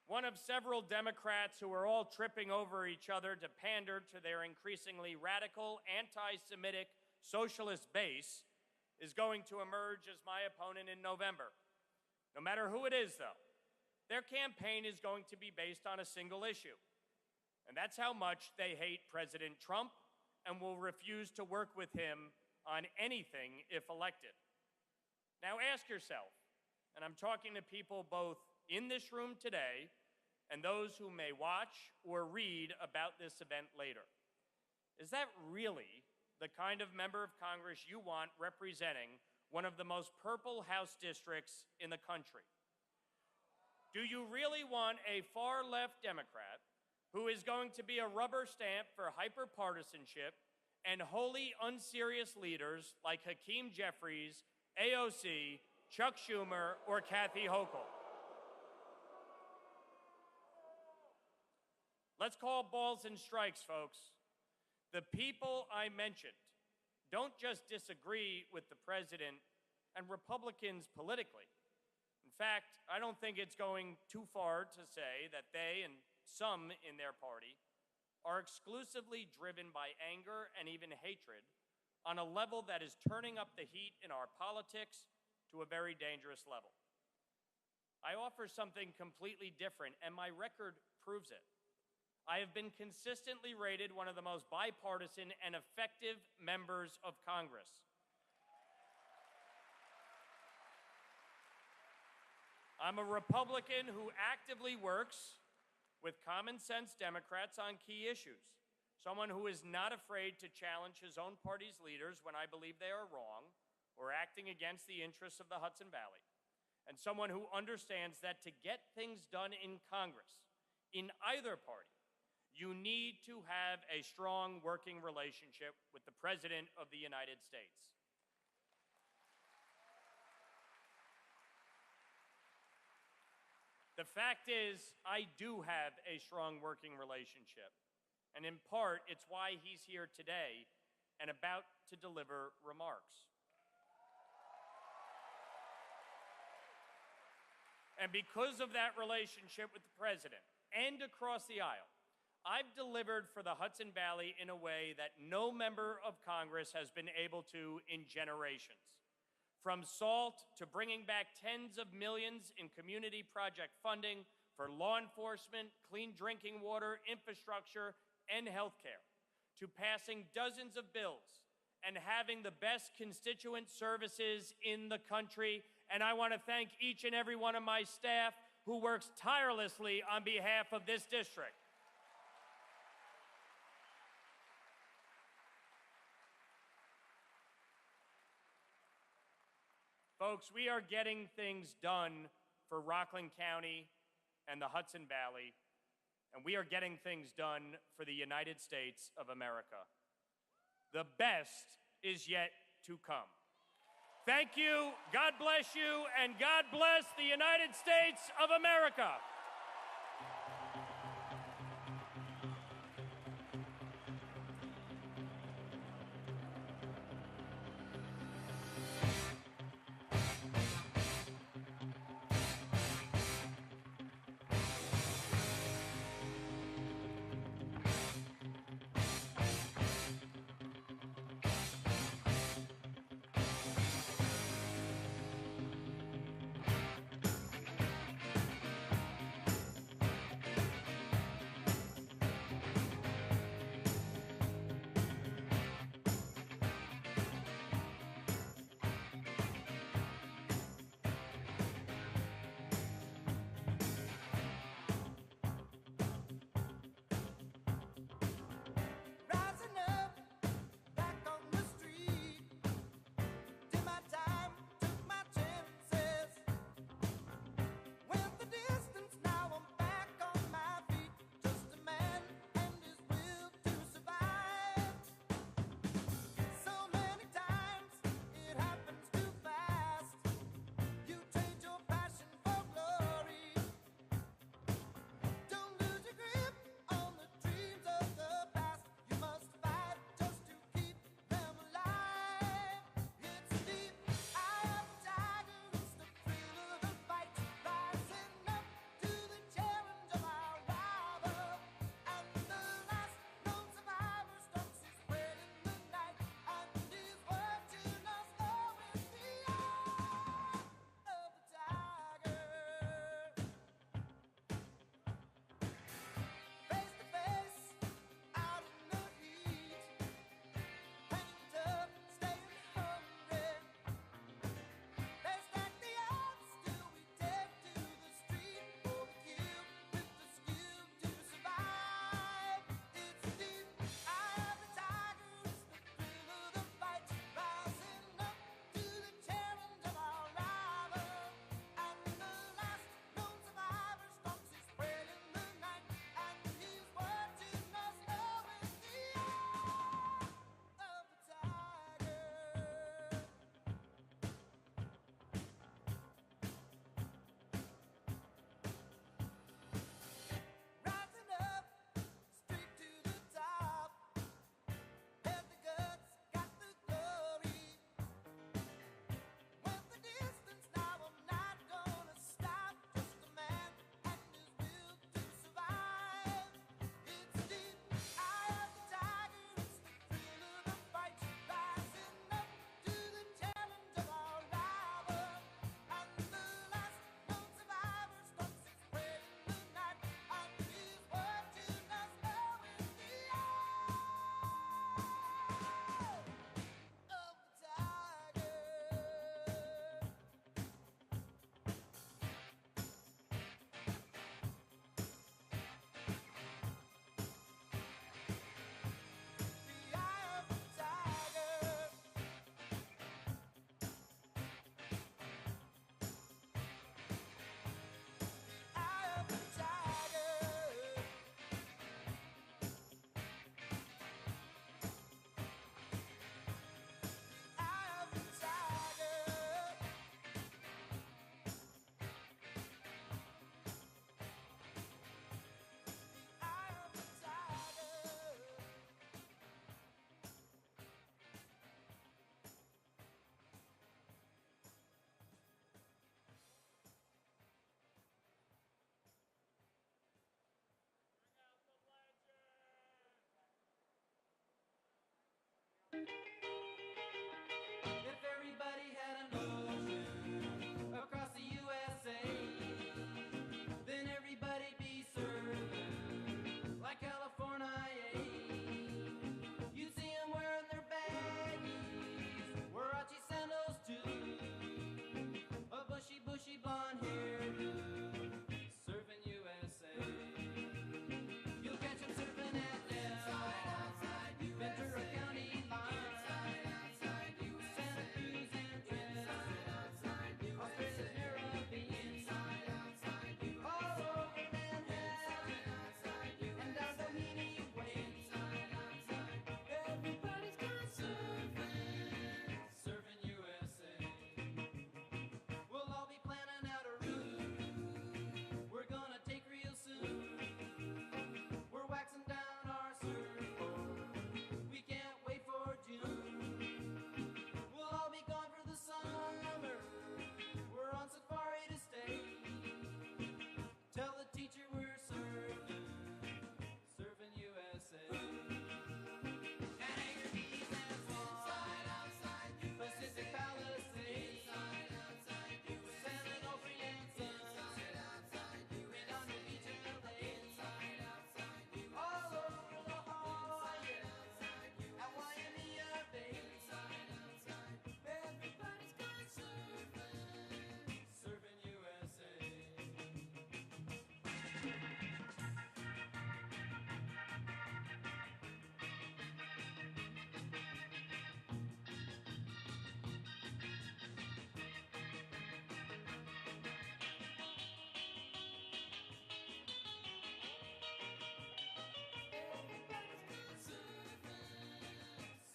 one of several Democrats who are all tripping over each other to pander to their increasingly radical, anti-Semitic, socialist base, is going to emerge as my opponent in November. No matter who it is, though, their campaign is going to be based on a single issue, and that's how much they hate President Trump and will refuse to work with him on anything if elected. Now ask yourself, and I'm talking to people both in this room today and those who may watch or read about this event later, is that really the kind of member of Congress you want representing one of the most purple House districts in the country? Do you really want a far-left Democrat who is going to be a rubber stamp for hyper-partisanship and wholly unserious leaders like Hakeem Jeffries, AOC, Chuck Schumer, or Kathy Hochul? Let's call balls and strikes, folks. The people I mentioned don't just disagree with the president and Republicans politically. In fact, I don't think it's going too far to say that they and some in their party are exclusively driven by anger and even hatred on a level that is turning up the heat in our politics to a very dangerous level. I offer something completely different, and my record proves it. I have been consistently rated one of the most bipartisan and effective members of Congress. I'm a Republican who actively works with common sense Democrats on key issues, someone who is not afraid to challenge his own party's leaders when I believe they are wrong or acting against the interests of the Hudson Valley, and someone who understands that to get things done in Congress, in either party, you need to have a strong working relationship with the President of the United States. The fact is, I do have a strong working relationship, and in part, it's why he's here today and about to deliver remarks. And because of that relationship with the President and across the aisle, I've delivered for the Hudson Valley in a way that no member of Congress has been able to in generations. From SALT to bringing back tens of millions in community project funding for law enforcement, clean drinking water, infrastructure, and healthcare, to passing dozens of bills and having the best constituent services in the country. And I want to thank each and every one of my staff who works tirelessly on behalf of this district. Folks, we are getting things done for Rockland County and the Hudson Valley, and we are getting things done for the United States of America. The best is yet to come. Thank you, God bless you, and God bless the United States of America. If everybody had an ocean across the USA, then everybody'd be served like California. You'd see them wearing their baggies, Warachi sandals too, a bushy blonde hairdo, surfing USA. You'll catch them surfing at Ventura County line, Santa Cruz and Trinidad, Australia's Caribbean, all over Manhattan, and down Doheny Way. Everybody's gone surfing USA. We'll all be planning out a route we're gonna take real soon. We're waxing down our surfboard, we can't wait for June. We'll all be gone for the summer, we're on safari to stay. Tell the teacher we're surfing USA. And Anchor Keys and Swan, Pacific Palisades, San Onofre and Sun, Redondo Beach and LA, all over La Jolla and Waimea Bay. Everybody's gone surfing USA.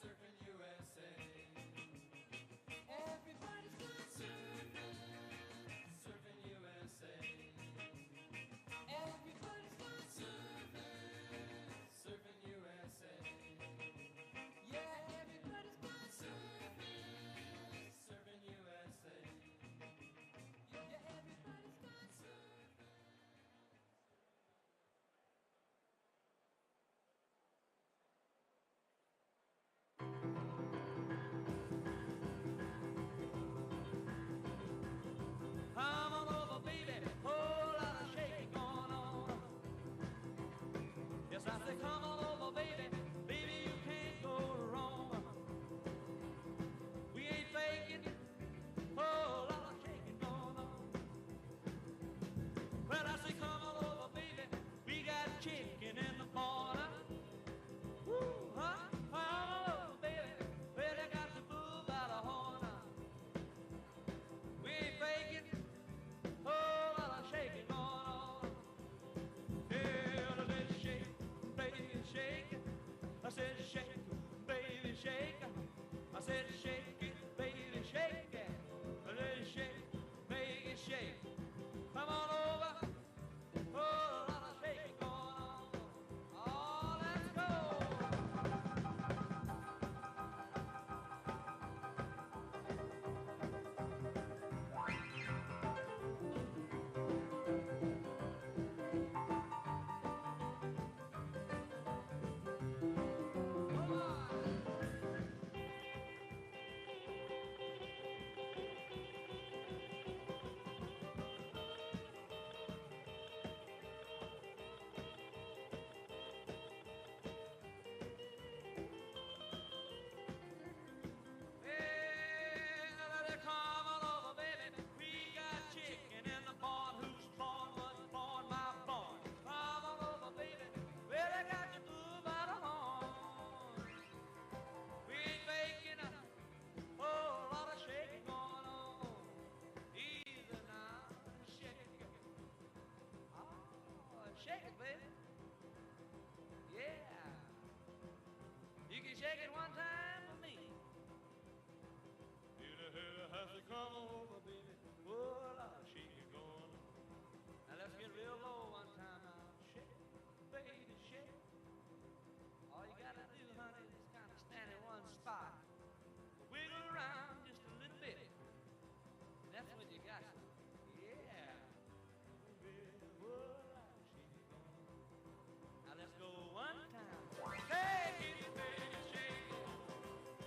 Surfing USA. Everybody's gone surfing USA. Everybody's gone surfing USA. Yeah, everybody's gone surfing USA. Yeah, everybody's gone surfing. Come on over, baby, whole lot of shaking going on. Yes, I say come on over, baby, baby, you can't go wrong. We ain't faking, whole lot of shaking going on. Well, I say come on over, baby, we got chicken in the corner. Woo, huh? Come on over, baby, well, they got the bull by the horn. We ain't faking, whole lot of shaking going on. Yeah, let's shake, baby, shake. I said shake, baby, shake. I said shake it, baby, shake it. Let's shake, baby, shake. Come on over, whole lot of shaking going on. Oh, let's go. Well, come on over, baby. We got chicken in the barn. Who's born was born, my born. Come on over, baby. Well, I got the bull by the horn. We ain't making a whole lot of shaking going on. Easy now, shake it. Oh, shake it, baby. Yeah. You can shake it one time for me. Has to come over, baby. Oh, I'll shake it going. Now let's get real low one time now. Shake, baby, shake. All you gotta do, honey, is kind of stand in one spot. Wiggle around just a little bit. That's what you got. Yeah. Oh, I'll shake it going. Now let's go one time. Shake it, baby, shake it.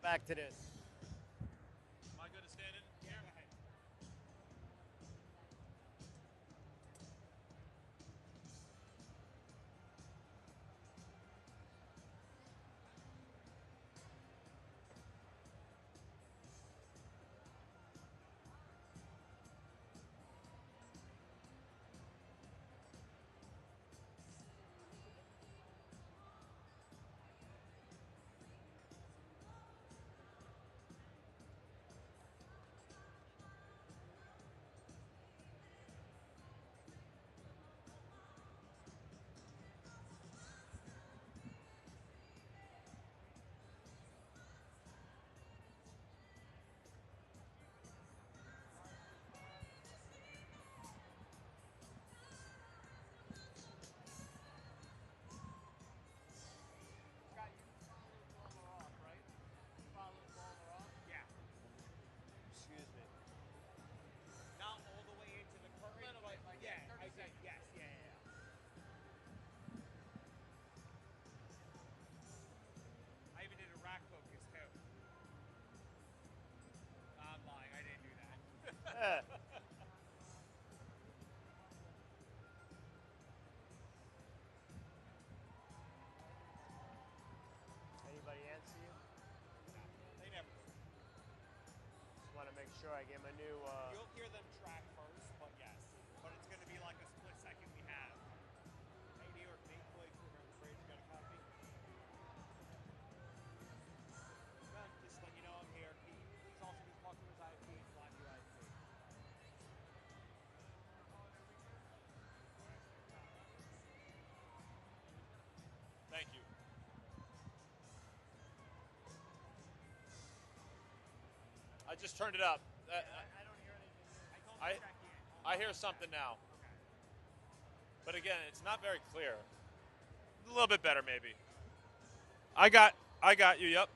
back to this. Am I good to stand in? Yeah, go ahead. Anybody answer you? They never do. Just want to make sure I get my new. You'll hear them track first, but yes. But it's going to be like a split second we have. Hey, New York, Nate Blake, we're on the bridge. Got a copy? Good. Just let you know I'm here. Can you please also just talk to his IP and flag your IP? Thank you. I just turned it up. I don't hear anything. I hear something now. But again, it's not very clear. A little bit better, maybe. I got you. Yep.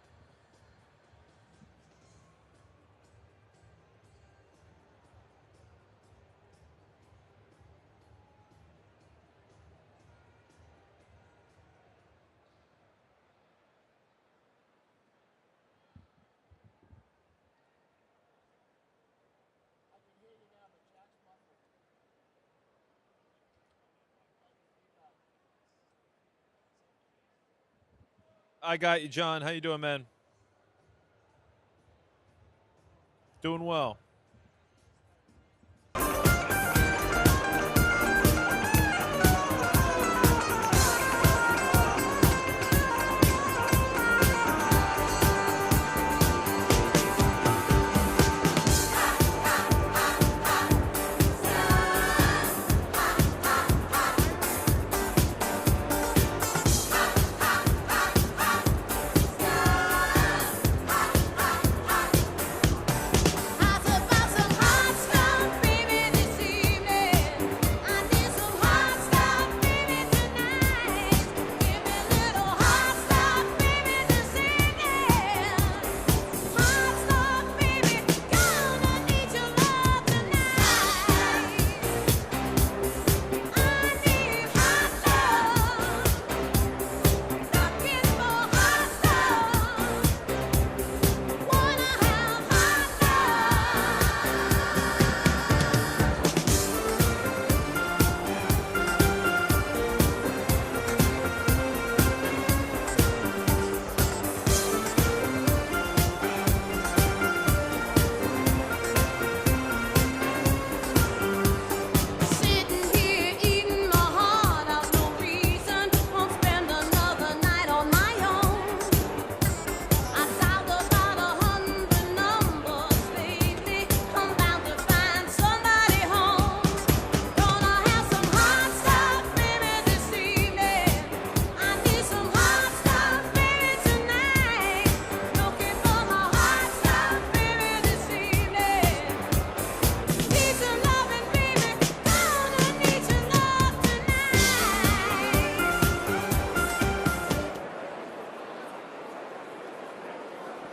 I got you, John. How you doing, man? Doing well.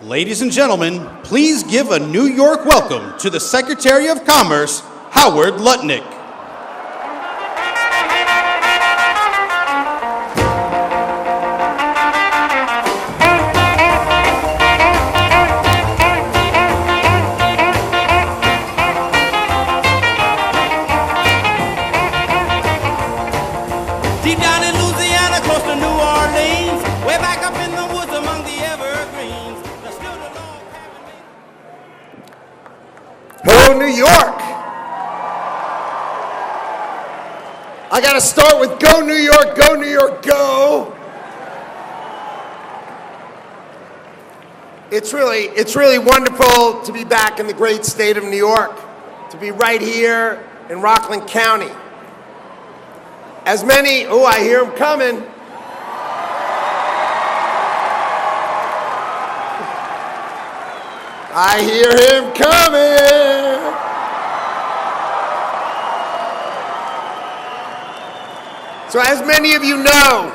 Ladies and gentlemen, please give a New York welcome to the Secretary of Commerce, Howard Lutnick. I got to start with go New York, go New York, go. It's really wonderful to be back in the great state of New York, to be right here in Rockland County. As many, oh, I hear them coming. I hear him coming. So as many of you know,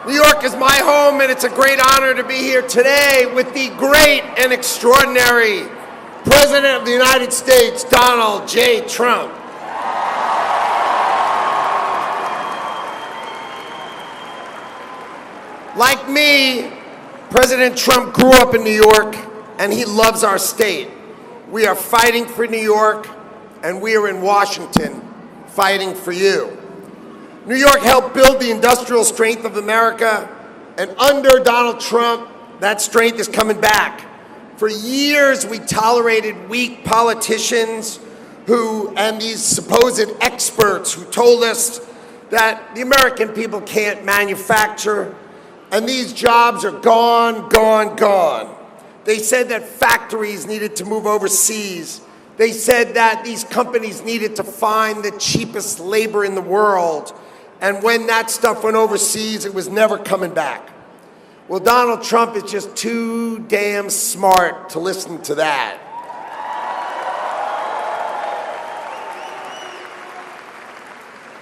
New York is my home, and it's a great honor to be here today with the great and extraordinary President of the United States, Donald J. Trump. Like me, President Trump grew up in New York, and he loves our state. We are fighting for New York, and we are in Washington fighting for you. New York helped build the industrial strength of America, and under Donald Trump, that strength is coming back. For years, we tolerated weak politicians and these supposed experts who told us that the American people can't manufacture, and these jobs are gone, gone, gone. They said that factories needed to move overseas. They said that these companies needed to find the cheapest labor in the world. And when that stuff went overseas, it was never coming back. Well, Donald Trump is just too damn smart to listen to that.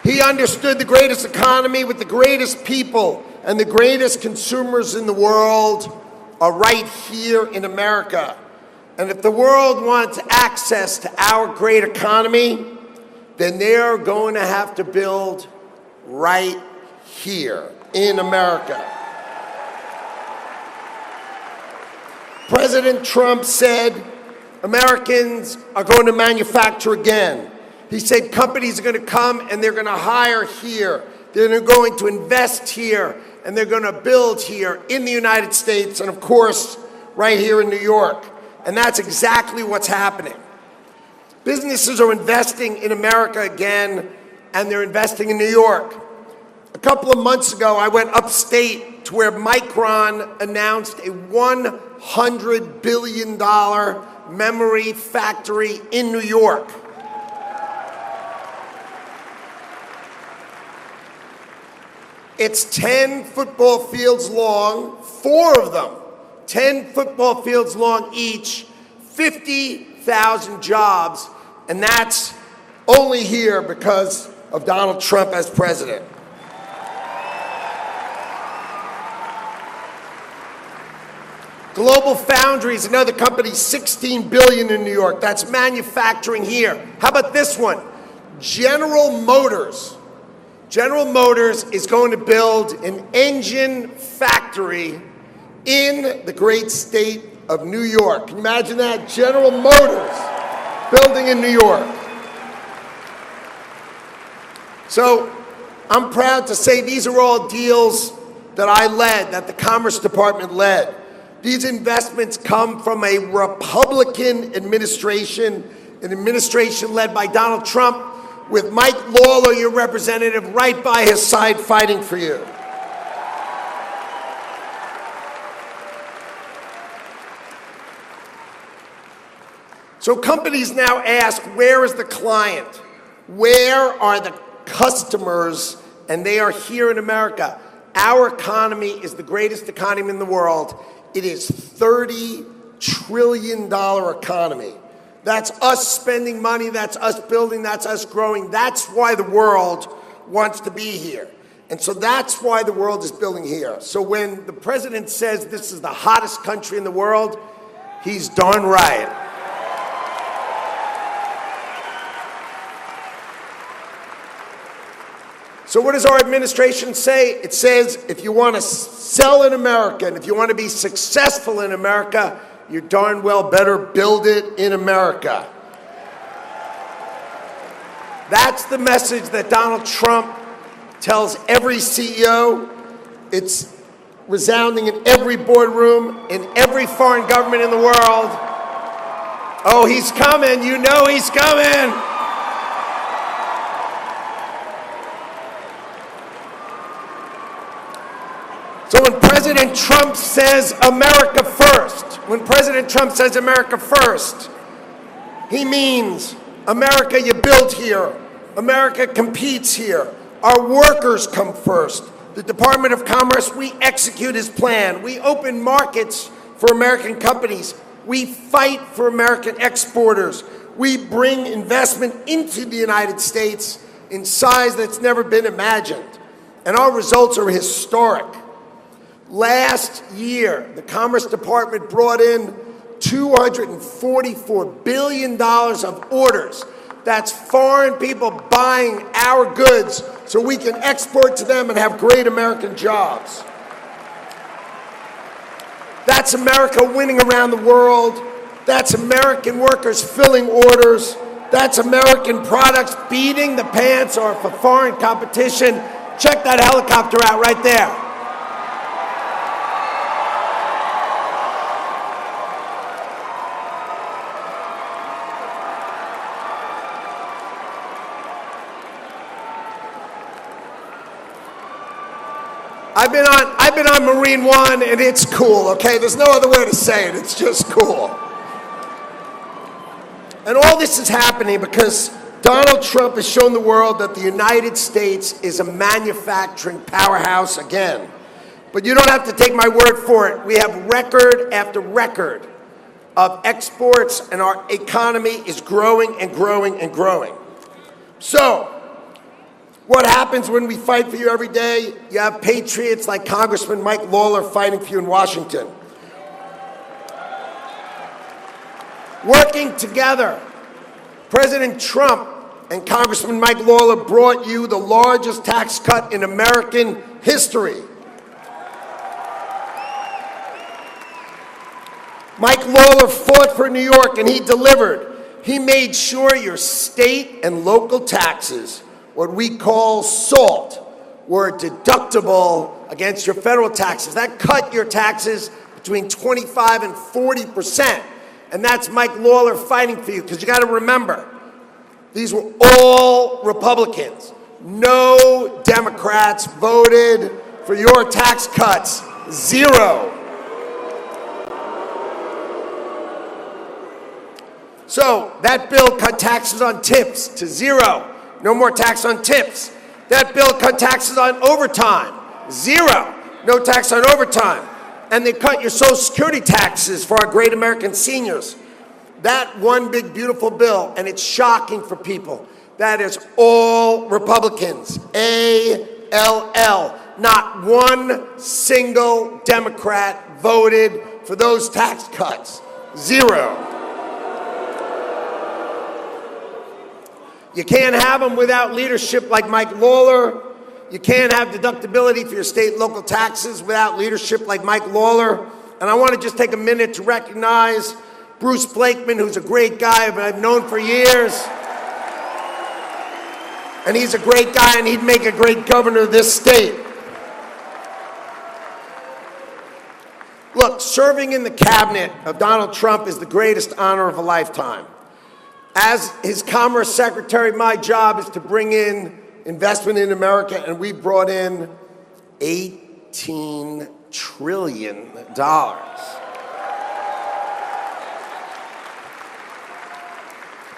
He understood the greatest economy with the greatest people and the greatest consumers in the world are right here in America. And if the world wants access to our great economy, then they're going to have to build right here in America. President Trump said Americans are going to manufacture again. He said companies are going to come and they're going to hire here. They're going to invest here, and they're going to build here in the United States and, of course, right here in New York. And that's exactly what's happening. Businesses are investing in America again, and they're investing in New York. A couple of months ago, I went upstate to where Micron announced a $100 billion memory factory in New York. It's 10 football fields long, 4 of them, 10 football fields long each, 50,000 jobs, and that's only here because of Donald Trump as president. Global Foundries, another company, $16 billion in New York. That's manufacturing here. How about this one? General Motors. General Motors is going to build an engine factory in the great state of New York. Can you imagine that? General Motors building in New York. So I'm proud to say these are all deals that I led, that the Commerce Department led. These investments come from a Republican administration, an administration led by Donald Trump, with Mike Lawler, your representative, right by his side fighting for you. So companies now ask, where is the client? Where are the customers? And they are here in America. Our economy is the greatest economy in the world. It is $30 trillion economy. That's us spending money, that's us building, that's us growing. That's why the world wants to be here. And so that's why the world is building here. So when the president says this is the hottest country in the world, he's darn right. So what does our administration say? It says if you want to sell in America and if you want to be successful in America, you darn well better build it in America. That's the message that Donald Trump tells every CEO. It's resounding in every boardroom, in every foreign government in the world. Oh, he's coming. You know he's coming. President Trump says America first, when President Trump says America first, he means America you build here, America competes here, our workers come first. The Department of Commerce, we execute his plan. We open markets for American companies. We fight for American exporters. We bring investment into the United States in size that's never been imagined. And our results are historic. Last year, the Commerce Department brought in $244 billion of orders. That's foreign people buying our goods so we can export to them and have great American jobs. That's America winning around the world. That's American workers filling orders. That's American products beating the pants off of foreign competition. Check that helicopter out right there. I've been on Marine One, and it's cool, okay? There's no other way to say it. It's just cool. And all this is happening because Donald Trump has shown the world that the United States is a manufacturing powerhouse again. But you don't have to take my word for it. We have record after record of exports, and our economy is growing and growing and growing. So, what happens when we fight for you every day? You have patriots like Congressman Mike Lawler fighting for you in Washington. Working together, President Trump and Congressman Mike Lawler brought you the largest tax cut in American history. Mike Lawler fought for New York, and he delivered. He made sure your state and local taxes, what we call SALT, were deductible against your federal taxes. That cut your taxes between 25 and 40%. And that's Mike Lawler fighting for you, because you got to remember, these were all Republicans. No Democrats voted for your tax cuts. Zero. So that bill cut taxes on tips to zero. No more tax on tips. That bill cut taxes on overtime. Zero. No tax on overtime. And they cut your Social Security taxes for our great American seniors. That one big beautiful bill, and it's shocking for people, that is all Republicans. A-L-L. Not one single Democrat voted for those tax cuts. Zero. You can't have them without leadership like Mike Lawler. You can't have deductibility for your state and local taxes without leadership like Mike Lawler. And I want to just take a minute to recognize Bruce Blakeman, who's a great guy that I've known for years. And he's a great guy, and he'd make a great governor of this state. Look, serving in the cabinet of Donald Trump is the greatest honor of a lifetime. As his Commerce Secretary, my job is to bring in investment in America, and we brought in $18 trillion.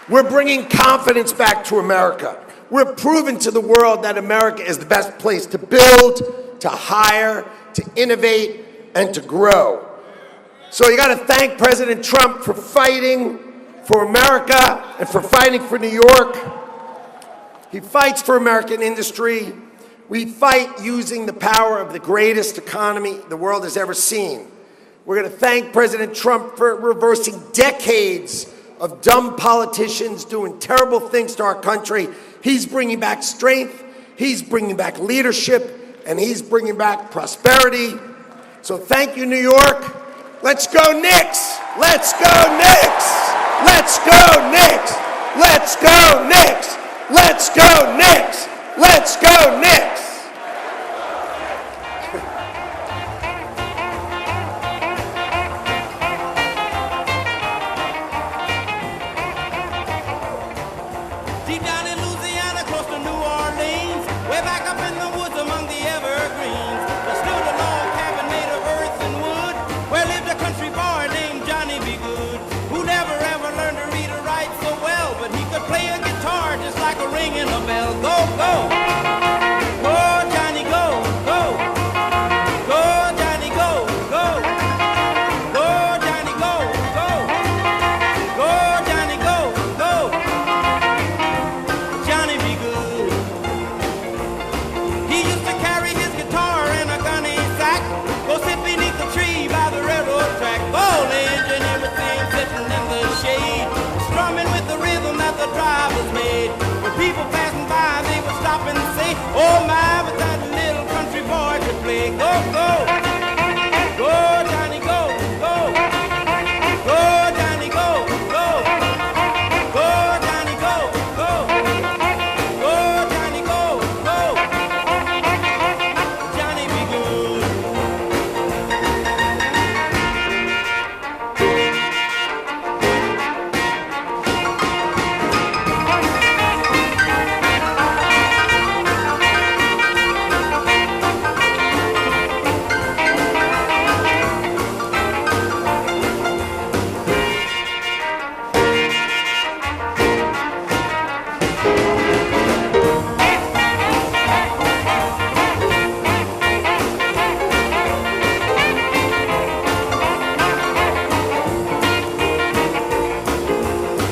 We're bringing confidence back to America. We're proving to the world that America is the best place to build, to hire, to innovate, and to grow. So you got to thank President Trump for fighting for America and for fighting for New York. He fights for American industry. We fight using the power of the greatest economy the world has ever seen. We're going to thank President Trump for reversing decades of dumb politicians doing terrible things to our country. He's bringing back strength, he's bringing back leadership, and he's bringing back prosperity. So thank you, New York. Let's go Knicks! Let's go Knicks! Let's go Knicks! Let's go Knicks! Let's go Knicks! Let's go Knicks! Deep down in Louisiana, close to New Orleans, way back up in the woods among the evergreens, there stood a log cabin made of like a ringing a bell. Go, go. Go, Johnny, go, go. Go, Johnny, go, go. Go, Johnny, go, go. Go, Johnny, go, go. Johnny be good. He used to carry his guitar in a gunny sack. Go sit beneath the tree by the railroad track. Foliage and everything sitting in the shade, strumming with the rhythm that the drivers made. When people passing by, they would stop and say, oh my, but that little country boy could play. Go, go. Go, Johnny, go, go. Go, Johnny, go, go. Go, Johnny, go, go. Go, Johnny, go, go. Johnny be good.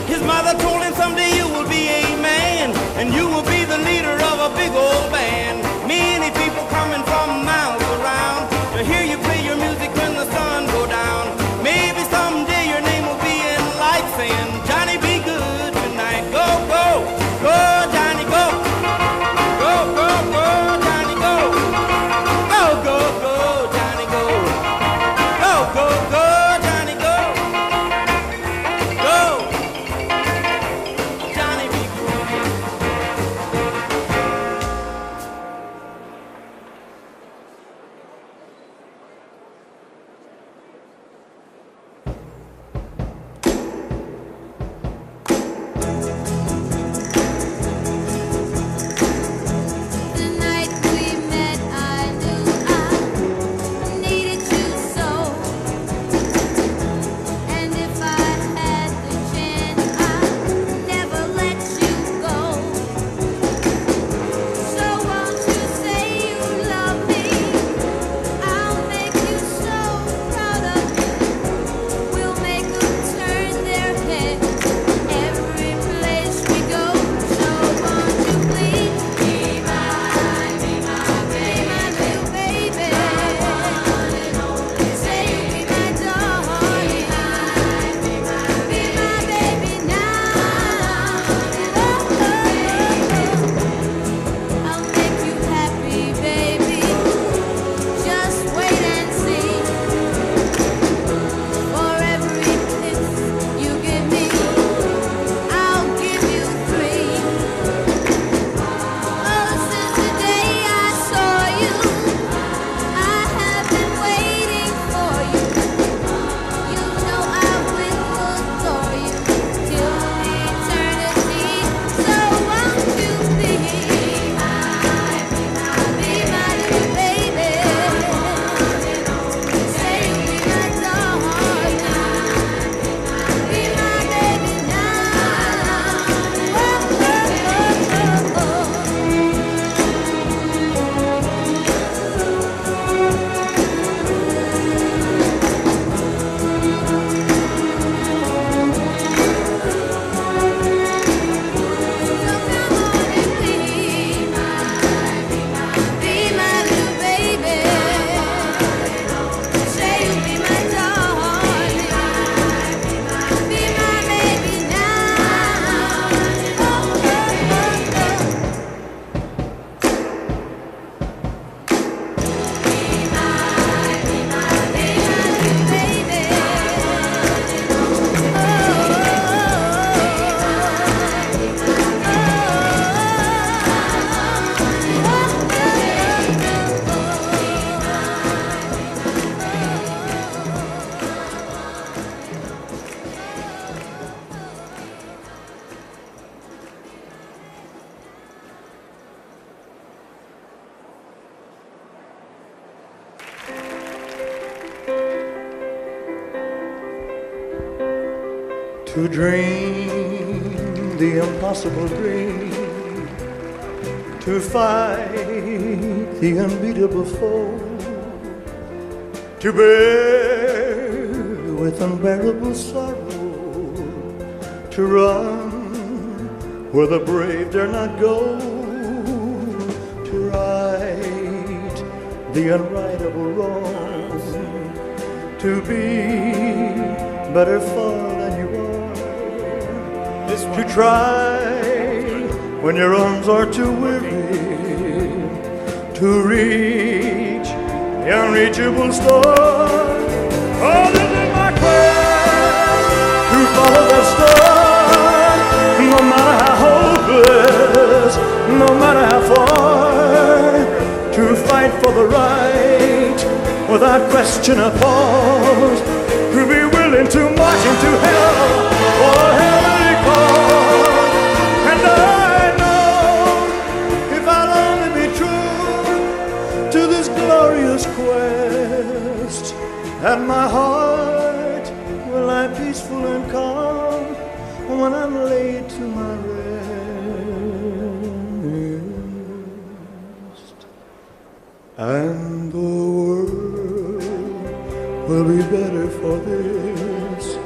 His mother told him someday you will be a man, and you will be the leader of a big old band. Many people coming from miles around to hear you play your music when the sun go down. Maybe someday your name will be in lights saying, Johnny be good tonight. Go, go, go, Johnny, go. Go, go, go, Johnny, go. Go, go, go, Johnny, go. Go, go, go, Johnny, go. Go. Johnny be good. The night we met, I knew I needed you so. And if I had the chance, I'd never let you go. So won't you say you love me? I'll make you so proud of me. We'll make them turn their heads every place we go. So won't you please be my little baby? Say you'll be my darling. Be my baby now. I'll make you happy, baby. Just wait and see. For every kiss you give me, I'll give you 3. Oh, since the day I saw you, I have been waiting for you. You know I will adore you till eternity. So won't you be my little baby? Say you'll be my darling. Be my baby now. Be my little baby. Say you'll be my darling. Be my baby now. To dream the impossible dream to fight the unbeatable foe, to bear with unbearable sorrow, to run where the brave dare not go, to right the unrightable wrong, to be better far than you are, to try when your arms are too weary, to reach the unreachable star. Oh, this is my quest to follow that star, no matter how hopeless, no matter how far, to fight for the right without question or pause, to be willing to march into hell for a heavenly cause. And I know if I'll only be true to this glorious quest, that my heart will lie peaceful and calm when I'm laid to my rest. And the world will be better for this,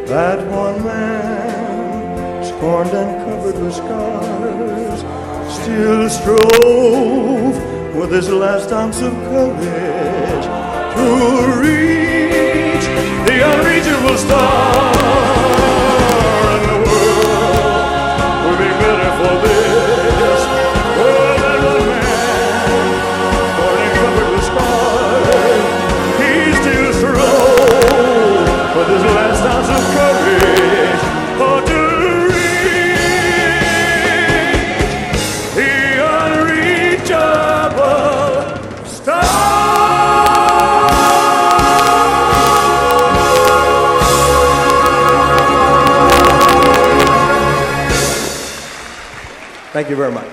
that one man, scorned and covered with scars, still strove with his last ounce of courage to reach the unreachable star. And the world will be better for this, oh, that one man, scorned and covered with scars, he still strove with his last ounce of courage, oh, to reach the unreachable star. Thank you very much.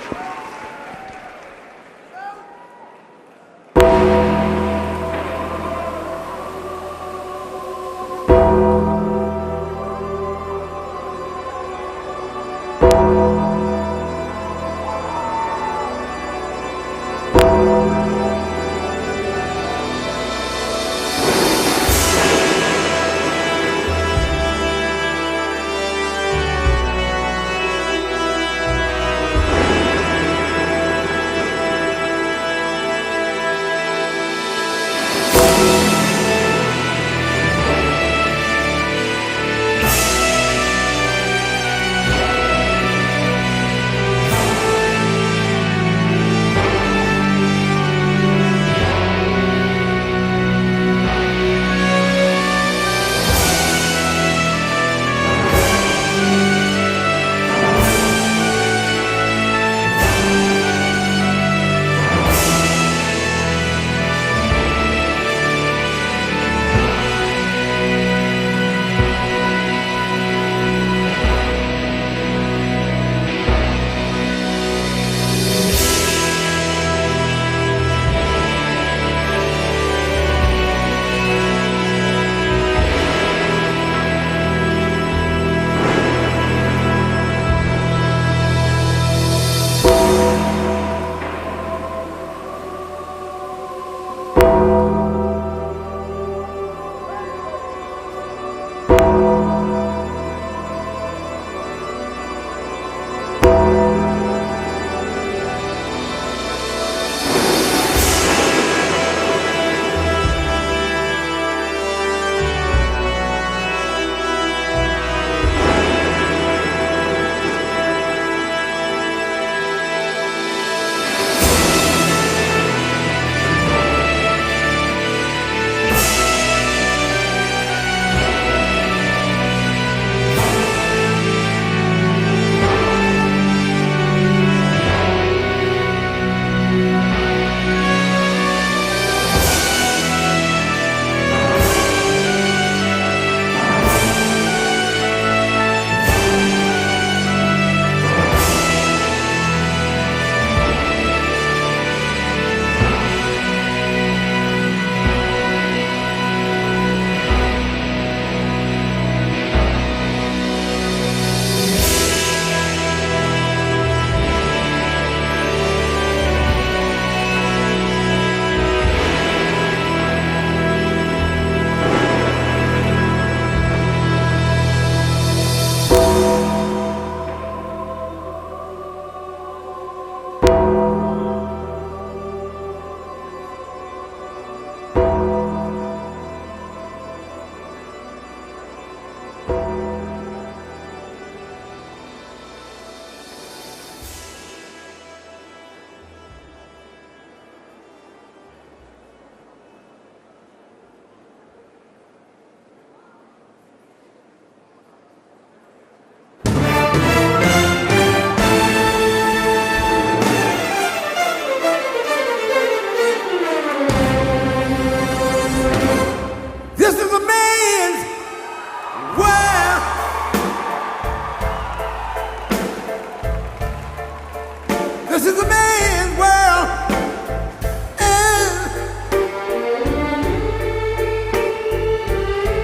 This is a man's world.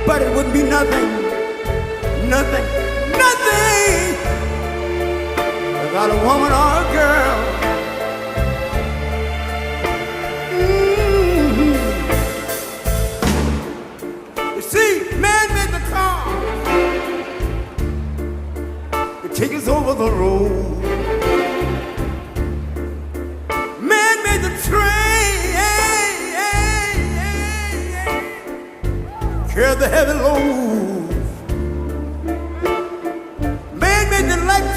But it wouldn't be nothing without a woman or a girl. You see, man made the car. It takes us over the road. Man made the train. Carry the heavy load. Man made the lights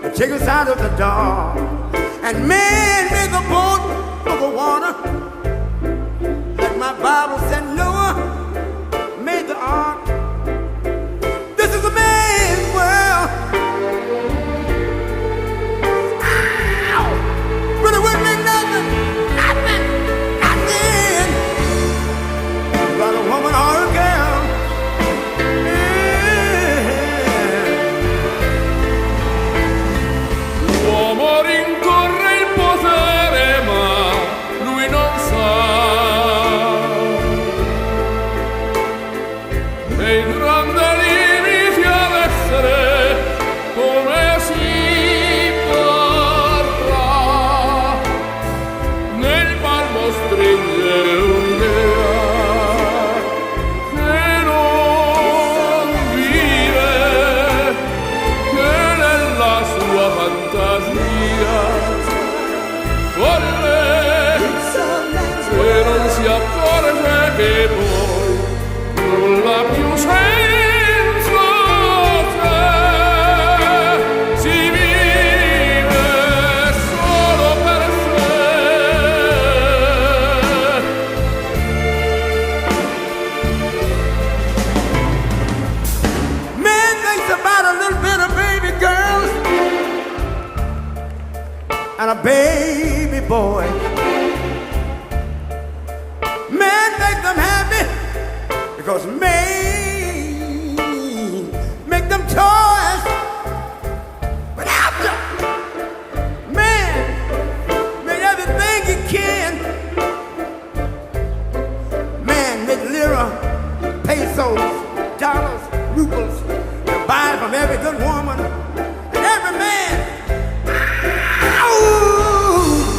that take us out of the dark. And man made the boat for the water. Like my Bible said, Noah made the ark. This is a man's world. Ow! But it wouldn't be nothing about a woman or a girl. L'uomo rincorre il potere, ma lui non sa dei grandi limiti ad essere come si parla. Nel palmo stringe un'idea che non vive, che nella sua fantasia folle, che non si accorge che poi nulla più senza te, si vive solo per sé. Man thinks about a little bit of baby girls and a baby boy. Man make them happy because man make them toys. But after man made everything he can, man made lira, pesos, dollars, rubles, to buy from every good woman and every man.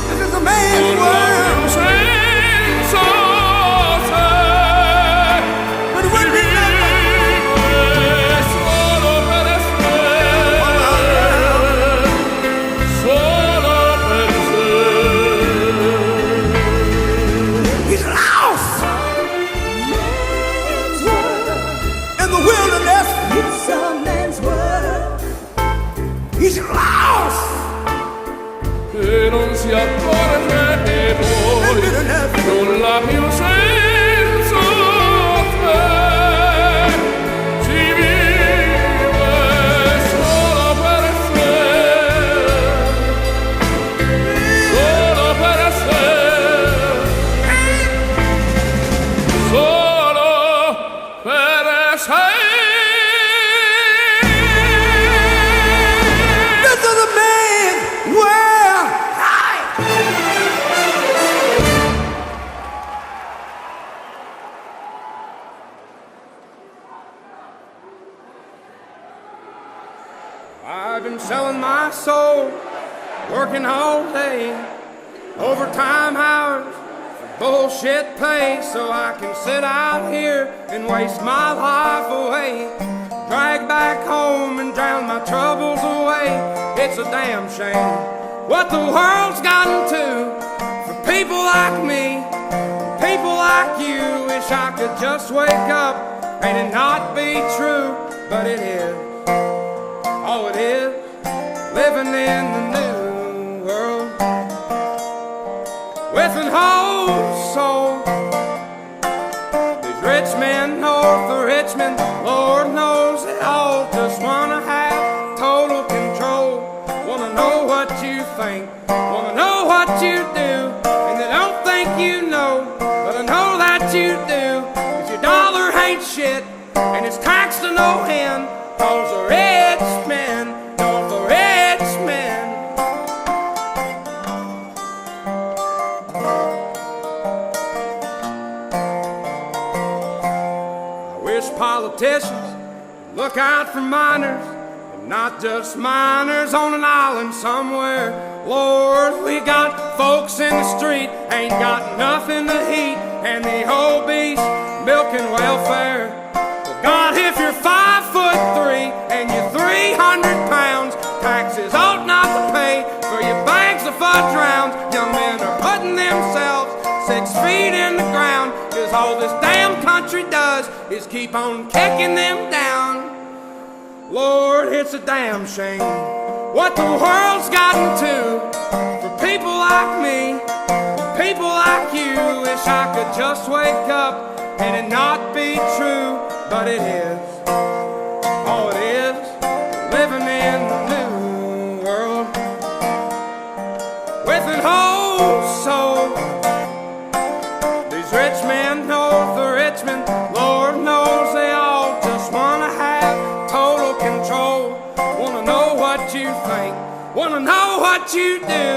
This is a man's world. Senza te, But it wouldn't be nothing. solo per sé. He's lost in the wilderness. It's a man's world. He's lost. E non si accorge che poi nulla più senza te, si vive solo per sé, solo per sé, solo per sé. This is a man's world. I've been selling my soul, working all day, overtime hours, for bullshit pay, so I can sit out here and waste my life away, drag back home and drown my troubles away. It's a damn shame what the world's gotten to for people like me, people like you. Wish I could just wake up and it not be true, but it is. Oh, it is living in the new world with an whole soul. These rich men north of Richmond, Lord knows they all just wanna have total control. Wanna know what you think, wanna know what you do, and they don't think you know, but I know that you do. 'Cause your dollar ain't shit, and it's taxed to no end. 'Cause the rich men, north of Richmond, politicians, look out for minors, and not just minors on an island somewhere. Lord, we got folks in the street, ain't got nothing to eat, and the obese milking welfare. Well, God, if you're 5'3" and you're 300 pounds, taxes ought not to pay for your bags of fudge rounds. Young men are putting themselves 6 feet in the ground, 'cause all this damn country does is keep on kicking them down. Lord, it's a damn shame what the world's gotten to for people like me, people like you. Wish I could just wake up and it not be true, but it is. Oh, it is living in the new world with an whole soul. These rich men know the rich men, Lord knows they all just wanna have total control. Wanna know what you think, wanna know what you do,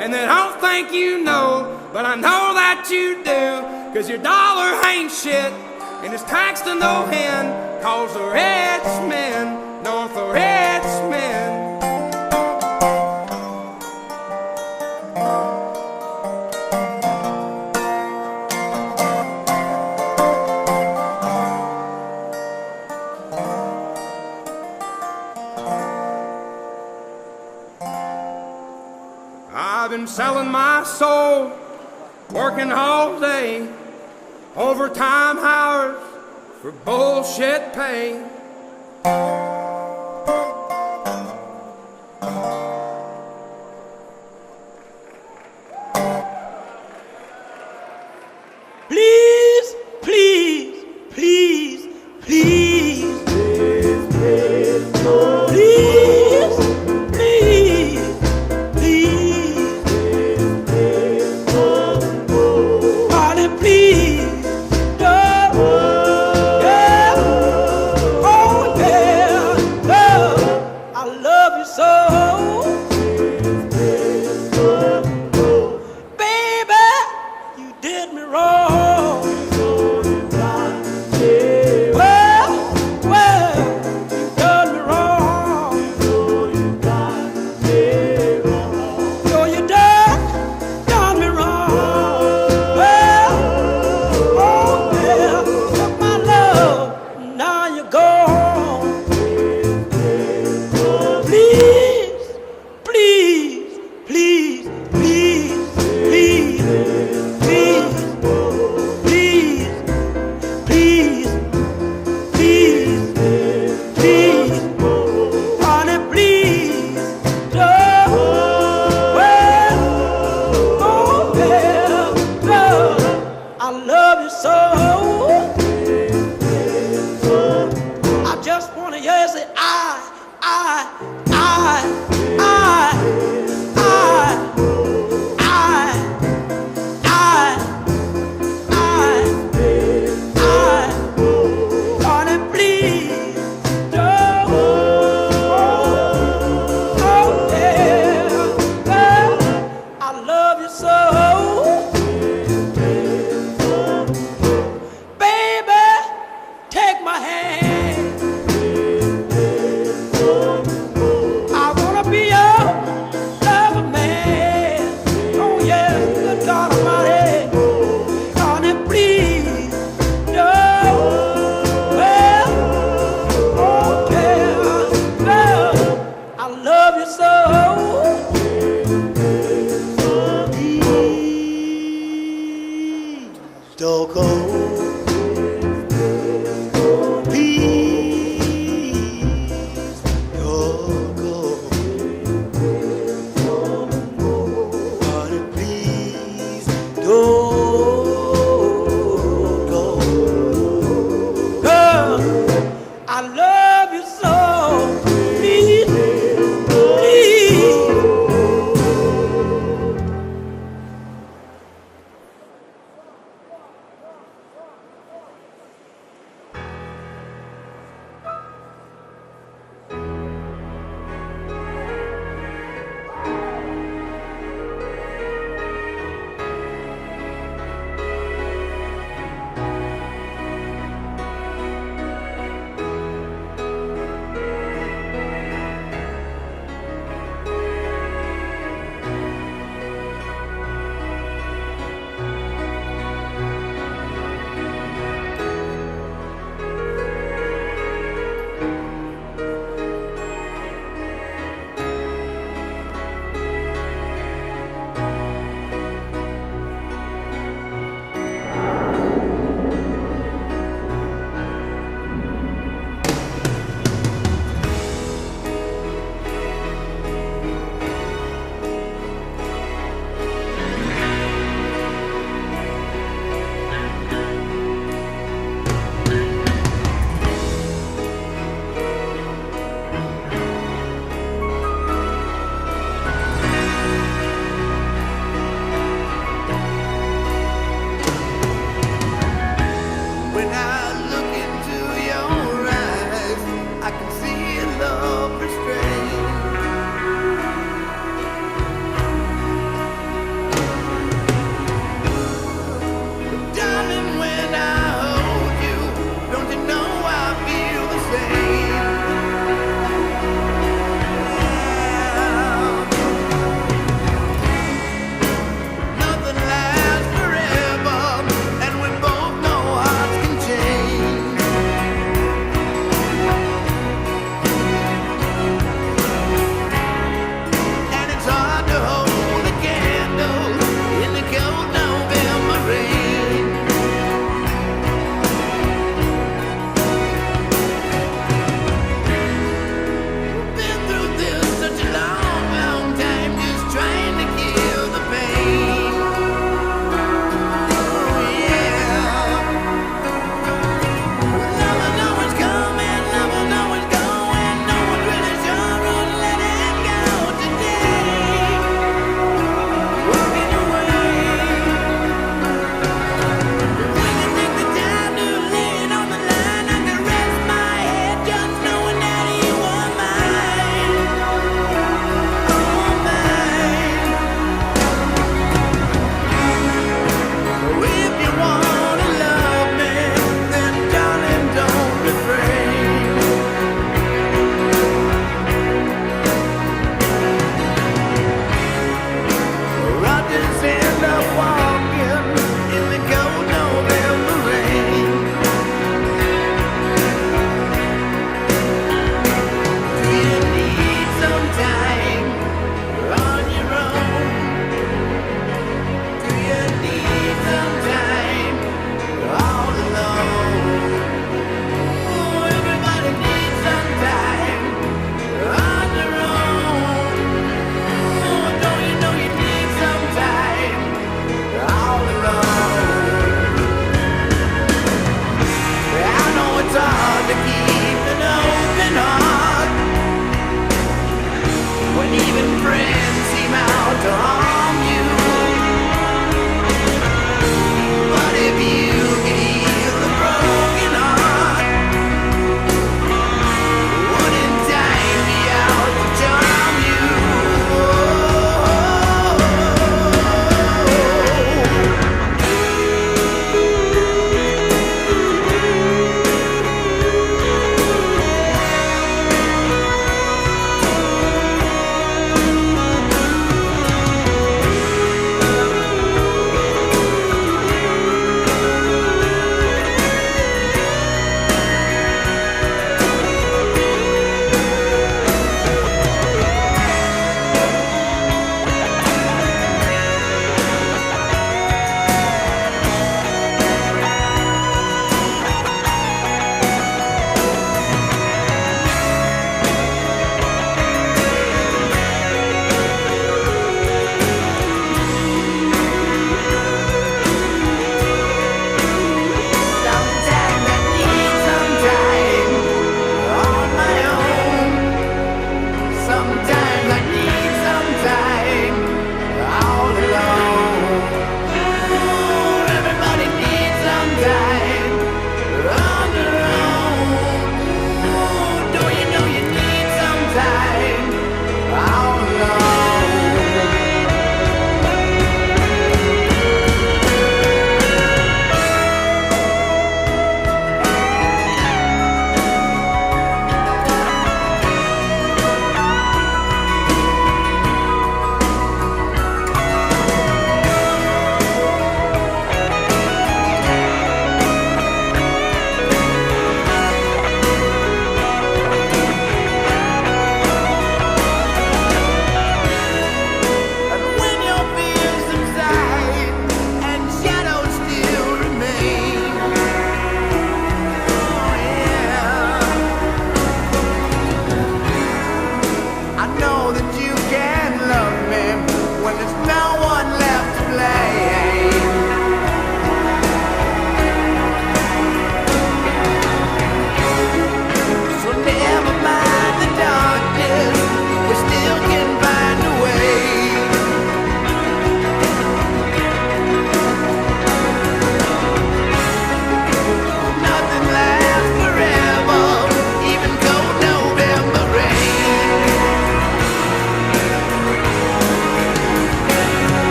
and they don't think you know, but I know that you do. 'Cause your dollar ain't shit, and it's taxed to no end, 'cause the rich men know the rich men. I've been selling my soul, working all day, overtime hours for bullshit pay. Please, please, please, please, please, please, please, Party, please, don't, yeah, oh yeah, I love you so. Baby, you did me wrong. Well, you done me wrong. So you done me wrong. Well, oh yeah, took my love, now you're gone. Please, please, please, please, please, please, please, please, please, please, honey, please, don't. Well, oh yeah, I love you so. I just wanna hear you say I, honey, please, don't. Oh yeah, I love you so. Baby, take my hand. I wanna be your lover man. Oh yeah, good God Almighty. Honey, please, no. Well, okay, well, I love you so. Please, don't go. Please, don't go. Honey, please, don't go. Girl, I love you so. Please, please,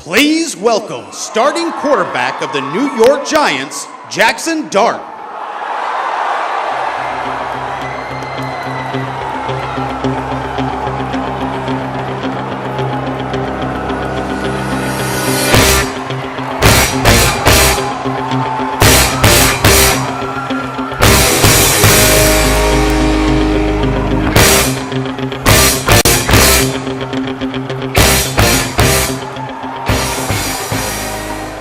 Please welcome starting quarterback of the New York Giants, Jackson Dart.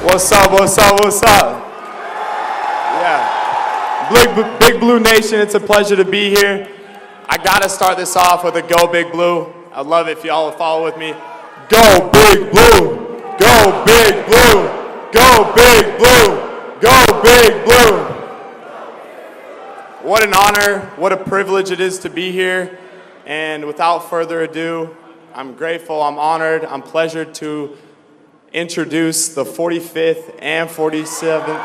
What's up, what's up, what's up? Yeah. Big Blue Nation, it's a pleasure to be here. I gotta start this off with a Go Big Blue. I'd love it if y'all would follow with me. Go Big Blue! Go Big Blue! Go Big Blue! Go Big Blue! What an honor, what a privilege it is to be here. And without further ado, I'm grateful, I'm honored, I'm pleasured to introduce the 45th and 47th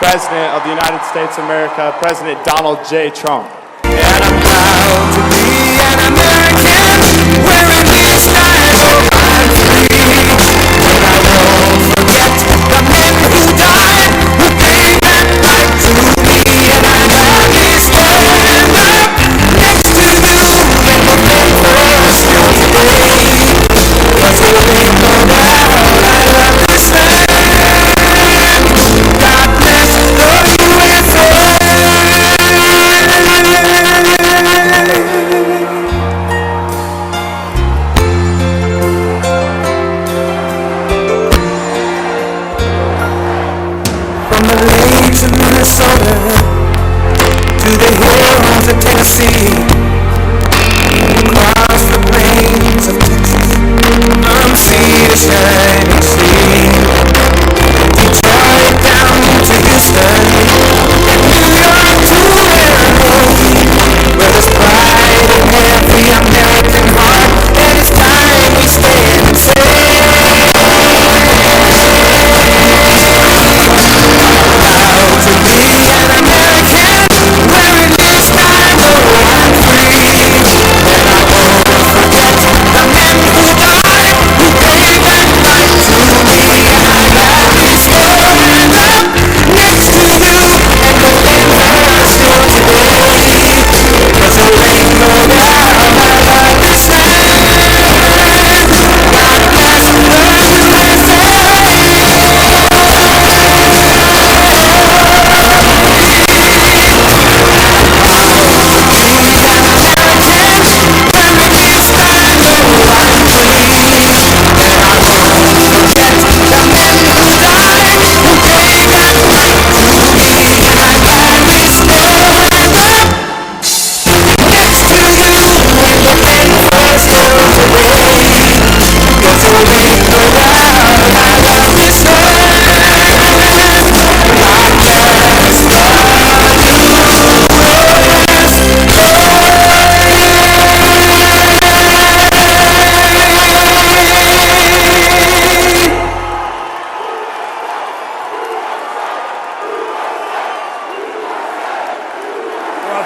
President of the United States of America, President Donald J. Trump. And I'm proud to be an American, wearing these ties so I'm free. And I won't forget the men who died, who gave that right to me. And I gladly stand up next to you and defend us still today. 'Cause there ain't no doubt I love this land. God bless the USA. From the lakes of Minnesota to the hills of Tennessee, across the plains of Texas, from sea to shining sea, Detroit down to Houston, and New York to Laredo, where there's pride in every American heart, and it's time we stand and say, proud to be an American, wearing this tie so I'm free. And I won't forget the men who died, who gave that right to me. And I gladly stand up next to you and defend us still today. 'Cause there ain't no doubt I love this land. God bless the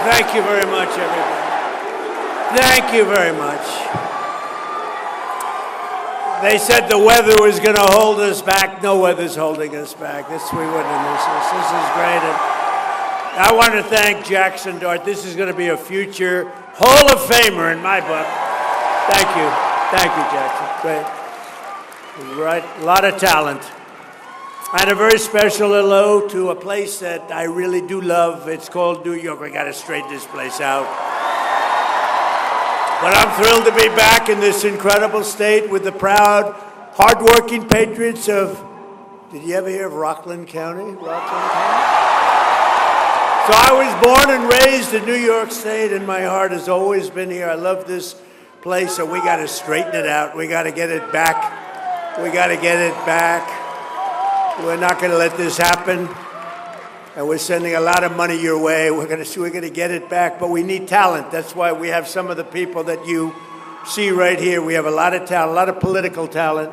Thank you very much, everybody. Thank you very much. They said the weather was going to hold us back. No weather's holding us back. We wouldn't have missed this. This is great. And I want to thank Jackson Dart. This is going to be a future Hall of Famer in my book. Thank you. Thank you, Jackson. Great. Right. A lot of talent. And a very special hello to a place that I really do love. It's called New York. We got to straighten this place out. But I'm thrilled to be back in this incredible state with the proud, hardworking patriots of, did you ever hear of Rockland County? Rockland County? So I was born and raised in New York State, and my heart has always been here. I love this place, and we got to straighten it out. We got to get it back. We got to get it back. We're not going to let this happen, and we're sending a lot of money your way. We're going to get it back, but we need talent. That's why we have some of the people that you see right here. We have a lot of talent, a lot of political talent.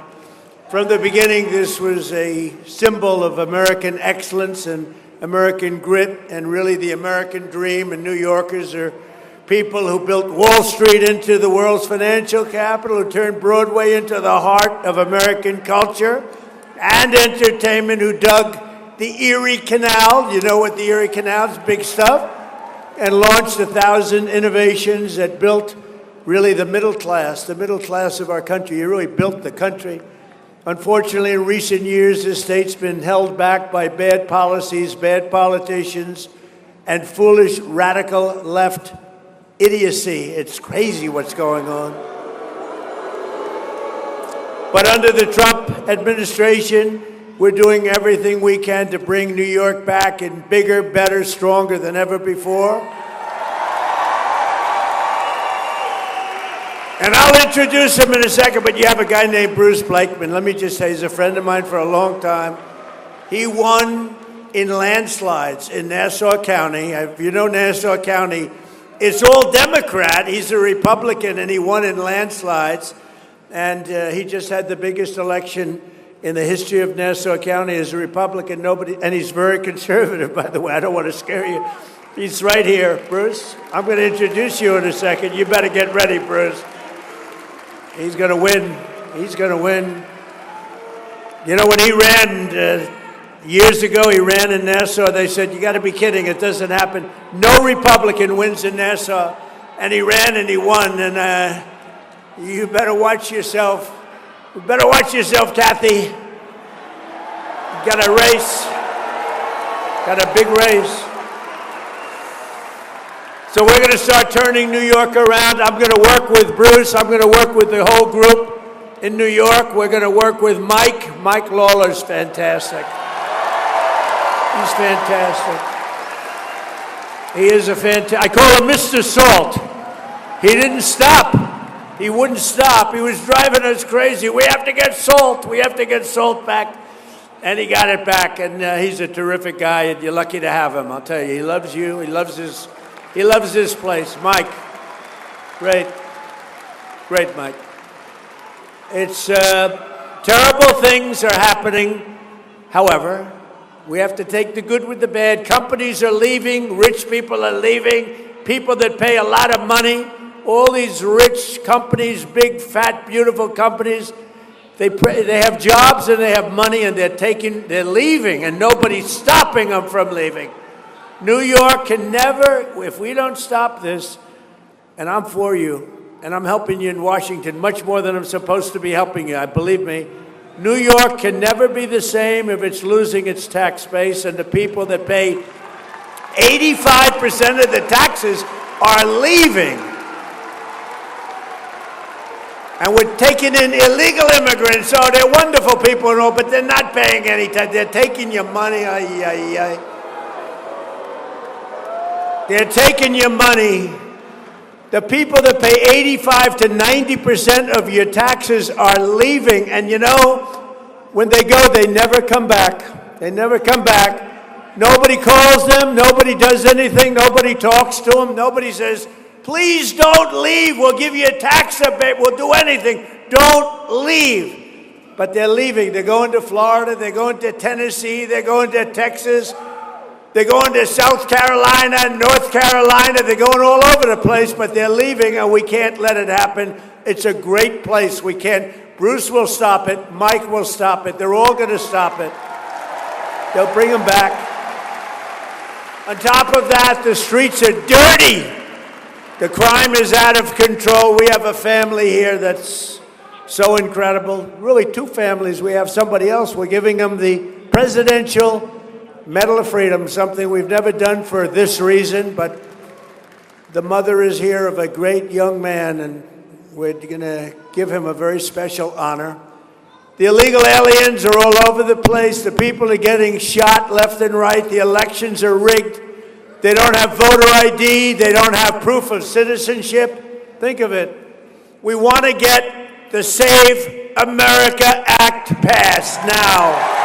From the beginning, this was a symbol of American excellence and American grit, and really the American dream. And New Yorkers are people who built Wall Street into the world's financial capital, who turned Broadway into the heart of American culture. and entertainment who dug the Erie Canal. You know what the Erie Canal is, big stuff. And launched 1,000 innovations that built really the middle class of our country. You really built the country. Unfortunately, in recent years, this state's been held back by bad policies, bad politicians, and foolish radical left idiocy. It's crazy what's going on. But under the Trump administration, we're doing everything we can to bring New York back in bigger, better, stronger than ever before. And I'll introduce him in a second, but you have a guy named Bruce Blakeman. Let me just say, he's a friend of mine for a long time. He won in landslides in Nassau County. If you know Nassau County, it's all Democrat. He's a Republican, and he won in landslides. And he just had the biggest election in the history of Nassau County as a Republican. And he's very conservative, by the way. I don't want to scare you. He's right here. Bruce, I'm going to introduce you in a second. You better get ready, Bruce. He's going to win. He's going to win. You know, when he ran years ago, he ran in Nassau. They said, you got to be kidding. It doesn't happen. No Republican wins in Nassau. And he ran and he won. And you better watch yourself. You better watch yourself, Kathy. You got a race. Got a big race. So we're going to start turning New York around. I'm going to work with Bruce. I'm going to work with the whole group in New York. We're going to work with Mike. Mike Lawler's fantastic. He's fantastic. He is a fantastic. I call him Mr. Salt. He didn't stop. He wouldn't stop. He was driving us crazy. We have to get salt. We have to get salt back. And he got it back. And he's a terrific guy. And you're lucky to have him. I'll tell you. He loves you. He loves this place. Mike. Great. Great, Mike. It's terrible things are happening. However, we have to take the good with the bad. Companies are leaving. Rich people are leaving. People that pay a lot of money. All these rich companies, big, fat, beautiful companies, they have jobs and they have money and they're leaving, and nobody's stopping them from leaving. New York can never, if we don't stop this, and I'm for you, and I'm helping you in Washington much more than I'm supposed to be helping you, believe me, New York can never be the same if it's losing its tax base, and the people that pay 85% of the taxes are leaving. And we're taking in illegal immigrants. So they're wonderful people and all, but they're not paying any tax. They're taking your money. They're taking your money. The people that pay 85 to 90% of your taxes are leaving. And you know, when they go, they never come back. They never come back. Nobody calls them. Nobody does anything. Nobody talks to them. Nobody says, please don't leave. We'll give you a tax rebate. We'll do anything. Don't leave. But they're leaving. They're going to Florida. They're going to Tennessee. They're going to Texas. They're going to South Carolina, North Carolina. They're going all over the place, but they're leaving, and we can't let it happen. It's a great place. We can't. Bruce will stop it. Mike will stop it. They're all going to stop it. They'll bring them back. On top of that, the streets are dirty. The crime is out of control. We have a family here that's so incredible. Really, two families. We have somebody else. We're giving them the Presidential Medal of Freedom, something we've never done for this reason, but the mother is here of a great young man, and we're going to give him a very special honor. The illegal aliens are all over the place. The people are getting shot left and right. The elections are rigged. They don't have voter ID. They don't have proof of citizenship. Think of it. We want to get the Save America Act passed now.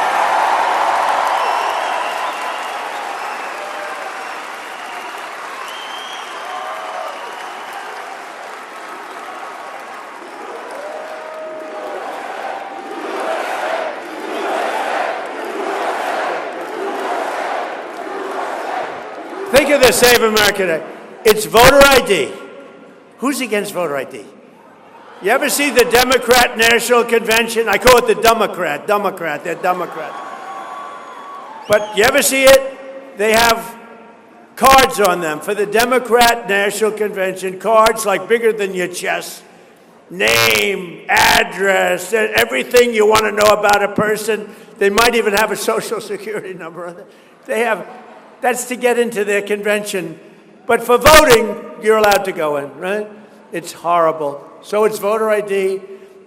Think of the Save America Day. It's voter ID. Who's against voter ID? You ever see the Democrat National Convention? I call it the Democrat. They're Democrat. But you ever see it? They have cards on them for the Democrat National Convention, cards like bigger than your chest. Name, address, everything you want to know about a person. They might even have a social security number on it. That's to get into their convention. But for voting, you're allowed to go in, right? It's horrible. So it's voter ID,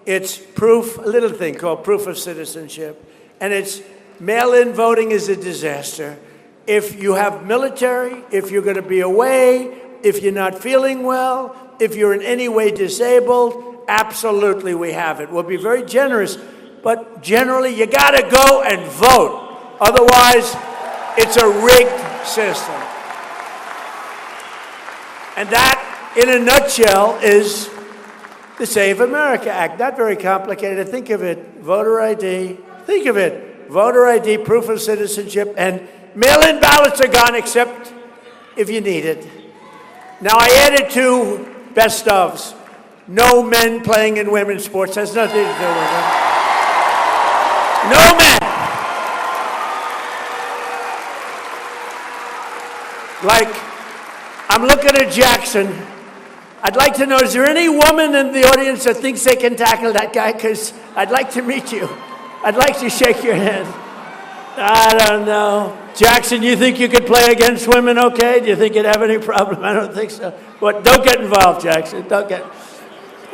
it's proof, a little thing called proof of citizenship, and it's mail-in voting is a disaster. If you have military, if you're going to be away, if you're not feeling well, if you're in any way disabled, absolutely we have it. We'll be very generous, but generally you got to go and vote. Otherwise, it's a rigged system. And that, in a nutshell, is the Save America Act. Not very complicated. Think of it, voter ID. Think of it, voter ID, proof of citizenship, and mail-in ballots are gone except if you need it. Now, I added 2 best ofs. No men playing in women's sports. Has nothing to do with it. No men. Like, I'm looking at Jackson. I'd like to know, is there any woman in the audience that thinks they can tackle that guy? Because I'd like to meet you. I'd like to shake your hand. I don't know. Jackson, you think you could play against women okay? Do you think you'd have any problem? I don't think so. But don't get involved, Jackson. Don't get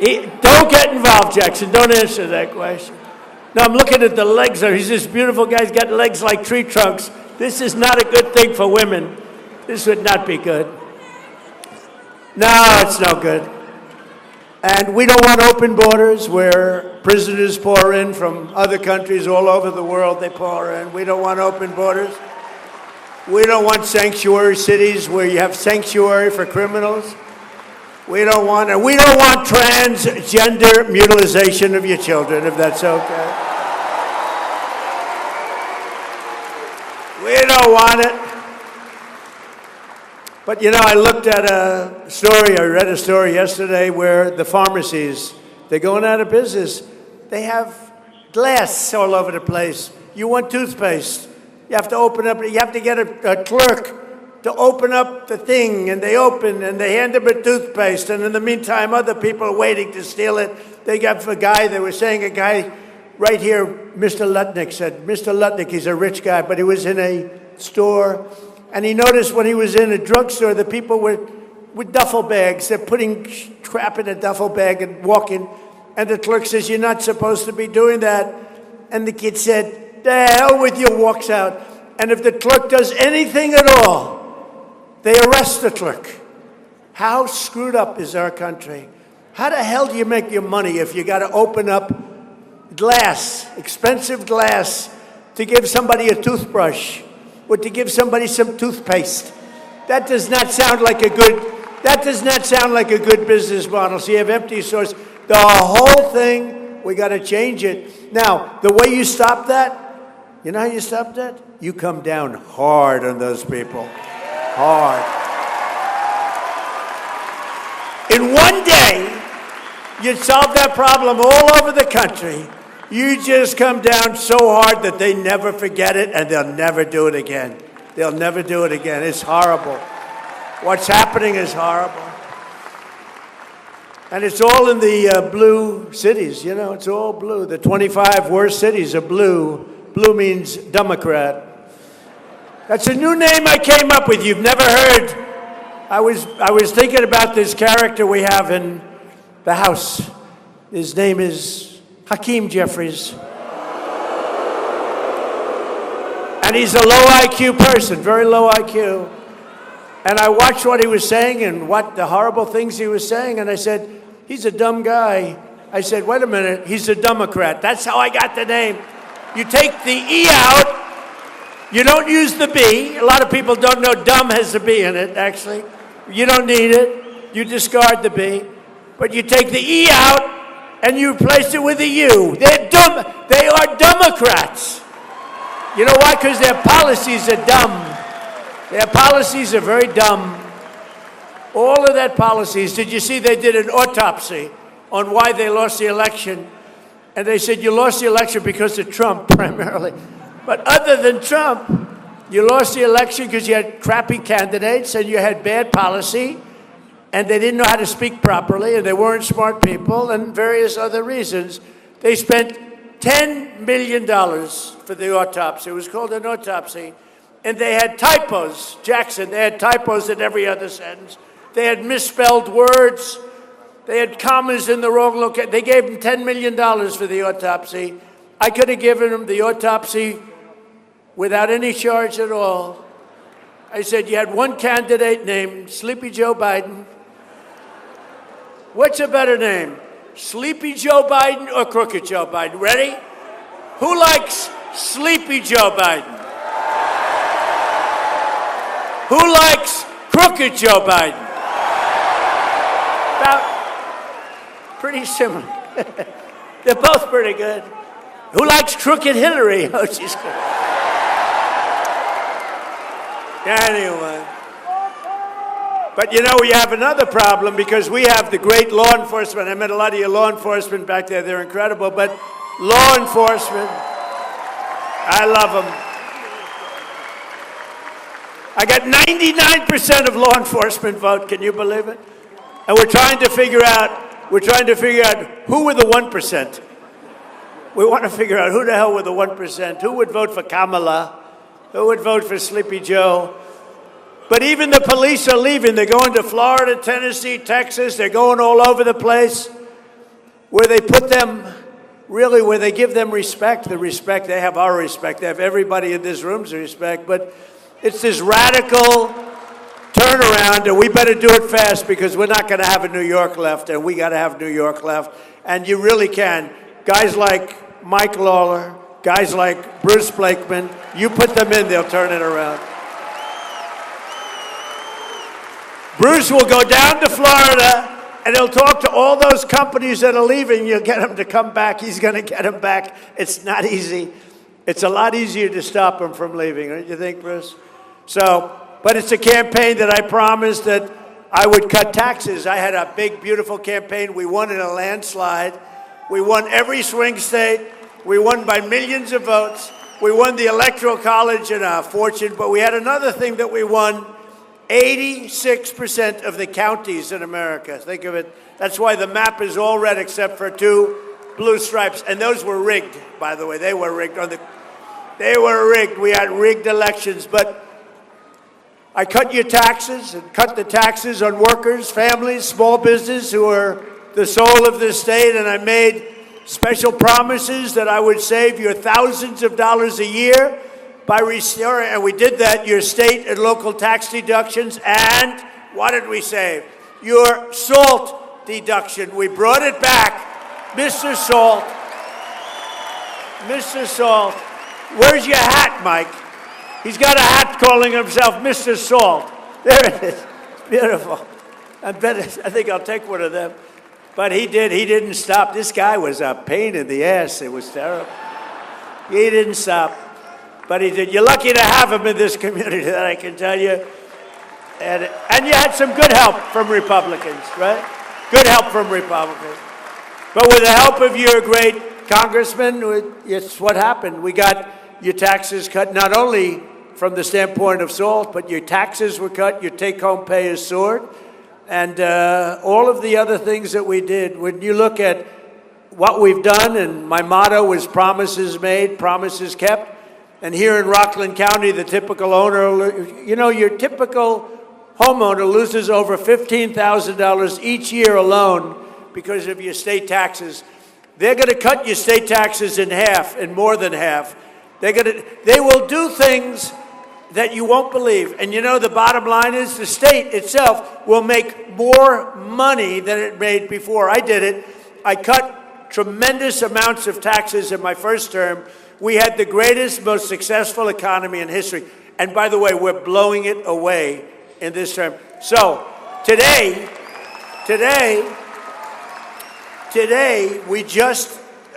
involved, Jackson. Don't answer that question. No, I'm looking at the legs. He's this beautiful guy. He's got legs like tree trunks. This is not a good thing for women. This would not be good. No, it's no good. And we don't want open borders where prisoners pour in from other countries all over the world. They pour in. We don't want open borders. We don't want sanctuary cities where you have sanctuary for criminals. We don't want transgender mutilization of your children, if that's okay. We don't want it. But you know, I looked at I read a story yesterday where the pharmacies, they're going out of business. They have glass all over the place. You want toothpaste, you have to open up, you have to get a clerk to open up the thing, and they open and they hand them a toothpaste, and in the meantime, other people are waiting to steal it. They got a guy right here, Mr. Lutnick said, Mr. Lutnick, he's a rich guy, but he was in a store, and he noticed when he was in a drugstore, the people were with duffel bags. They're putting crap in a duffel bag and walking. And the clerk says, you're not supposed to be doing that. And the kid said, the hell with you, walks out. And if the clerk does anything at all, they arrest the clerk. How screwed up is our country? How the hell do you make your money if you got to open up glass, expensive glass, to give somebody a toothbrush? Or to give somebody some toothpaste? That does not sound like a good business model. So you have empty stores. The whole thing, we got to change it. Now, the way you stop that, you know how you stop that? You come down hard on those people. Hard. In one day, you'd solve that problem all over the country. You just come down so hard that they never forget it, and they'll never do it again. They'll never do it again. It's horrible. What's happening is horrible. And it's all in the blue cities, you know, it's all blue. The 25 worst cities are blue. Blue means Democrat. That's a new name I came up with. You've never heard. I was thinking about this character we have in the House. His name is Hakeem Jeffries. And he's a low IQ person, very low IQ. And I watched what he was saying and what the horrible things he was saying, and I said, he's a dumb guy. I said, wait a minute, he's a Democrat. That's how I got the name. You take the E out, you don't use the B. A lot of people don't know dumb has the B in it, actually. You don't need it. You discard the B. But you take the E out, and you replace it with a U. They're dumb. They are Democrats. You know why? Because their policies are dumb. Their policies are very dumb. All of that policies. Did you see they did an autopsy on why they lost the election. And they said, you lost the election because of Trump, primarily. But other than Trump, you lost the election because you had crappy candidates and you had bad policy, and they didn't know how to speak properly, and they weren't smart people, and various other reasons. They spent $10 million for the autopsy. It was called an autopsy. And they had typos, Jackson, they had typos in every other sentence. They had misspelled words. They had commas in the wrong location. They gave them $10 million for the autopsy. I could have given them the autopsy without any charge at all. I said, you had one candidate named Sleepy Joe Biden. What's a better name? Sleepy Joe Biden or Crooked Joe Biden? Ready? Who likes Sleepy Joe Biden? Who likes Crooked Joe Biden? About pretty similar. They're both pretty good. Who likes Crooked Hillary? Oh, she's good. Anyway. But you know, we have another problem because we have the great law enforcement. I met a lot of your law enforcement back there. They're incredible. But law enforcement, I love them. I got 99% of law enforcement vote. Can you believe it? And we're trying to figure out who were the 1%. We want to figure out who the hell were the 1%. Who would vote for Kamala? Who would vote for Sleepy Joe? But even the police are leaving. They're going to Florida, Tennessee, Texas. They're going all over the place where they put them, really, where they give them respect. The respect, they have our respect. They have everybody in this room's respect. But it's this radical turnaround, and we better do it fast because we're not going to have a New York left, and we got to have New York left. And you really can. Guys like Mike Lawler, guys like Bruce Blakeman, you put them in, they'll turn it around. Bruce will go down to Florida, and he'll talk to all those companies that are leaving. You'll get them to come back. He's going to get them back. It's not easy. It's a lot easier to stop them from leaving, don't you think, Bruce? So, but it's a campaign that I promised that I would cut taxes. I had a big, beautiful campaign. We won in a landslide. We won every swing state. We won by millions of votes. We won the Electoral College in a fortune. But we had another thing that we won. 86% of the counties in America. Think of it. That's why the map is all red except for 2 blue stripes. And those were rigged, by the way. They were rigged. They were rigged. We had rigged elections. But I cut your taxes and cut the taxes on workers, families, small business who are the soul of this state. And I made special promises that I would save you thousands of dollars a year by restoring, and we did that, your state and local tax deductions. And what did we save? Your SALT deduction. We brought it back. Mr. Salt. Mr. Salt. Where's your hat, Mike? He's got a hat calling himself Mr. Salt. There it is. Beautiful. I think I'll take one of them. But he didn't stop. This guy was a pain in the ass. It was terrible. He didn't stop. But he did. You're lucky to have him in this community, that I can tell you. And you had some good help from Republicans, right? Good help from Republicans. But with the help of your great congressman, it's what happened. We got your taxes cut, not only from the standpoint of SALT, but your taxes were cut, your take-home pay is soared, and all of the other things that we did. When you look at what we've done, and my motto was promises made, promises kept. And here in Rockland County, the typical owner, you know, your typical homeowner loses over $15,000 each year alone because of your state taxes. They're going to cut your state taxes in half, and more than half. They will do things that you won't believe. And you know, the bottom line is the state itself will make more money than it made before. I did it. I cut tremendous amounts of taxes in my first term. We had the greatest, most successful economy in history. And by the way, we're blowing it away in this term. So today,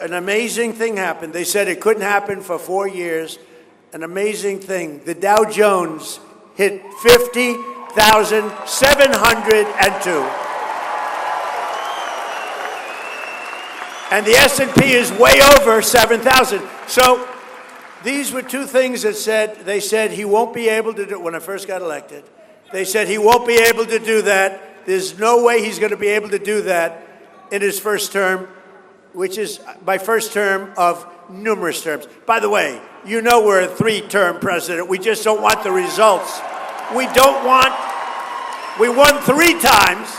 an amazing thing happened. They said it couldn't happen for 4 years. An amazing thing. The Dow Jones hit 50,702. And the S&P is way over 7,000. So these were two things that they said he won't be able to do, when I first got elected. They said he won't be able to do that. There's no way he's going to be able to do that in his first term, which is my first term of numerous terms. By the way, you know we're a 3-term president. We just don't want the results. We won 3 times,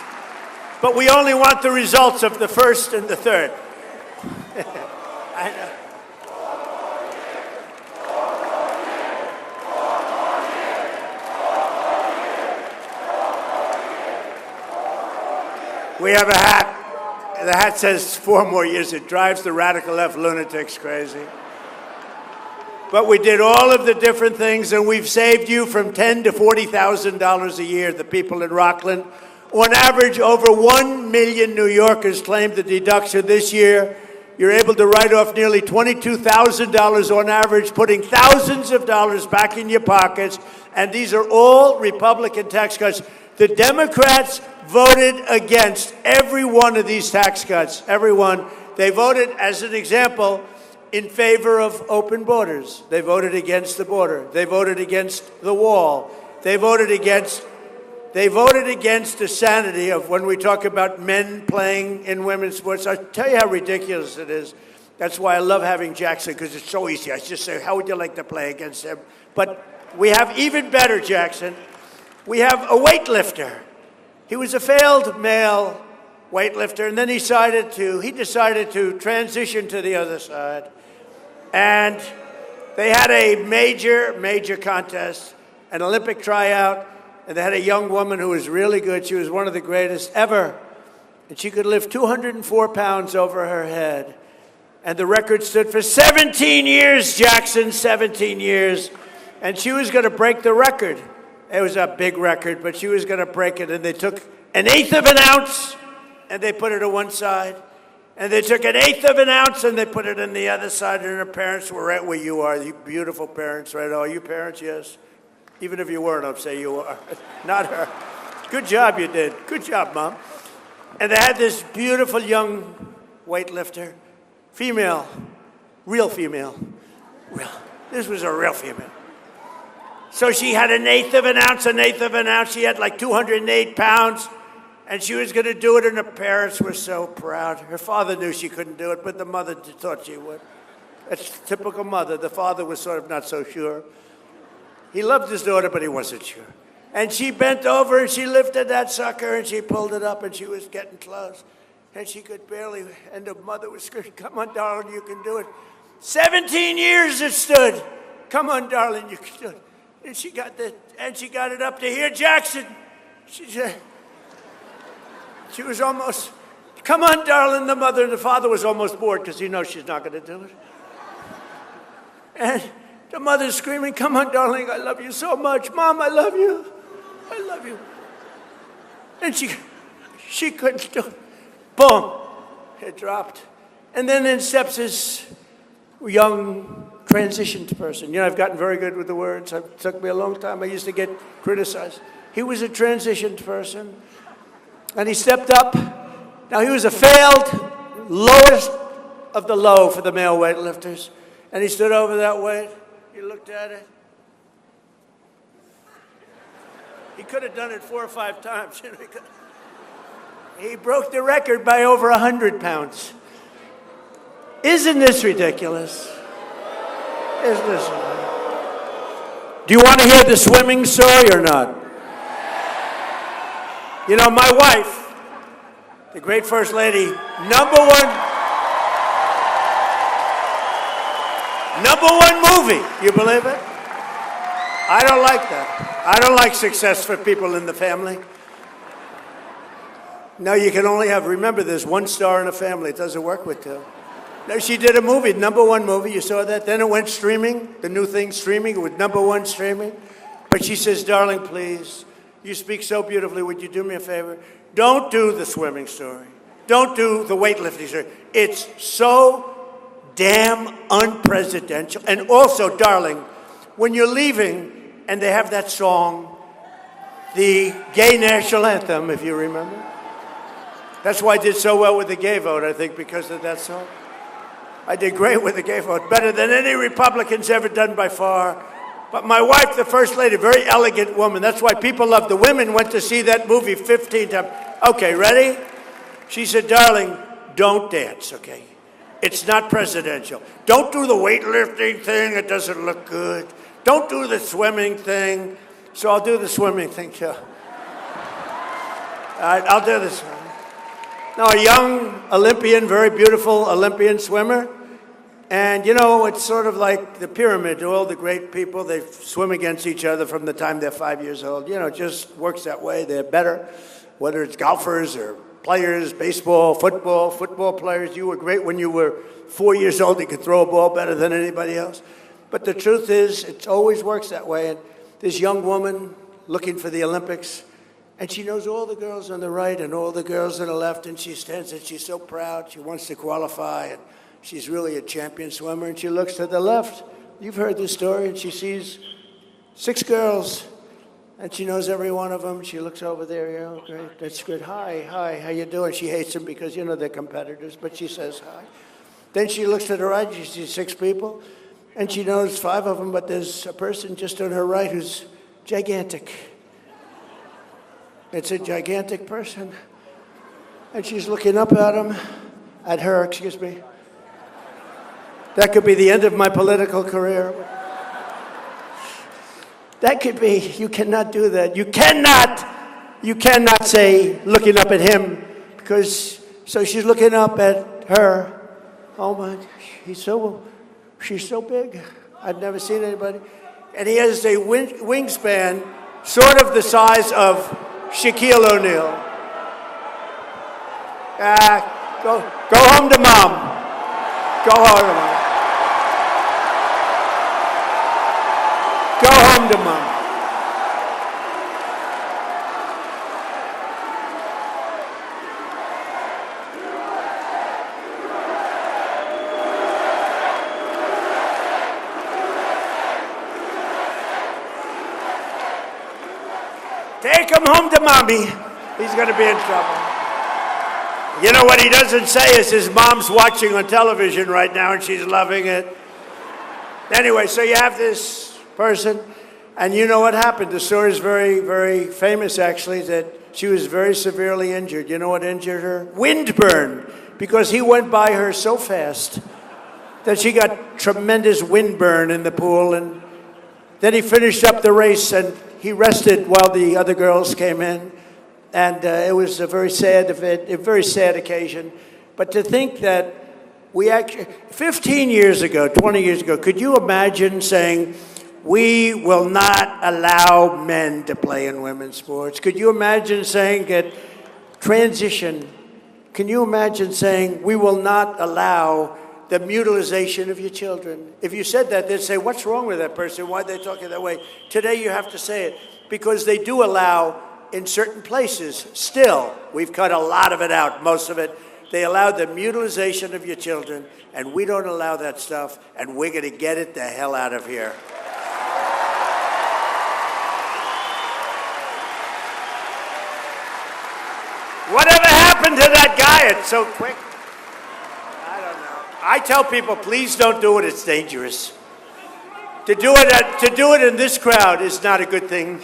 but we only want the results of the first and the third. I know. We have a hat. The hat says 4 more years. It drives the radical left lunatics crazy. But we did all of the different things, and we've saved you from $10,000 to $40,000 a year, the people in Rockland. On average, over 1 million New Yorkers claimed the deduction this year. You're able to write off nearly $22,000 on average, putting thousands of dollars back in your pockets. And these are all Republican tax cuts. The Democrats voted against every one of these tax cuts, every one. They voted, as an example, in favor of open borders. They voted against the border. They voted against the wall. They voted against the sanity of when we talk about men playing in women's sports. I'll tell you how ridiculous it is. That's why I love having Jackson, because it's so easy. I just say, how would you like to play against him? But we have even better, Jackson. We have a weightlifter. He was a failed male weightlifter, and then he decided to transition to the other side. And they had a major contest, an Olympic tryout, and they had a young woman who was really good. She was one of the greatest ever. And she could lift 204 pounds over her head. And the record stood for 17 years, Jackson, 17 years. And she was going to break the record. It was a big record, but she was going to break it. And they took 1/8 of an ounce, and they put it on one side. And they took 1/8 of an ounce, and they put it on the other side. And her parents were right where you are, you beautiful parents, right? Oh, you parents, yes. Even if you weren't, I'll say you are. Not her. Good job you did. Good job, Mom. And they had this beautiful young weightlifter, female, real female. This was a real female. So she had 1/8 of an ounce, 1/8 of an ounce. She had like 208 pounds, and she was going to do it, and her parents were so proud. Her father knew she couldn't do it, but the mother thought she would. That's typical mother. The father was sort of not so sure. He loved his daughter, but he wasn't sure. And she bent over, and she lifted that sucker, and she pulled it up, and she was getting close. And she could barely, and the mother was screaming, "Come on, darling, you can do it." 17 years it stood. "Come on, darling, you can do it." And she got it up to here. Jackson, she said, she was almost, "Come on, darling." The mother and the father was almost bored because he knows she's not going to do it. And the mother's screaming, "Come on, darling, I love you so much. Mom, I love you. I love you." And she couldn't do it. Boom, it dropped. And then in steps this young transitioned person. You know, I've gotten very good with the words. It took me a long time. I used to get criticized. He was a transitioned person. And he stepped up. Now, he was a failed, lowest of the low for the male weightlifters. And he stood over that weight. He looked at it. He could have done it 4 or 5 times. He broke the record by over 100 pounds. Isn't this ridiculous? Isn't this ridiculous? Do you want to hear the swimming story or not? You know, my wife, the great First Lady, number one movie. You believe it? I don't like that. I don't like success for people in the family. No, you can only have, remember, there's 1 star in a family. It doesn't work with 2. No, she did a movie, number 1 movie. You saw that? Then it went streaming, the new thing streaming. It was number 1 streaming. But she says, "Darling, please, you speak so beautifully. Would you do me a favor? Don't do the swimming story. Don't do the weightlifting story. It's so damn unpresidential. And also, darling, when you're leaving and they have that song, the gay national anthem, if you remember, That's why I did so well with the gay vote, I think, because of that song. I did great with the gay vote, better than any Republican's ever done by far. But my wife, the First Lady, very elegant woman. That's why people love the women went to see that movie 15 times. Okay, ready? She said, darling, don't dance, okay? It's not presidential. Don't do the weightlifting thing. It doesn't look good. Don't do the swimming thing. So I'll do the swimming thing, too. All right, I'll do this. Now, a young Olympian, very beautiful Olympian swimmer. And, you know, it's sort of like the pyramid. All the great people, they swim against each other from the time they're 5 years old. You know, it just works that way. They're better, whether it's golfers or players, baseball, football players. You were great when you were 4 years old. You could throw a ball better than anybody else. But the truth is, it always works that way. And this young woman looking for the Olympics, and she knows all the girls on the right and all the girls on the left, and she stands and she's so proud. She wants to qualify, and she's really a champion swimmer, and she looks to the left. You've heard this story, and she sees 6 girls, and she knows every one of them. She looks over there, you know, great, that's good. Hi, how you doing? She hates them because, you know, they're competitors, but she says hi. Then she looks to the right, she sees 6 people, and she knows 5 of them, but there's a person just on her right who's gigantic. It's a gigantic person. And she's looking up at him, at her, excuse me. That could be the end of my political career. That could be, you cannot do that. You cannot say, looking up at him, because, so she's looking up at her. Oh my, she's so big. I've never seen anybody. And he has a wingspan sort of the size of Shaquille O'Neal. Go home to mom. Go home to mom. Go home to mom. Take him home to mommy. He's going to be in trouble. You know what he doesn't say is his mom's watching on television right now and she's loving it. Anyway, so you have this person, and you know what happened. The story is very, very famous, actually, that she was very severely injured. You know what injured her? Windburn, because he went by her so fast that she got tremendous windburn in the pool, and then he finished up the race, and he rested while the other girls came in, and it was a very sad event, a very sad occasion. But to think that we actually, 15 years ago, 20 years ago, could you imagine saying, we will not allow men to play in women's sports? Could you imagine saying that transition, can you imagine saying, we will not allow the mutilization of your children? If you said that, they'd say, what's wrong with that person? Why are they talking that way? Today you have to say it, because they do allow in certain places, still, we've cut a lot of it out, most of it, they allow the mutilization of your children, and we don't allow that stuff, and we're going to get it the hell out of here. Whatever happened to that guy? It's so quick. I don't know. I tell people, please don't do it. It's dangerous. To do it in this crowd is not a good thing.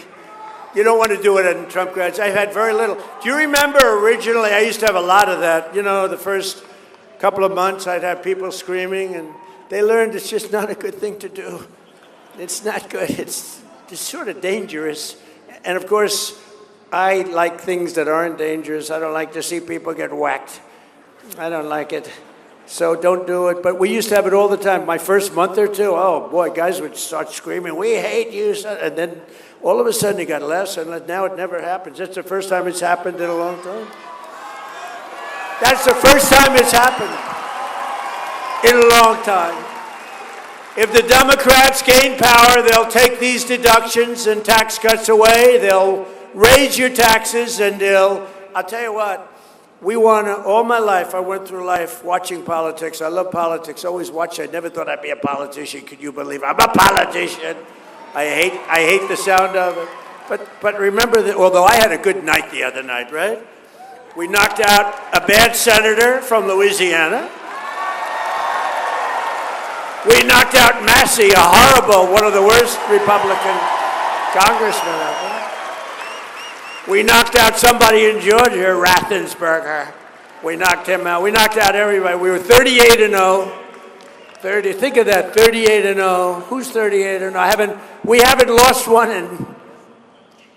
You don't want to do it in Trump crowds. I've had very little. Do you remember originally, I used to have a lot of that. You know, the first couple of months, I'd have people screaming, and they learned it's just not a good thing to do. It's not good. It's sort of dangerous. And of course, I like things that aren't dangerous. I don't like to see people get whacked. I don't like it. So don't do it. But we used to have it all the time. My first month or two, oh boy, guys would start screaming, we hate you. And then all of a sudden it got less, and now it never happens. That's the first time it's happened in a long time. That's the first time it's happened in a long time. If the Democrats gain power, they'll take these deductions and tax cuts away. They'll raise your taxes, and I'll tell you what, all my life, I went through life watching politics. I love politics, always watched. I never thought I'd be a politician. Could you believe it? I'm a politician. I hate the sound of it. But remember that, although I had a good night the other night, right? We knocked out a bad senator from Louisiana. We knocked out Massey, a horrible, one of the worst Republican congressmen out there. We knocked out somebody in Georgia, Raffensperger. We knocked him out. We knocked out everybody. We were 38-0. 30. Think of that, 38-0. Who's 38-0? We haven't lost one in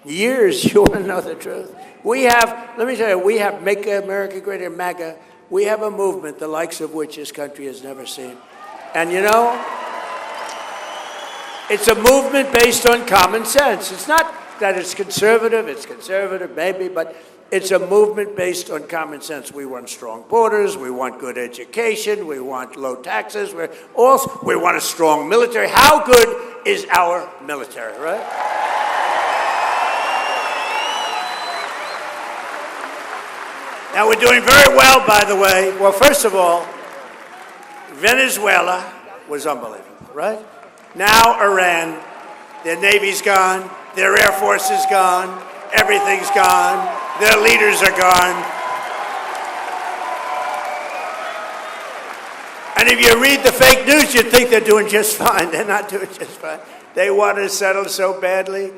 years. You want to know the truth? We have. Let me tell you. We have Make America Great Again, MAGA. We have a movement the likes of which this country has never seen. And you know, it's a movement based on common sense. It's not that it's conservative maybe, but it's a movement based on common sense. We want strong borders, we want good education, we want low taxes, we want a strong military. How good is our military, right? Now we're doing very well, by the way. Well, first of all, Venezuela was unbelievable, right? Now Iran, their Navy's gone, their Air Force is gone, everything's gone, their leaders are gone. And if you read the fake news, you'd think they're doing just fine. They're not doing just fine. They want to settle so badly.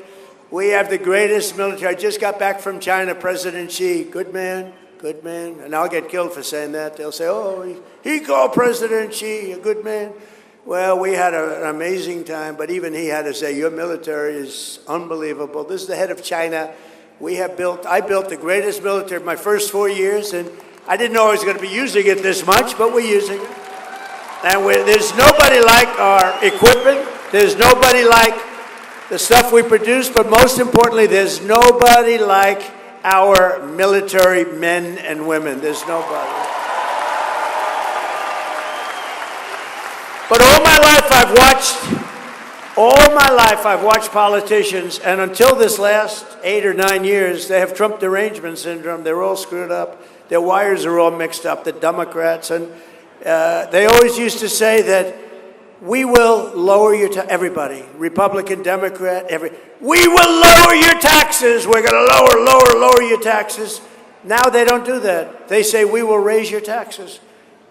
We have the greatest military. I just got back from China, President Xi, good man. Good man. And I'll get killed for saying that. They'll say, oh, he called President Xi a good man. Well, we had an amazing time, but even he had to say, your military is unbelievable. This is the head of China. I built the greatest military in my first 4 years, and I didn't know I was going to be using it this much, but we're using it. And there's nobody like our equipment. There's nobody like the stuff we produce, but most importantly, there's nobody like our military men and women. There's nobody. But all my life I've watched politicians, and until this last 8 or 9 years, they have Trump derangement syndrome. They're all screwed up. Their wires are all mixed up, the Democrats. And they always used to say that we will lower your everybody, Republican, Democrat, we will lower your taxes. We're going to lower your taxes. Now they don't do that. They say we will raise your taxes.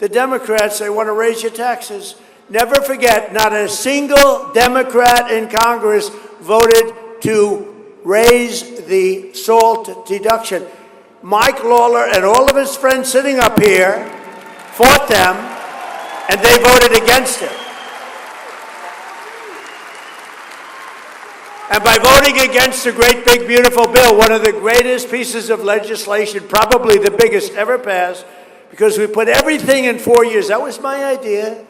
The Democrats, they want to raise your taxes. Never forget, not a single Democrat in Congress voted to raise the SALT deduction. Mike Lawler and all of his friends sitting up here fought them, and they voted against it. And by voting against the great, big, beautiful bill, one of the greatest pieces of legislation, probably the biggest ever passed, because we put everything in 4 years. That was my idea.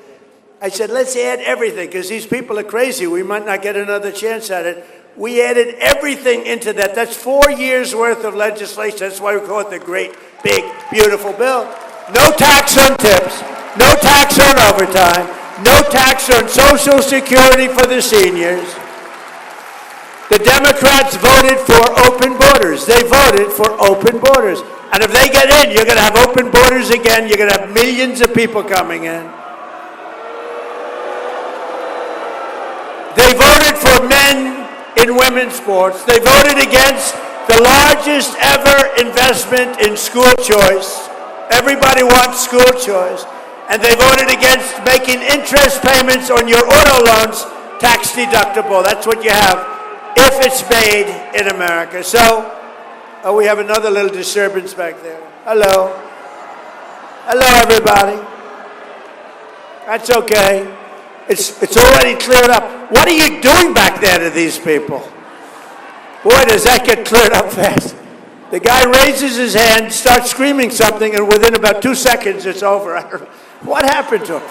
I said, let's add everything, because these people are crazy. We might not get another chance at it. We added everything into that. That's 4 years' worth of legislation. That's why we call it the great, big, beautiful bill. No tax on tips, no tax on overtime, no tax on Social Security for the seniors. The Democrats voted for open borders. They voted for open borders. And if they get in, you're going to have open borders again. You're going to have millions of people coming in. They voted for men in women's sports. They voted against the largest ever investment in school choice. Everybody wants school choice. And they voted against making interest payments on your auto loans tax deductible. That's what you have if it's made in America. So, we have another little disturbance back there. Hello. Hello, everybody. That's okay. It's already cleared up. What are you doing back there to these people? Boy, does that get cleared up fast. The guy raises his hand, starts screaming something, and within about 2 seconds, it's over. What happened to him?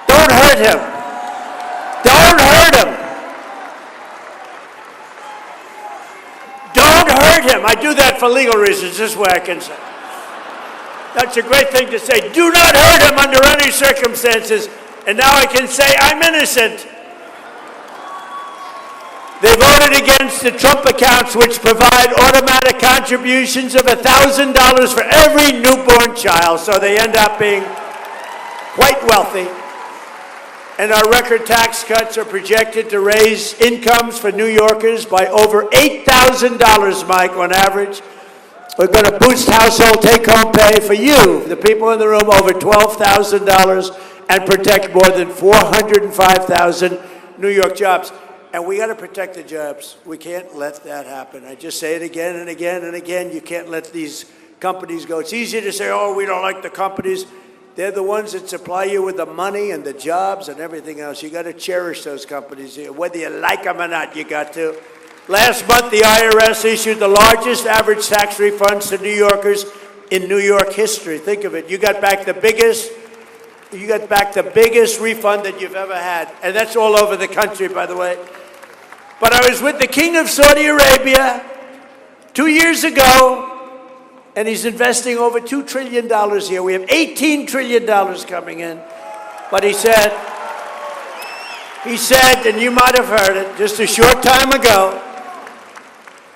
Don't hurt him. Don't hurt him. Don't hurt him. I do that for legal reasons. This way I can say. That's a great thing to say. Do not hurt him under any circumstances. And now I can say I'm innocent. They voted against the Trump accounts, which provide automatic contributions of $1,000 for every newborn child. So they end up being quite wealthy. And our record tax cuts are projected to raise incomes for New Yorkers by over $8,000, Mike, on average. We're going to boost household take-home pay for you, the people in the room, over $12,000 and protect more than 405,000 New York jobs. And we got to protect the jobs. We can't let that happen. I just say it again and again and again. You can't let these companies go. It's easy to say, oh, we don't like the companies. They're the ones that supply you with the money and the jobs and everything else. You got to cherish those companies. Whether you like them or not, you got to. Last month, the IRS issued the largest average tax refunds to New Yorkers in New York history. Think of it. You got back the biggest refund that you've ever had. And that's all over the country, by the way. But I was with the King of Saudi Arabia 2 years ago, and he's investing over $2 trillion here. We have $18 trillion coming in. But he said, and you might have heard it just a short time ago,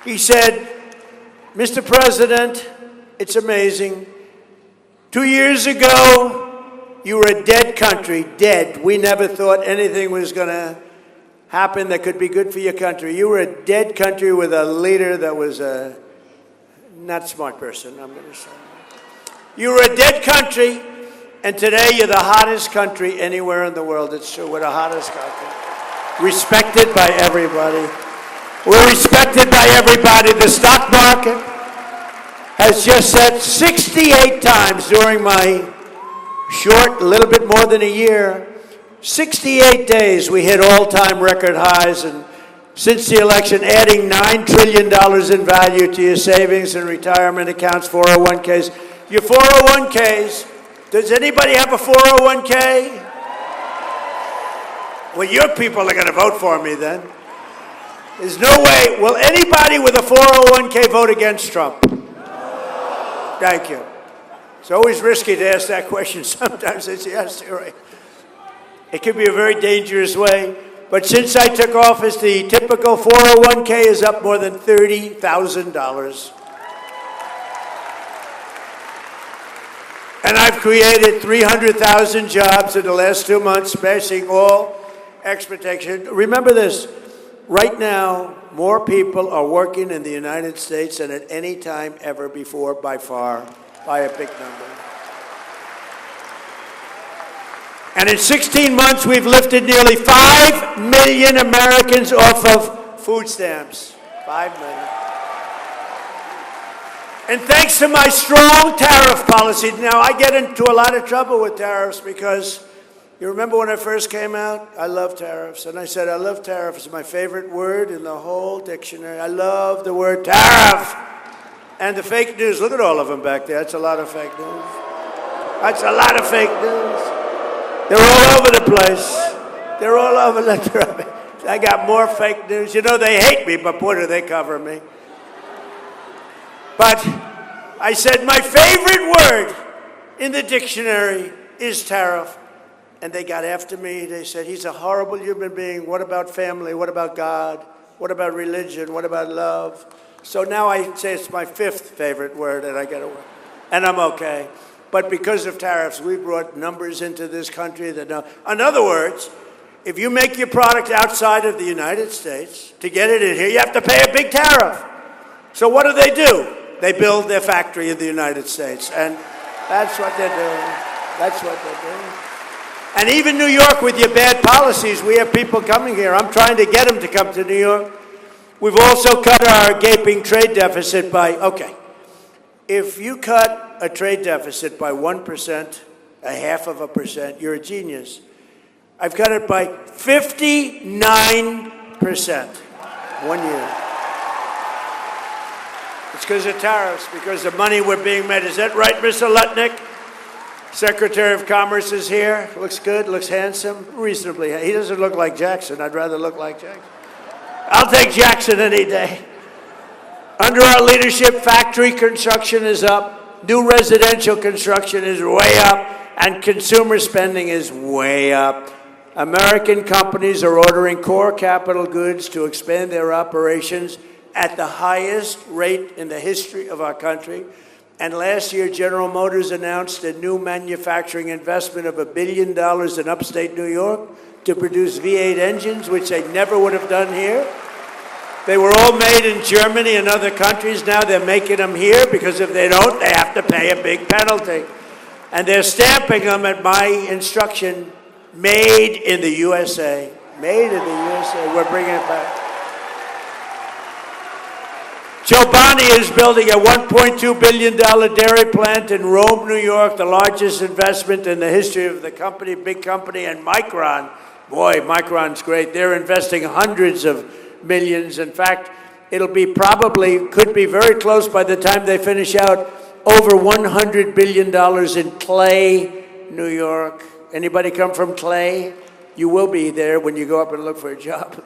he said, Mr. President, it's amazing. 2 years ago, you were a dead country, dead. We never thought anything was going to happen that could be good for your country. You were a dead country with a leader that was a not smart person, I'm going to say. You were a dead country, and today you're the hottest country anywhere in the world. It's true, we're the hottest country. Respected by everybody. We're respected by everybody. The stock market has just set 68 times during my short, a little bit more than a year. 68 days we hit all-time record highs, and since the election, adding $9 trillion in value to your savings and retirement accounts, 401ks. Your 401ks, does anybody have a 401k? Well, your people are going to vote for me then. There's no way. Will anybody with a 401k vote against Trump? Thank you. It's always risky to ask that question. Sometimes it's yes, you're right. It could be a very dangerous way. But since I took office, the typical 401k is up more than $30,000. And I've created 300,000 jobs in the last 2 months, smashing all expectation. Remember this, right now, more people are working in the United States than at any time ever before, by far, by a big number. And in 16 months, we've lifted nearly 5 million Americans off of food stamps. 5 million. And thanks to my strong tariff policy, now I get into a lot of trouble with tariffs because you remember when I first came out? I love tariffs. And I said, I love tariffs. It's my favorite word in the whole dictionary. I love the word tariff. And the fake news, look at all of them back there. That's a lot of fake news. That's a lot of fake news. They're all over the place. They're all over the I got more fake news. You know, they hate me, but boy, do they cover me. But I said my favorite word in the dictionary is tariff. And they got after me. They said, he's a horrible human being. What about family? What about God? What about religion? What about love? So now I say it's my 5th favorite word, and I get a word. And I'm okay. But because of tariffs, we brought numbers into this country that know. In other words, if you make your product outside of the United States, to get it in here, you have to pay a big tariff. So what do? They build their factory in the United States. And that's what they're doing. That's what they're doing. And even New York, with your bad policies, we have people coming here. I'm trying to get them to come to New York. We've also cut our gaping trade deficit by, okay, if you cut a trade deficit by 1%, 0.5%, you're a genius. I've cut it by 59%, 1 year. It's because of tariffs, because the money we're being made. Is that right, Mr. Lutnick? Secretary of Commerce is here. Looks good, looks handsome, reasonably. He doesn't look like Jackson. I'd rather look like Jackson. I'll take Jackson any day. Under our leadership, factory construction is up, new residential construction is way up, and consumer spending is way up. American companies are ordering core capital goods to expand their operations at the highest rate in the history of our country. And last year, General Motors announced a new manufacturing investment of $1 billion in upstate New York to produce V8 engines, which they never would have done here. They were all made in Germany and other countries. Now they're making them here because if they don't, they have to pay a big penalty. And they're stamping them at my instruction, made in the USA. Made in the USA. We're bringing it back. Joe Bonney is building a $1.2 billion dairy plant in Rome, New York, the largest investment in the history of the company, big company, and Micron. Boy, Micron's great. They're investing hundreds of millions. In fact, it'll be could be very close by the time they finish out, over $100 billion in Clay, New York. Anybody come from Clay? You will be there when you go up and look for a job.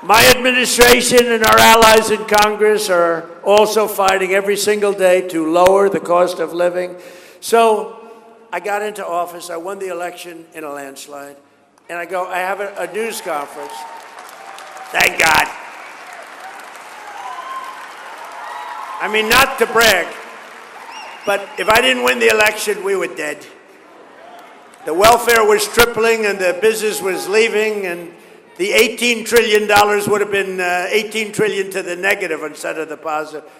My administration and our allies in Congress are also fighting every single day to lower the cost of living. So I got into office. I won the election in a landslide. And I have a news conference. Thank God. I mean, not to brag, but if I didn't win the election, we were dead. The welfare was tripling and the business was leaving, and the $18 trillion would have been 18 trillion to the negative instead of the positive.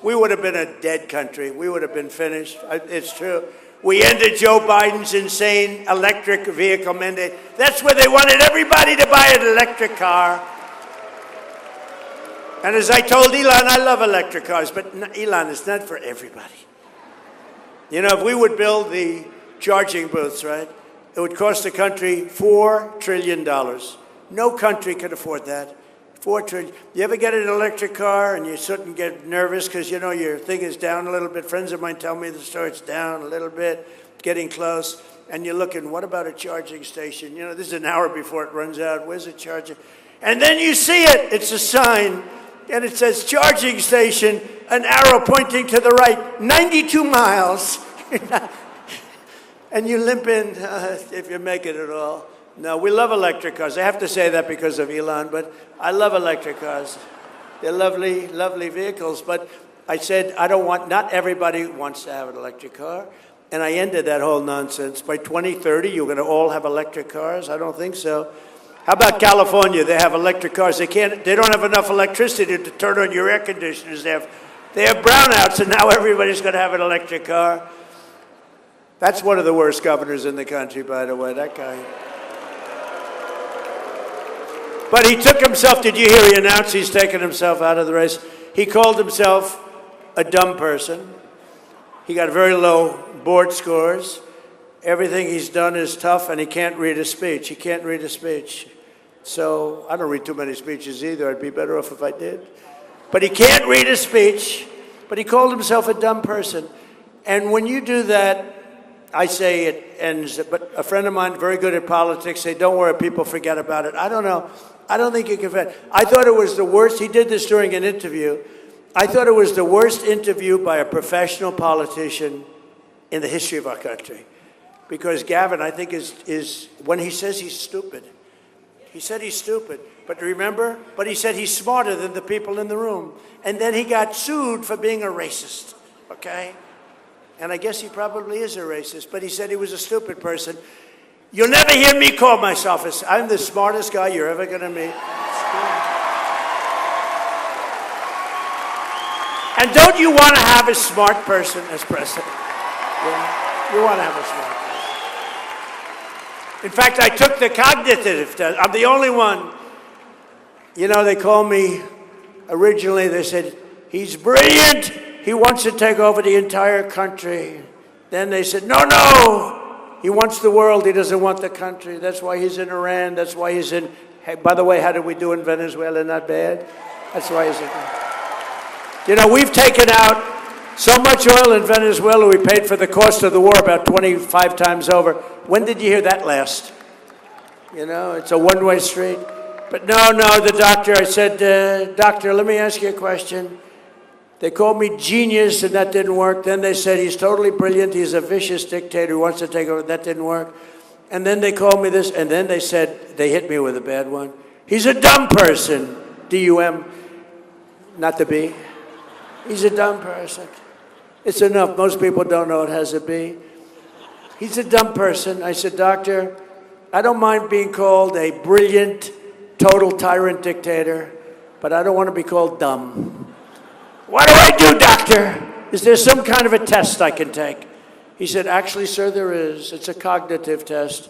We would have been a dead country. We would have been finished. It's true. We ended Joe Biden's insane electric vehicle mandate. That's where they wanted everybody to buy an electric car. And as I told Elon, I love electric cars, but Elon, it's not for everybody. You know, if we would build the charging booths, right, it would cost the country $4 trillion. No country could afford that. $4 trillion. You ever get an electric car and you suddenly get nervous because, you know, your thing is down a little bit? Friends of mine tell me the story, it's down a little bit, getting close. And you're looking, what about a charging station? You know, this is an hour before it runs out. Where's the charger? And then you see it. It's a sign. And it says, charging station, an arrow pointing to the right, 92 miles. And you limp in if you make it at all. No, we love electric cars. I have to say that because of Elon, but I love electric cars. They're lovely, lovely vehicles. But I said, not everybody wants to have an electric car. And I ended that whole nonsense. By 2030, you're going to all have electric cars? I don't think so. How about California? They have electric cars. They don't have enough electricity to turn on your air conditioners. They have brownouts, and now everybody's going to have an electric car. That's one of the worst governors in the country, by the way, that guy. But he took himself, did you hear he announced he's taken himself out of the race? He called himself a dumb person. He got very low board scores. Everything he's done is tough, and he can't read a speech. He can't read a speech. So I don't read too many speeches either. I'd be better off if I did. But he can't read a speech, but he called himself a dumb person. And when you do that, I say it ends. But a friend of mine, very good at politics, say, don't worry, people forget about it. I don't know. I don't think you can forget. I thought it was the worst. He did this during an interview. I thought it was the worst interview by a professional politician in the history of our country. Because Gavin, I think, is when he says he's stupid. He said he's stupid. But remember? But he said he's smarter than the people in the room. And then he got sued for being a racist. Okay? And I guess he probably is a racist. But he said he was a stupid person. You'll never hear me call myself I'm the smartest guy you're ever going to meet. And don't you want to have a smart person as president? Yeah. You want to have a smart person. In fact, I took the cognitive test. I'm the only one. You know, they called me, originally they said, he's brilliant. He wants to take over the entire country. Then they said, no. He wants the world. He doesn't want the country. That's why he's in Iran. That's why he's in, hey, by the way, how did we do in Venezuela? Not bad. That's why he's in. You know, we've taken out so much oil in Venezuela, we paid for the cost of the war about 25 times over. When did you hear that last? You know, it's a one-way street. But no, the doctor, I said, doctor, let me ask you a question. They called me genius, and that didn't work. Then they said he's totally brilliant. He's a vicious dictator who wants to take over. That didn't work. And then they called me this, and then they said, they hit me with a bad one. He's a dumb person. D-U-M, not the B. He's a dumb person. It's enough. Most people don't know it has a B. He's a dumb person. I said, doctor, I don't mind being called a brilliant, total tyrant dictator, but I don't want to be called dumb. What do I do, doctor? Is there some kind of a test I can take? He said, actually, sir, there is. It's a cognitive test.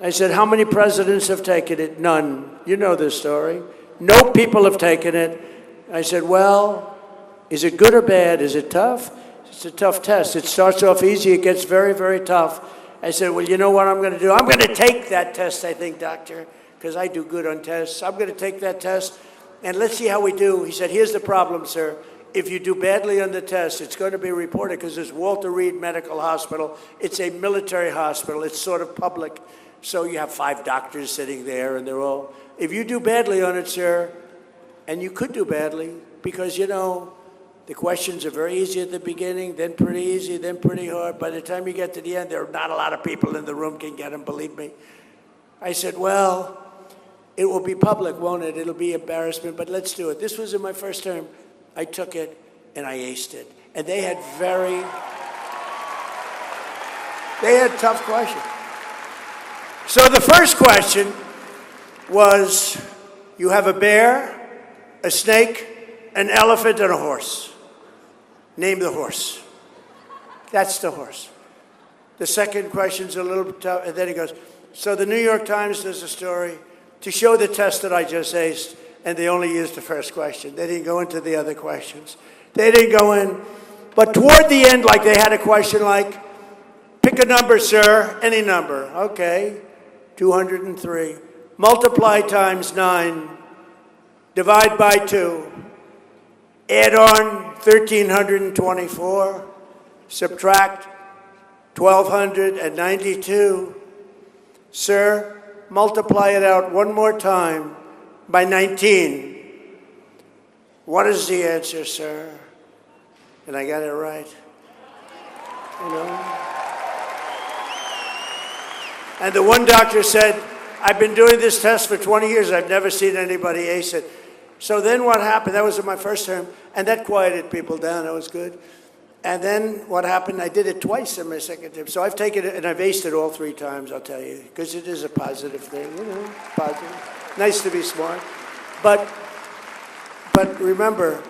I said, how many presidents have taken it? None. You know this story. No people have taken it. I said, well, is it good or bad? Is it tough? It's a tough test. It starts off easy. It gets very, very tough. I said, well, you know what I'm going to do? I'm going to take that test, I think, doctor, because I do good on tests. I'm going to take that test, and let's see how we do. He said, here's the problem, sir. If you do badly on the test, it's going to be reported because it's Walter Reed Medical Hospital. It's a military hospital. It's sort of public. So you have 5 doctors sitting there, and they're all, if you do badly on it, sir, and you could do badly because, you know, the questions are very easy at the beginning, then pretty easy, then pretty hard. By the time you get to the end, there are not a lot of people in the room can get them, believe me. I said, well, it will be public, won't it? It'll be embarrassment, but let's do it. This was in my first term. I took it, and I aced it. And they had tough questions. So the first question was, you have a bear, a snake, an elephant, and a horse. Name the horse. That's the horse. The second question's a little tough, and then he goes, so the New York Times does a story to show the test that I just aced, and they only used the first question. They didn't go into the other questions. They didn't go in. But toward the end, like they had a question like, pick a number, sir, any number. Okay, 203. Multiply times 9. Divide by 2. Add on 1,324. Subtract 1,292. Sir, multiply it out one more time by 19. What is the answer, sir? And I got it right. You know? And the one doctor said, I've been doing this test for 20 years. I've never seen anybody ace it. So then what happened, that was in my first term, and that quieted people down. That was good. And then what happened, I did it twice in my second term. So I've taken it, and I've aced it all 3 times, I'll tell you, because it is a positive thing, you know, positive. Nice to be smart. But remember,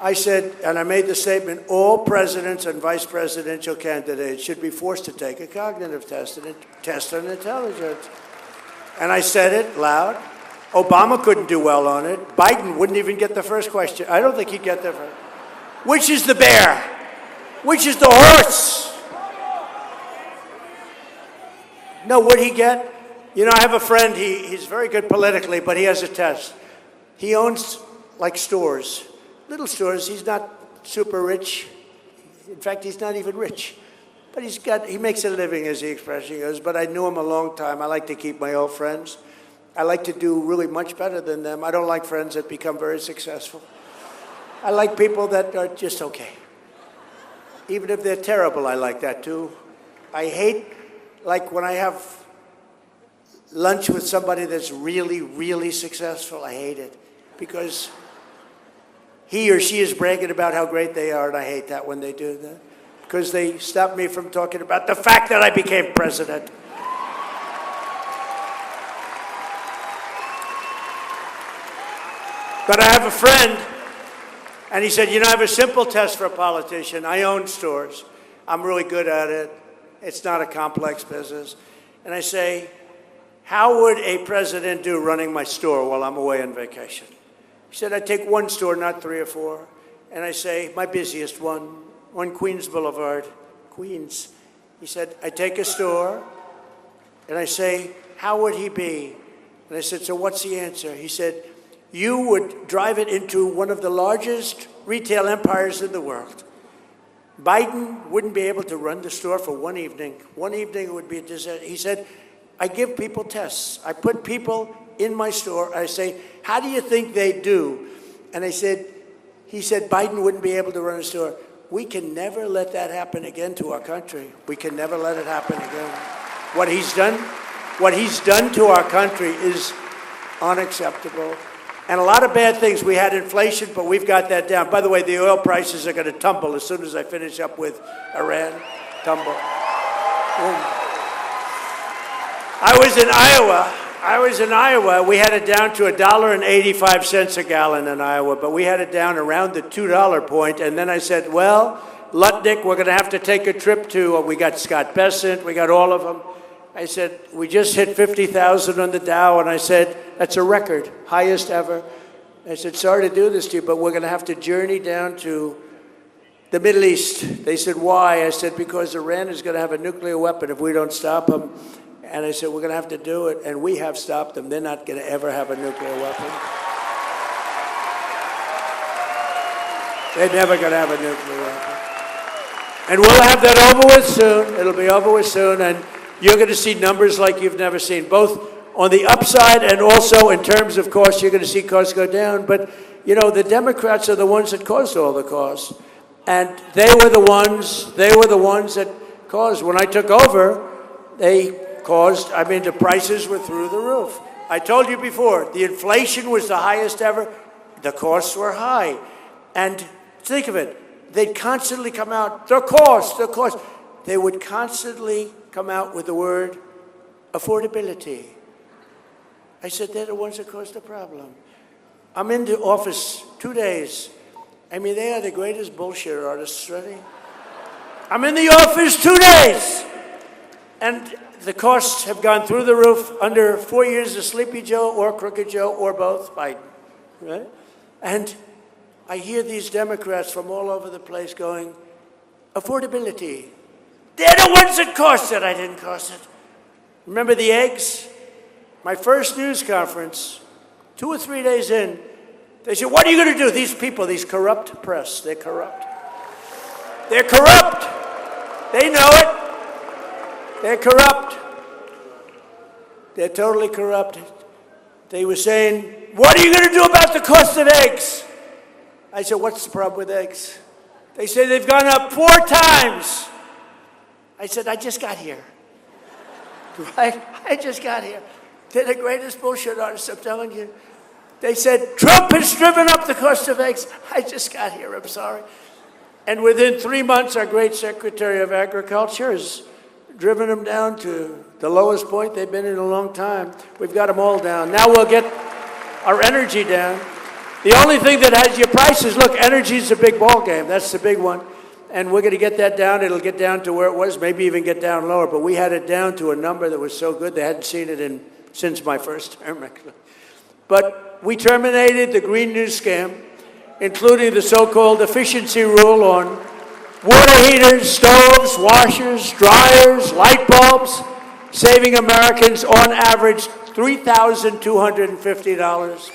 I said, and I made the statement, all presidents and vice presidential candidates should be forced to take a cognitive test and a test on intelligence. And I said it loud. Obama couldn't do well on it. Biden wouldn't even get the first question. I don't think he'd get the first. Which is the bear? Which is the horse? No, would he get? You know, I have a friend, he's very good politically, but he has a test. He owns, like, stores, little stores. He's not super rich. In fact, he's not even rich. But he makes a living, as the expression goes. But I knew him a long time. I like to keep my old friends. I like to do really much better than them. I don't like friends that become very successful. I like people that are just okay. Even if they're terrible, I like that too. I hate, like when I have lunch with somebody that's really, really successful, I hate it. Because he or she is bragging about how great they are, and I hate that when they do that. Because they stop me from talking about the fact that I became president. But I have a friend, and he said, you know, I have a simple test for a politician. I own stores. I'm really good at it. It's not a complex business. And I say, how would a president do running my store while I'm away on vacation? He said, I take one store, not 3 or 4. And I say, my busiest one, on Queens Boulevard, Queens. He said, I take a store, and I say, how would he be? And I said, so what's the answer? He said, you would drive it into one of the largest retail empires in the world. Biden wouldn't be able to run the store for one evening. One evening it would be a disaster. He said, I give people tests. I put people in my store. I say, how do you think they do? And he said, Biden wouldn't be able to run a store. We can never let that happen again to our country. We can never let it happen again. What he's done to our country is unacceptable. And a lot of bad things. We had inflation, but we've got that down. By the way, the oil prices are going to tumble as soon as I finish up with Iran. Tumble. Boom. I was in Iowa, I was in Iowa. We had it down to $1.85 a gallon in Iowa, but we had it down around the $2 point. And then I said, well, Lutnick, we're going to have to take a trip to, we got Scott Bessent, we got all of them. I said, we just hit 50,000 on the Dow, and I said, that's a record, highest ever. I said, sorry to do this to you, but we're going to have to journey down to the Middle East. They said, why? I said, because Iran is going to have a nuclear weapon if we don't stop them. And I said, we're going to have to do it, and we have stopped them. They're not going to ever have a nuclear weapon. They're never going to have a nuclear weapon. And we'll have that over with soon. It'll be over with soon, and you're going to see numbers like you've never seen, both on the upside and also in terms of costs. You're going to see costs go down. But, you know, the Democrats are the ones that caused all the costs. And they were the ones that caused. When I took over, they caused, I mean, the prices were through the roof. I told you before, the inflation was the highest ever. The costs were high. And think of it, they'd constantly come out, the cost. They would constantly come out with the word affordability. I said, they're the ones that caused the problem. I'm in the office 2 days. I mean, they are the greatest bullshit artists, ready? I'm in the office 2 days. And the costs have gone through the roof. Under 4 years of Sleepy Joe or Crooked Joe or both, Biden, right? And I hear these Democrats from all over the place going, affordability. They're the ones that caused it. I didn't cause it. Remember the eggs? My first news conference, 2 or 3 days in, they said, what are you going to do? These people, these corrupt press, they're corrupt. They're corrupt. They know it. They're corrupt. They're totally corrupt. They were saying, what are you going to do about the cost of eggs? I said, what's the problem with eggs? They said, they've gone up 4 times. I said, I just got here. Right? I just got here. They're the greatest bullshit artists, I'm telling you. They said, Trump has driven up the cost of eggs. I just got here, I'm sorry. And within 3 months, our great Secretary of Agriculture has driven them down to the lowest point they've been in a long time. We've got them all down. Now we'll get our energy down. The only thing that has your prices, look, energy is a big ball game. That's the big one. And we're going to get that down. It'll get down to where it was, maybe even get down lower. But we had it down to a number that was so good they hadn't seen it since my first term, actually. But we terminated the Green News scam, including the so-called efficiency rule on water heaters, stoves, washers, dryers, light bulbs, saving Americans on average $3,250.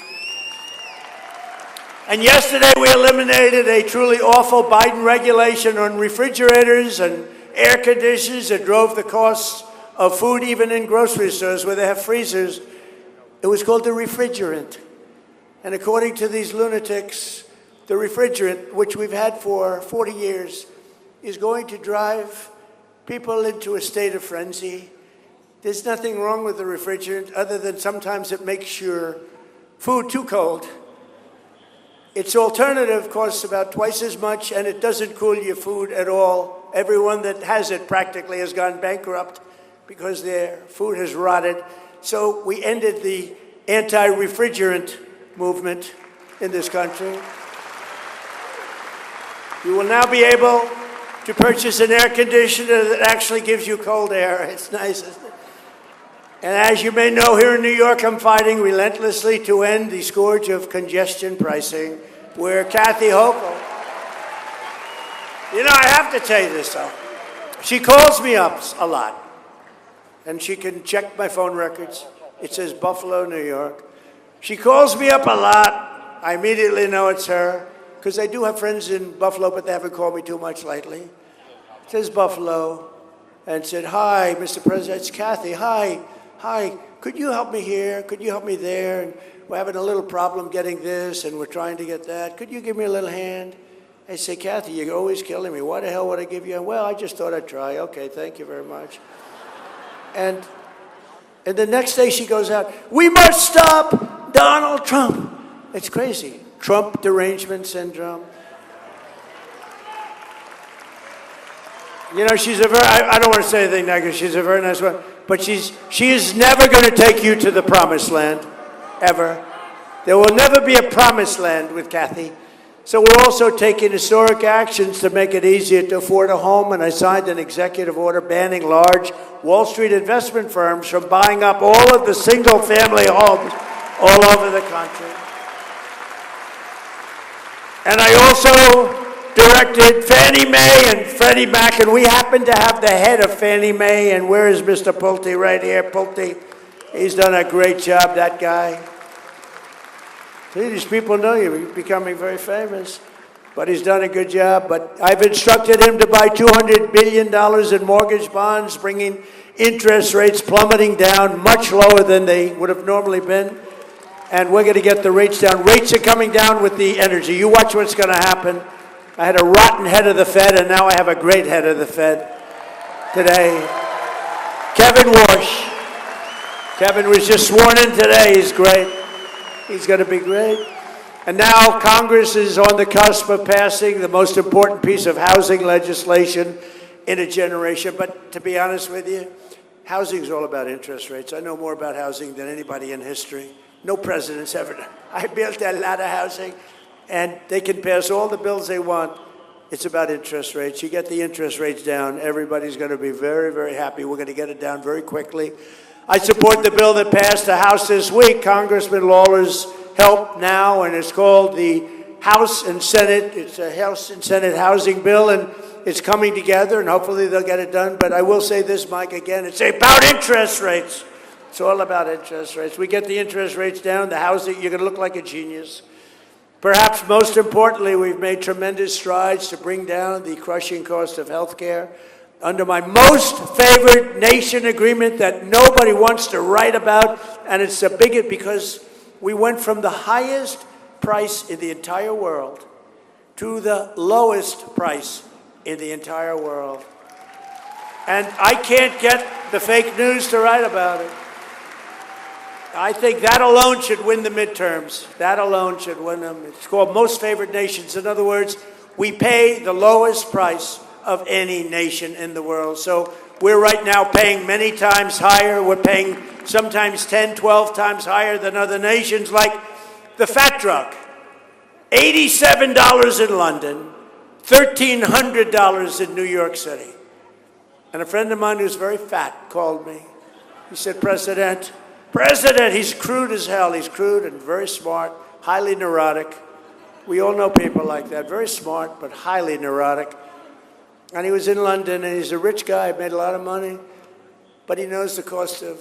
And yesterday we eliminated a truly awful Biden regulation on refrigerators and air conditioners that drove the costs of food even in grocery stores where they have freezers. It was called the refrigerant. And according to these lunatics, the refrigerant, which we've had for 40 years, is going to drive people into a state of frenzy. There's nothing wrong with the refrigerant other than sometimes it makes your food too cold. Its alternative costs about twice as much, and it doesn't cool your food at all. Everyone that has it practically has gone bankrupt because their food has rotted. So we ended the anti-refrigerant movement in this country. You will now be able to purchase an air conditioner that actually gives you cold air. It's nice, isn't it? And as you may know, here in New York, I'm fighting relentlessly to end the scourge of congestion pricing, where Kathy Hochul, you know, I have to tell you this, though. She calls me up a lot, and she can check my phone records. It says Buffalo, New York. She calls me up a lot. I immediately know it's her, because I do have friends in Buffalo, but they haven't called me too much lately. It says Buffalo, and said, hi, Mr. President, it's Kathy. Hi, could you help me here? Could you help me there? And we're having a little problem getting this, and we're trying to get that. Could you give me a little hand? I say, Kathy, you're always killing me. Why the hell would I give you a, well, I just thought I'd try. Okay, thank you very much. And the next day she goes out, we must stop Donald Trump. It's crazy. Trump derangement syndrome. You know, she's a very, I don't want to say anything negative, she's a very nice woman. but she is never going to take you to the promised land, ever. There will never be a promised land with Kathy. So we're also taking historic actions to make it easier to afford a home, and I signed an executive order banning large Wall Street investment firms from buying up all of the single-family homes all over the country. And I also directed Fannie Mae and Freddie Mac, and we happen to have the head of Fannie Mae, and where is Mr. Pulte? Right here, Pulte. He's done a great job, that guy. See, these people know you. You're becoming very famous. But he's done a good job. But I've instructed him to buy $200 billion in mortgage bonds, bringing interest rates plummeting down much lower than they would have normally been. And we're going to get the rates down. Rates are coming down with the energy. You watch what's going to happen. I had a rotten head of the Fed, and now I have a great head of the Fed today. Kevin Warsh. Kevin was just sworn in today. He's great. He's going to be great. And now Congress is on the cusp of passing the most important piece of housing legislation in a generation. But to be honest with you, housing is all about interest rates. I know more about housing than anybody in history. No president's ever done. I built a lot of housing, and they can pass all the bills they want. It's about interest rates. You get the interest rates down, everybody's going to be very, very happy. We're going to get it down very quickly. I support the bill that passed the House this week, Congressman Lawler's help now, and it's called the House and Senate. It's a House and Senate housing bill, and it's coming together, and hopefully they'll get it done. But I will say this, Mike, again, it's about interest rates. It's all about interest rates. We get the interest rates down, the housing, you're going to look like a genius. Perhaps most importantly, we've made tremendous strides to bring down the crushing cost of health care. Under my most favored nation agreement that nobody wants to write about, and it's a bigot because we went from the highest price in the entire world to the lowest price in the entire world. And I can't get the fake news to write about it. I think that alone should win the midterms. That alone should win them. It's called most favored nations. In other words, we pay the lowest price of any nation in the world. So we're right now paying many times higher. We're paying sometimes 10, 12 times higher than other nations, like the fat drug. $87 in London, $1,300 in New York City. And a friend of mine who's very fat called me. He said, President, he's crude as hell. He's crude and very smart, highly neurotic. We all know people like that, very smart, but highly neurotic. And he was in London, and he's a rich guy, made a lot of money, but he knows the cost of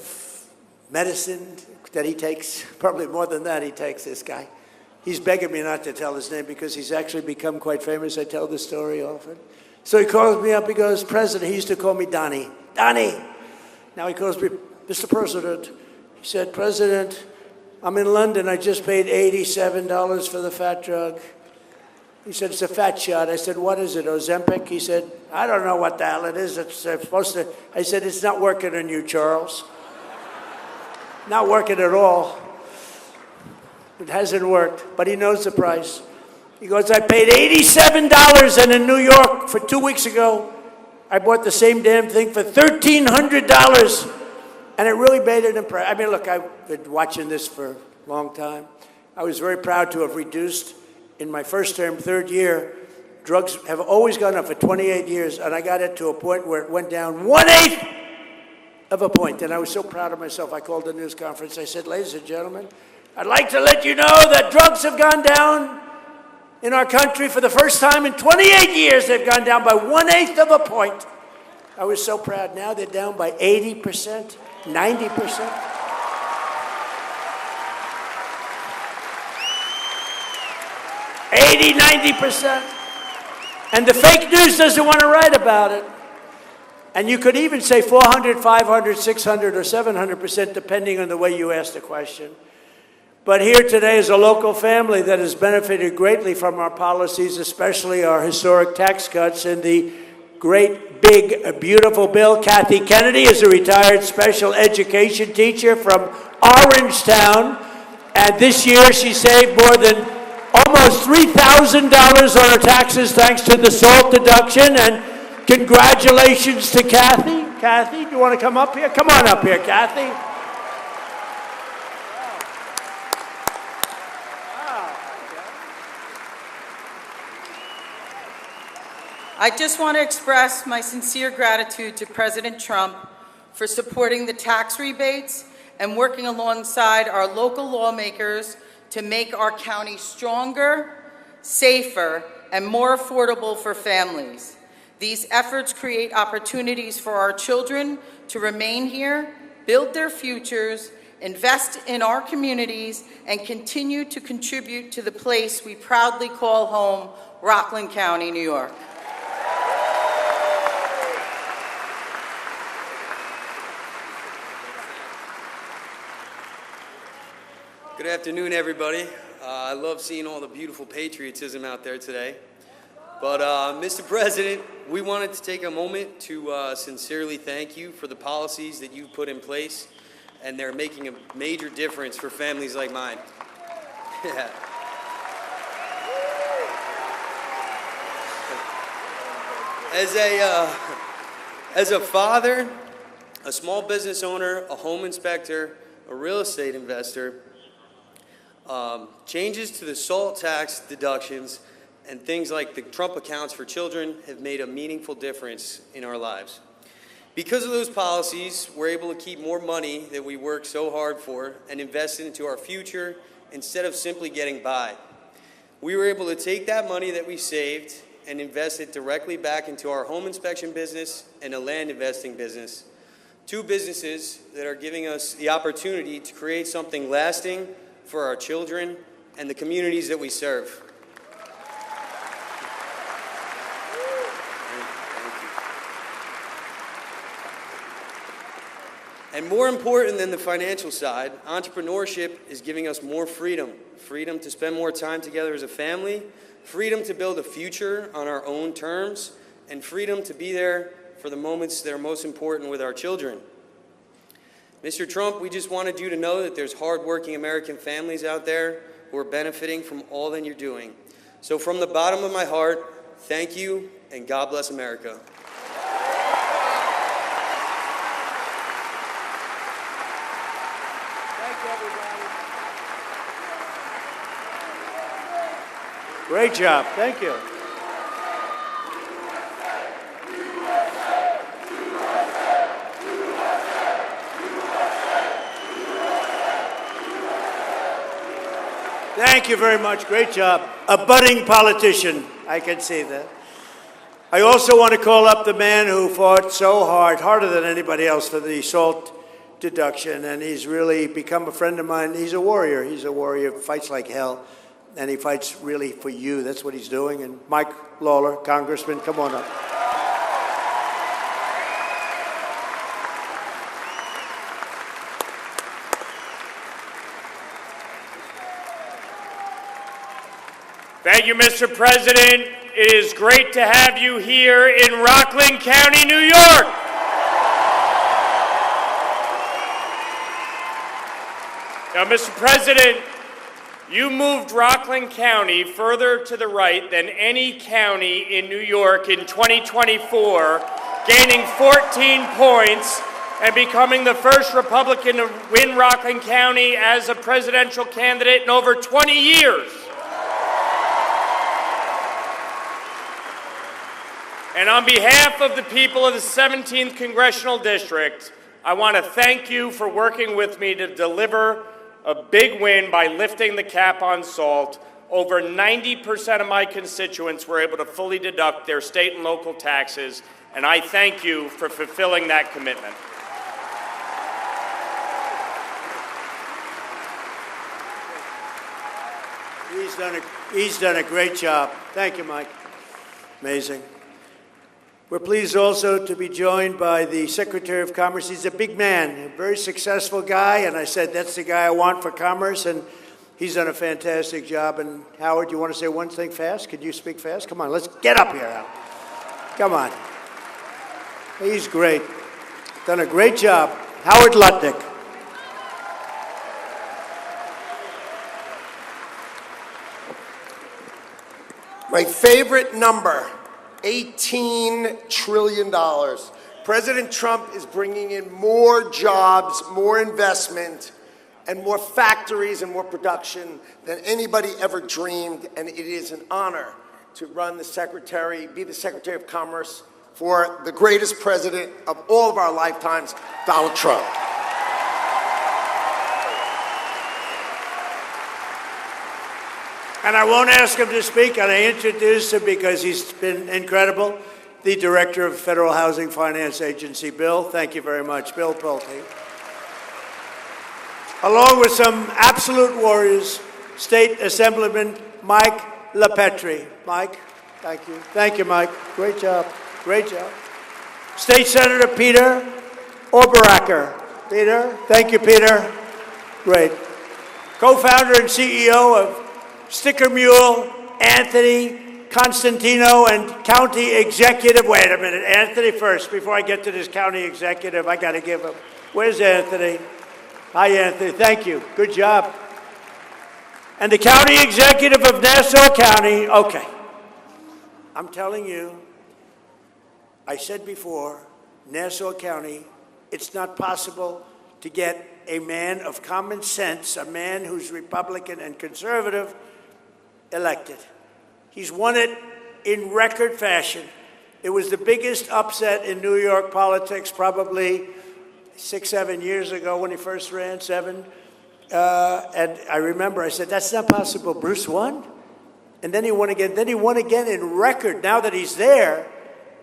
medicine that he takes, probably more than that he takes, this guy. He's begging me not to tell his name because he's actually become quite famous. I tell the story often. So he calls me up, he goes, President, he used to call me Donnie. Donnie! Now he calls me, Mr. President. He said, President, I'm in London, I just paid $87 for the fat drug. He said, it's a fat shot. I said, what is it, Ozempic? He said, I don't know what the hell it is. It's supposed to. I said, it's not working on you, Charles. Not working at all. It hasn't worked, but he knows the price. He goes, I paid $87, and in New York, for 2 weeks ago, I bought the same damn thing for $1,300, and it really made an impression. I mean, look, I've been watching this for a long time. I was very proud to have reduced. In my first term, third year, drugs have always gone up for 28 years, and I got it to a point where it went down 1/8 of a point, and I was so proud of myself. I called a news conference. I said, ladies and gentlemen, I'd like to let you know that drugs have gone down in our country for the first time in 28 years. They've gone down by 1/8 of a point. I was so proud. Now they're down by 80%, 90%. 80, 90%. And the fake news doesn't want to write about it. And you could even say 400, 500, 600, or 700%, depending on the way you ask the question. But here today is a local family that has benefited greatly from our policies, especially our historic tax cuts and the great, big, beautiful bill. Kathy Kennedy is a retired special education teacher from Orangetown. And this year she saved more than almost $3,000 on her taxes thanks to the SALT deduction, and congratulations to Kathy. Kathy, do you want to come up here? Come on up here, Kathy. I just want to express my sincere gratitude to President Trump for supporting the tax rebates and working alongside our local lawmakers to make our county stronger, safer, and more affordable for families. These efforts create opportunities for our children to remain here, build their futures, invest in our communities, and continue to contribute to the place we proudly call home, Rockland County, New York. Good afternoon, everybody. I love seeing all the beautiful patriotism out there today. But, Mr. President, we wanted to take a moment to sincerely thank you for the policies that you've put in place, and they're making a major difference for families like mine. Yeah. As a father, a small business owner, a home inspector, a real estate investor, changes to the SALT tax deductions and things like the Trump accounts for children have made a meaningful difference in our lives. Because of those policies, we're able to keep more money that we work so hard for and invest it into our future instead of simply getting by. We were able to take that money that we saved and invest it directly back into our home inspection business and a land investing business. Two businesses that are giving us the opportunity to create something lasting for our children and the communities that we serve. And more important than the financial side, entrepreneurship is giving us more freedom. Freedom to spend more time together as a family, freedom to build a future on our own terms, and freedom to be there for the moments that are most important with our children. Mr. Trump, we just wanted you to know that there's hardworking American families out there who are benefiting from all that you're doing. So from the bottom of my heart, thank you, and God bless America. Thank you, everybody. Great job. Thank you. Thank you very much. Great job. A budding politician. I can see that. I also want to call up the man who fought so hard, harder than anybody else, for the SALT deduction, and he's really become a friend of mine. He's a warrior. He's a warrior, fights like hell, and he fights really for you. That's what he's doing. And Mike Lawler, Congressman, come on up. Thank you, Mr. President. It is great to have you here in Rockland County, New York. Now, Mr. President, you moved Rockland County further to the right than any county in New York in 2024, gaining 14 points and becoming the first Republican to win Rockland County as a presidential candidate in over 20 years. And on behalf of the people of the 17th Congressional District, I want to thank you for working with me to deliver a big win by lifting the cap on SALT. Over 90% of my constituents were able to fully deduct their state and local taxes, and I thank you for fulfilling that commitment. He's done a great job. Thank you, Mike. Amazing. We're pleased also to be joined by the Secretary of Commerce. He's a big man, a very successful guy, and I said, that's the guy I want for Commerce, and he's done a fantastic job. And Howard, you want to say one thing fast? Could you speak fast? Come on, let's get up here, Howard. Come on. He's great. Done a great job. Howard Lutnick. My favorite number, $18 trillion. President Trump is bringing in more jobs, more investment, and more factories and more production than anybody ever dreamed, and it is an honor to be the Secretary of Commerce for the greatest president of all of our lifetimes, Donald Trump. And I won't ask him to speak, and I introduce him because he's been incredible. The Director of Federal Housing Finance Agency, Bill. Thank you very much, Bill Pulte. Along with some absolute warriors, State Assemblyman Mike LaPetrie. Mike, thank you. Thank you, Mike. Great job. Great job. State Senator Peter Oberacker. Peter, thank you, Peter. Great. Co-founder and CEO of Sticker Mule, Anthony Constantino, and County Executive. Wait a minute, Anthony first. Before I get to this County Executive, I got to give him. Where's Anthony? Hi, Anthony. Thank you. Good job. And the County Executive of Nassau County. Okay. I'm telling you, I said before, Nassau County, it's not possible to get a man of common sense, a man who's Republican and conservative, elected. He's won it in record fashion. It was the biggest upset in New York politics probably 6, 7 years ago when he first ran, 7. And I remember I said, that's not possible. Bruce won? And then he won again. Then he won again in record. Now that he's there,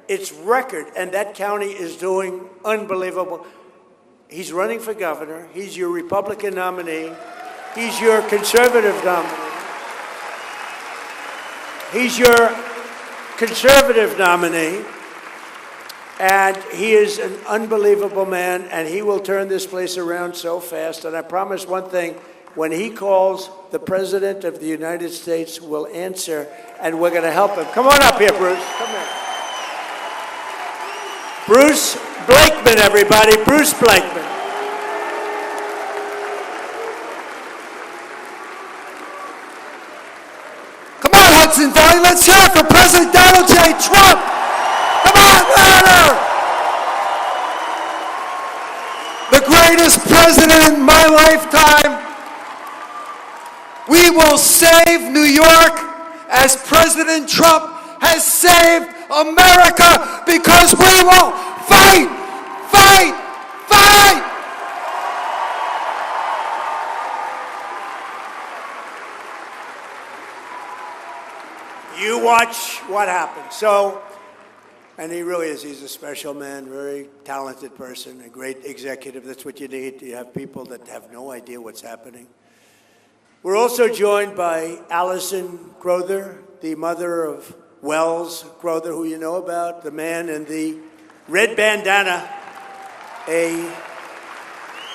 it's record. And that county is doing unbelievable. He's running for governor. He's your Republican nominee. He's your conservative nominee. He's your conservative nominee. And he is an unbelievable man, and he will turn this place around so fast. And I promise one thing, when he calls, the President of the United States will answer, and we're going to help him. Come on up here, Bruce. Come here. Bruce Blakeman, everybody. Bruce Blakeman. Come on, Hudson Valley. Let's hear it for President Donald J. Trump. Come on, louder! The greatest president in my lifetime. We will save New York as President Trump has saved America, because we will fight, fight, fight! You watch what happens. So, and he really is, he's a special man, very talented person, a great executive. That's what you need. You have people that have no idea what's happening. We're also joined by Allison Crowther, the mother of Wells Crowther, who you know about, the man in the red bandana, a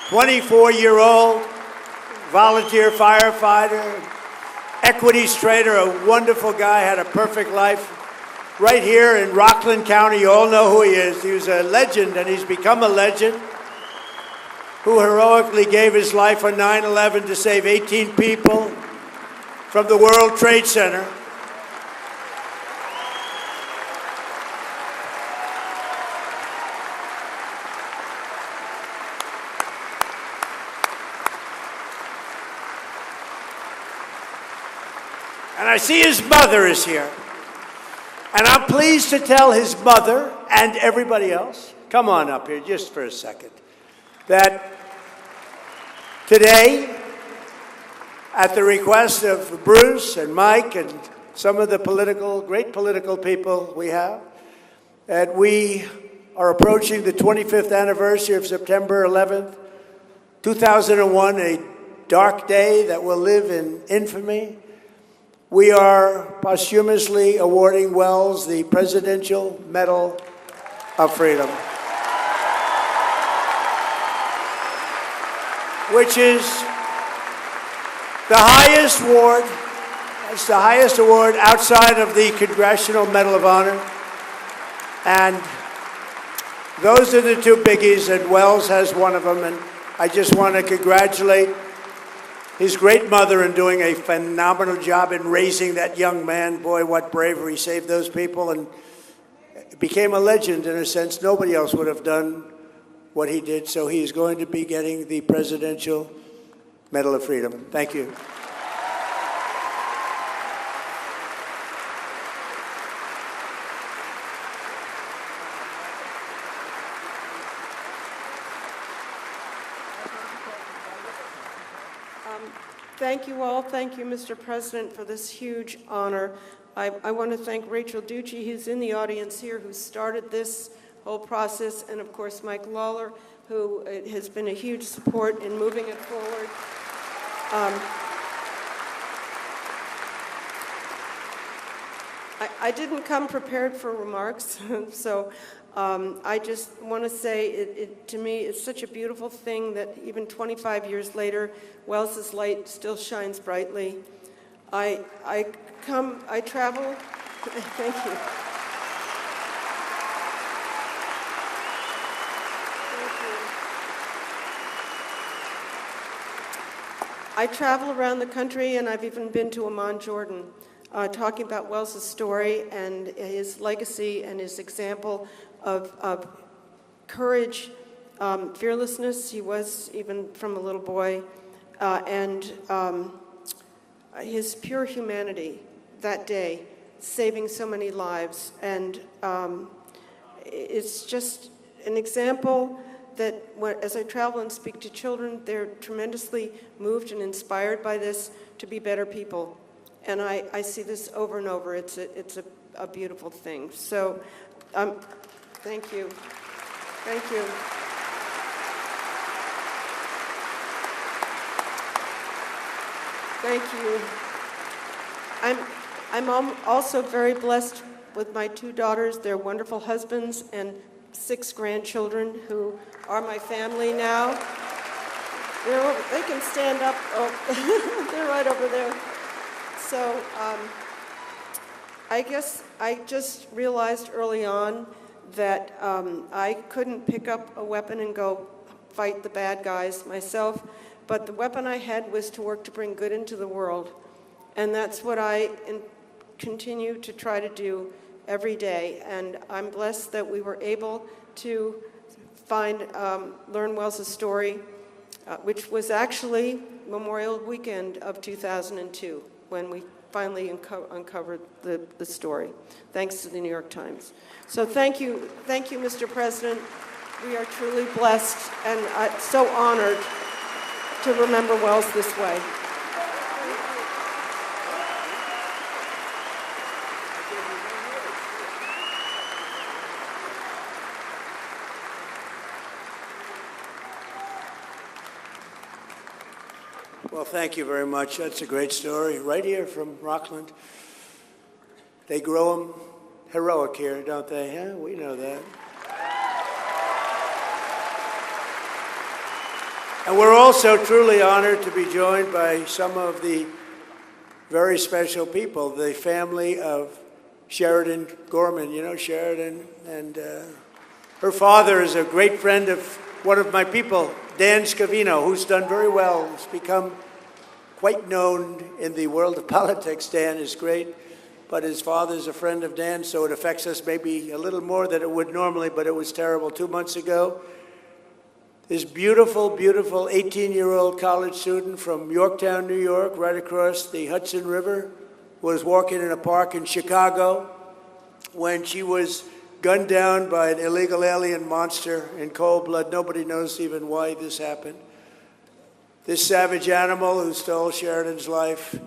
24-year-old volunteer firefighter, equities trader, a wonderful guy, had a perfect life. Right here in Rockland County, you all know who he is. He was a legend, and he's become a legend, who heroically gave his life on 9/11 to save 18 people from the World Trade Center. And I see his mother is here. And I'm pleased to tell his mother and everybody else, come on up here just for a second, that today, at the request of Bruce and Mike and some of the great political people we have, that we are approaching the 25th anniversary of September 11th, 2001, a dark day that will live in infamy. We are posthumously awarding Wells the Presidential Medal of Freedom, which is the highest award. It's the highest award outside of the Congressional Medal of Honor. And those are the two biggies, and Wells has one of them. And I just want to congratulate his great mother in doing a phenomenal job in raising that young man. Boy, what bravery. Saved those people. And became a legend in a sense. Nobody else would have done what he did, so he's going to be getting the Presidential Medal of Freedom. Thank you. Thank you all. Thank you, Mr. President, for this huge honor. I want to thank Rachel Ducci, who's in the audience here, who started this whole process, and of course Mike Lawler, who has been a huge support in moving it forward. I didn't come prepared for remarks, so I just want to say, to me, it's such a beautiful thing that even 25 years later, Wells's light still shines brightly. I travel, thank you. I travel around the country, and I've even been to Amman, Jordan, talking about Wells's story and his legacy and his example of courage, fearlessness. He was even from a little boy, and his pure humanity that day, saving so many lives. And it's just an example that as I travel and speak to children, they're tremendously moved and inspired by this to be better people. And I see this over and over. It's a beautiful thing. So thank you. Thank you. Thank you. I'm also very blessed with my 2 daughters, their wonderful husbands, and 6 grandchildren who are my family now. They can stand up. Oh, they're right over there. So I guess I just realized early on that I couldn't pick up a weapon and go fight the bad guys myself, but the weapon I had was to work to bring good into the world. And that's what I continue to try to do every day. And I'm blessed that we were able to learn Wells's story, which was actually Memorial Weekend of 2002, when we finally uncovered the story, thanks to the New York Times. So thank you, Mr. President. We are truly blessed and so honored to remember Wells this way. Well, thank you very much. That's a great story. Right here from Rockland. They grow them heroic here, don't they? Huh? We know that. And we're also truly honored to be joined by some of the very special people, the family of Sheridan Gorman. You know Sheridan, and her father is a great friend of one of my people, Dan Scavino, who's done very well. He's become quite known in the world of politics. Dan is great, but his father's a friend of Dan, so it affects us maybe a little more than it would normally, but it was terrible. 2 months ago, this beautiful, beautiful 18-year-old college student from Yorktown, New York, right across the Hudson River, was walking in a park in Chicago when she was gunned down by an illegal alien monster in cold blood. Nobody knows even why this happened. This savage animal who stole Sheridan's life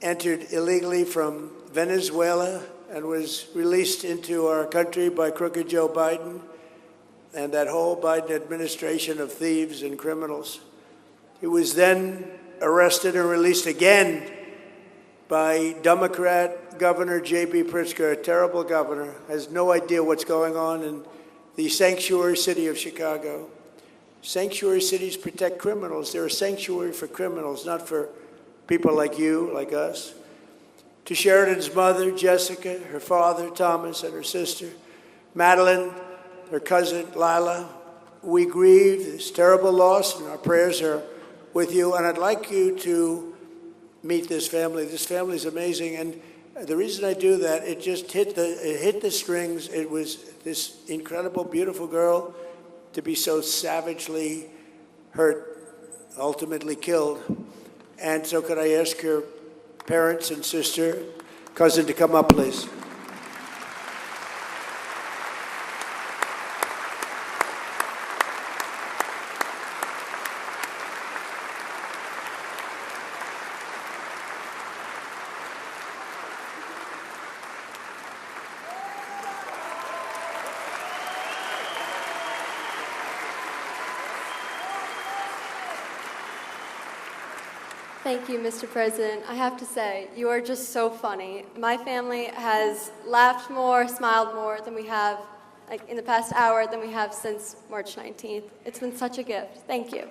entered illegally from Venezuela and was released into our country by crooked Joe Biden and that whole Biden administration of thieves and criminals. He was then arrested and released again by Democrat Governor J.B. Pritzker, a terrible governor, has no idea what's going on in the sanctuary city of Chicago. Sanctuary cities protect criminals. They're a sanctuary for criminals, not for people like you, like us. To Sheridan's mother, Jessica, her father, Thomas, and her sister, Madeline, her cousin, Lila, we grieve this terrible loss, and our prayers are with you. And I'd like you to meet this family. This family is amazing. And The reason I do that, it just hit the strings. It was this incredible, beautiful girl to be so savagely hurt, ultimately killed. And so could I ask your parents and sister, cousin, to come up, please? Thank you, Mr. President. I have to say, you are just so funny. My family has laughed more, smiled more than we have, like in the past hour, than we have since March 19th. It's been such a gift. Thank you.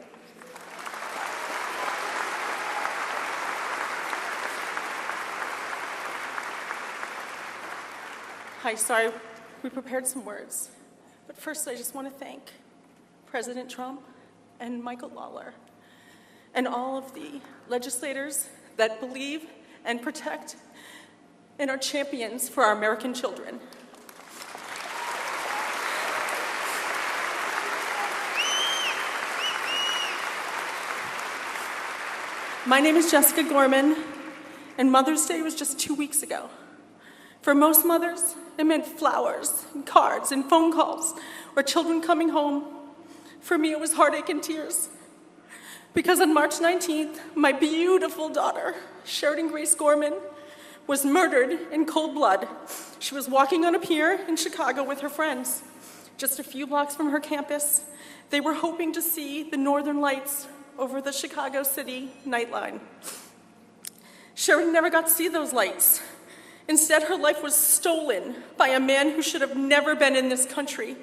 Hi, sorry, we prepared some words. But first, I just want to thank President Trump and Michael Lawler and all of the legislators that believe and protect and are champions for our American children. My name is Jessica Gorman, and Mother's Day was just 2 weeks ago. For most mothers, it meant flowers and cards and phone calls or children coming home. For me, it was heartache and tears. Because on March 19th, my beautiful daughter, Sheridan Grace Gorman, was murdered in cold blood. She was walking on a pier in Chicago with her friends. Just a few blocks from her campus, they were hoping to see the northern lights over the Chicago City nightline. Sheridan never got to see those lights. Instead, her life was stolen by a man who should have never been in this country,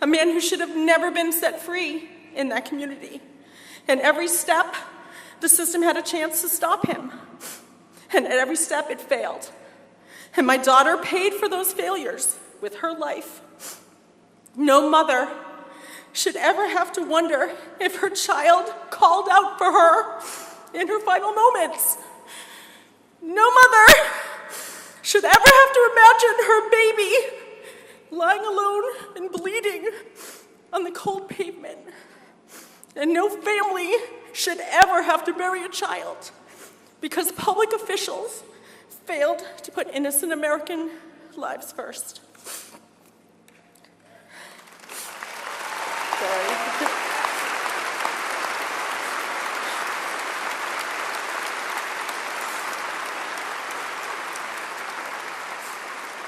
a man who should have never been set free in that community. And every step, the system had a chance to stop him. And at every step, it failed. And my daughter paid for those failures with her life. No mother should ever have to wonder if her child called out for her in her final moments. No mother should ever have to imagine her baby lying alone and bleeding on the cold pavement. And no family should ever have to bury a child because public officials failed to put innocent American lives first. Sorry.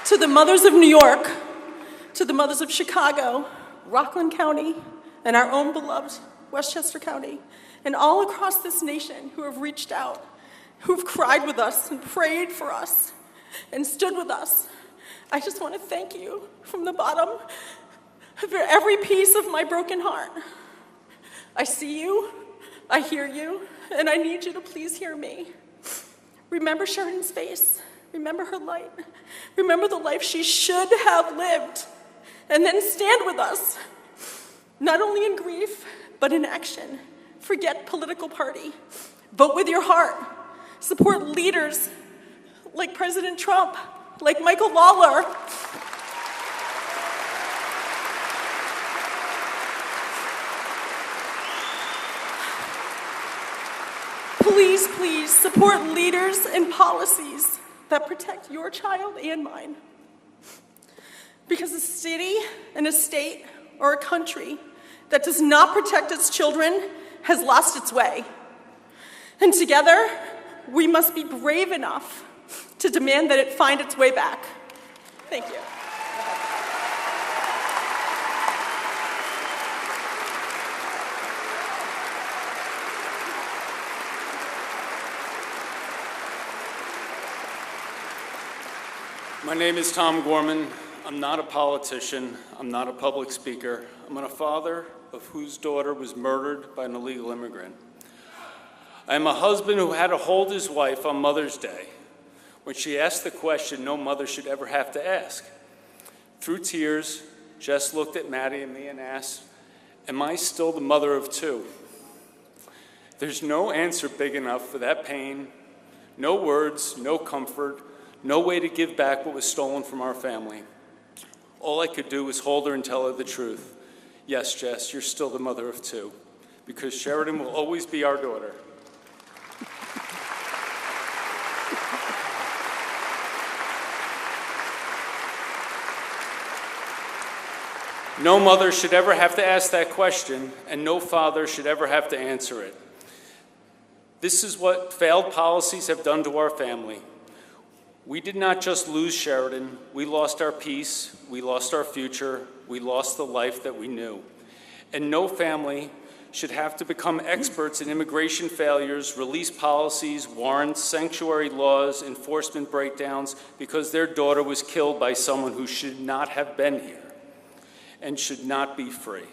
To the mothers of New York, to the mothers of Chicago, Rockland County, and our own beloved Westchester County, and all across this nation who have reached out, who've cried with us and prayed for us and stood with us. I just want to thank you from the bottom of every piece of my broken heart. I see you, I hear you, and I need you to please hear me. Remember Sheridan's face. Remember her light. Remember the life she should have lived. And then stand with us, not only in grief, but in action. Forget political party. Vote with your heart. Support leaders like President Trump, like Michael Lawler. Please, please support leaders and policies that protect your child and mine. Because a city and a state or a country that does not protect its children has lost its way. And together, we must be brave enough to demand that it find its way back. Thank you. My name is Tom Gorman. I'm not a politician. I'm not a public speaker. I'm a father of whose daughter was murdered by an illegal immigrant. I am a husband who had to hold his wife on Mother's Day when she asked the question no mother should ever have to ask. Through tears, Jess looked at Maddie and me and asked, "Am I still the mother of two?" There's no answer big enough for that pain, no words, no comfort, No way to give back what was stolen from our family. All I could do was hold her and tell her the truth. Yes, Jess, you're still the mother of two, because Sheridan will always be our daughter. No mother should ever have to ask that question, and no father should ever have to answer it. This is what failed policies have done to our family. We did not just lose Sheridan, we lost our peace, we lost our future, we lost the life that we knew. And no family should have to become experts in immigration failures, release policies, warrants, sanctuary laws, enforcement breakdowns, because their daughter was killed by someone who should not have been here and should not be free.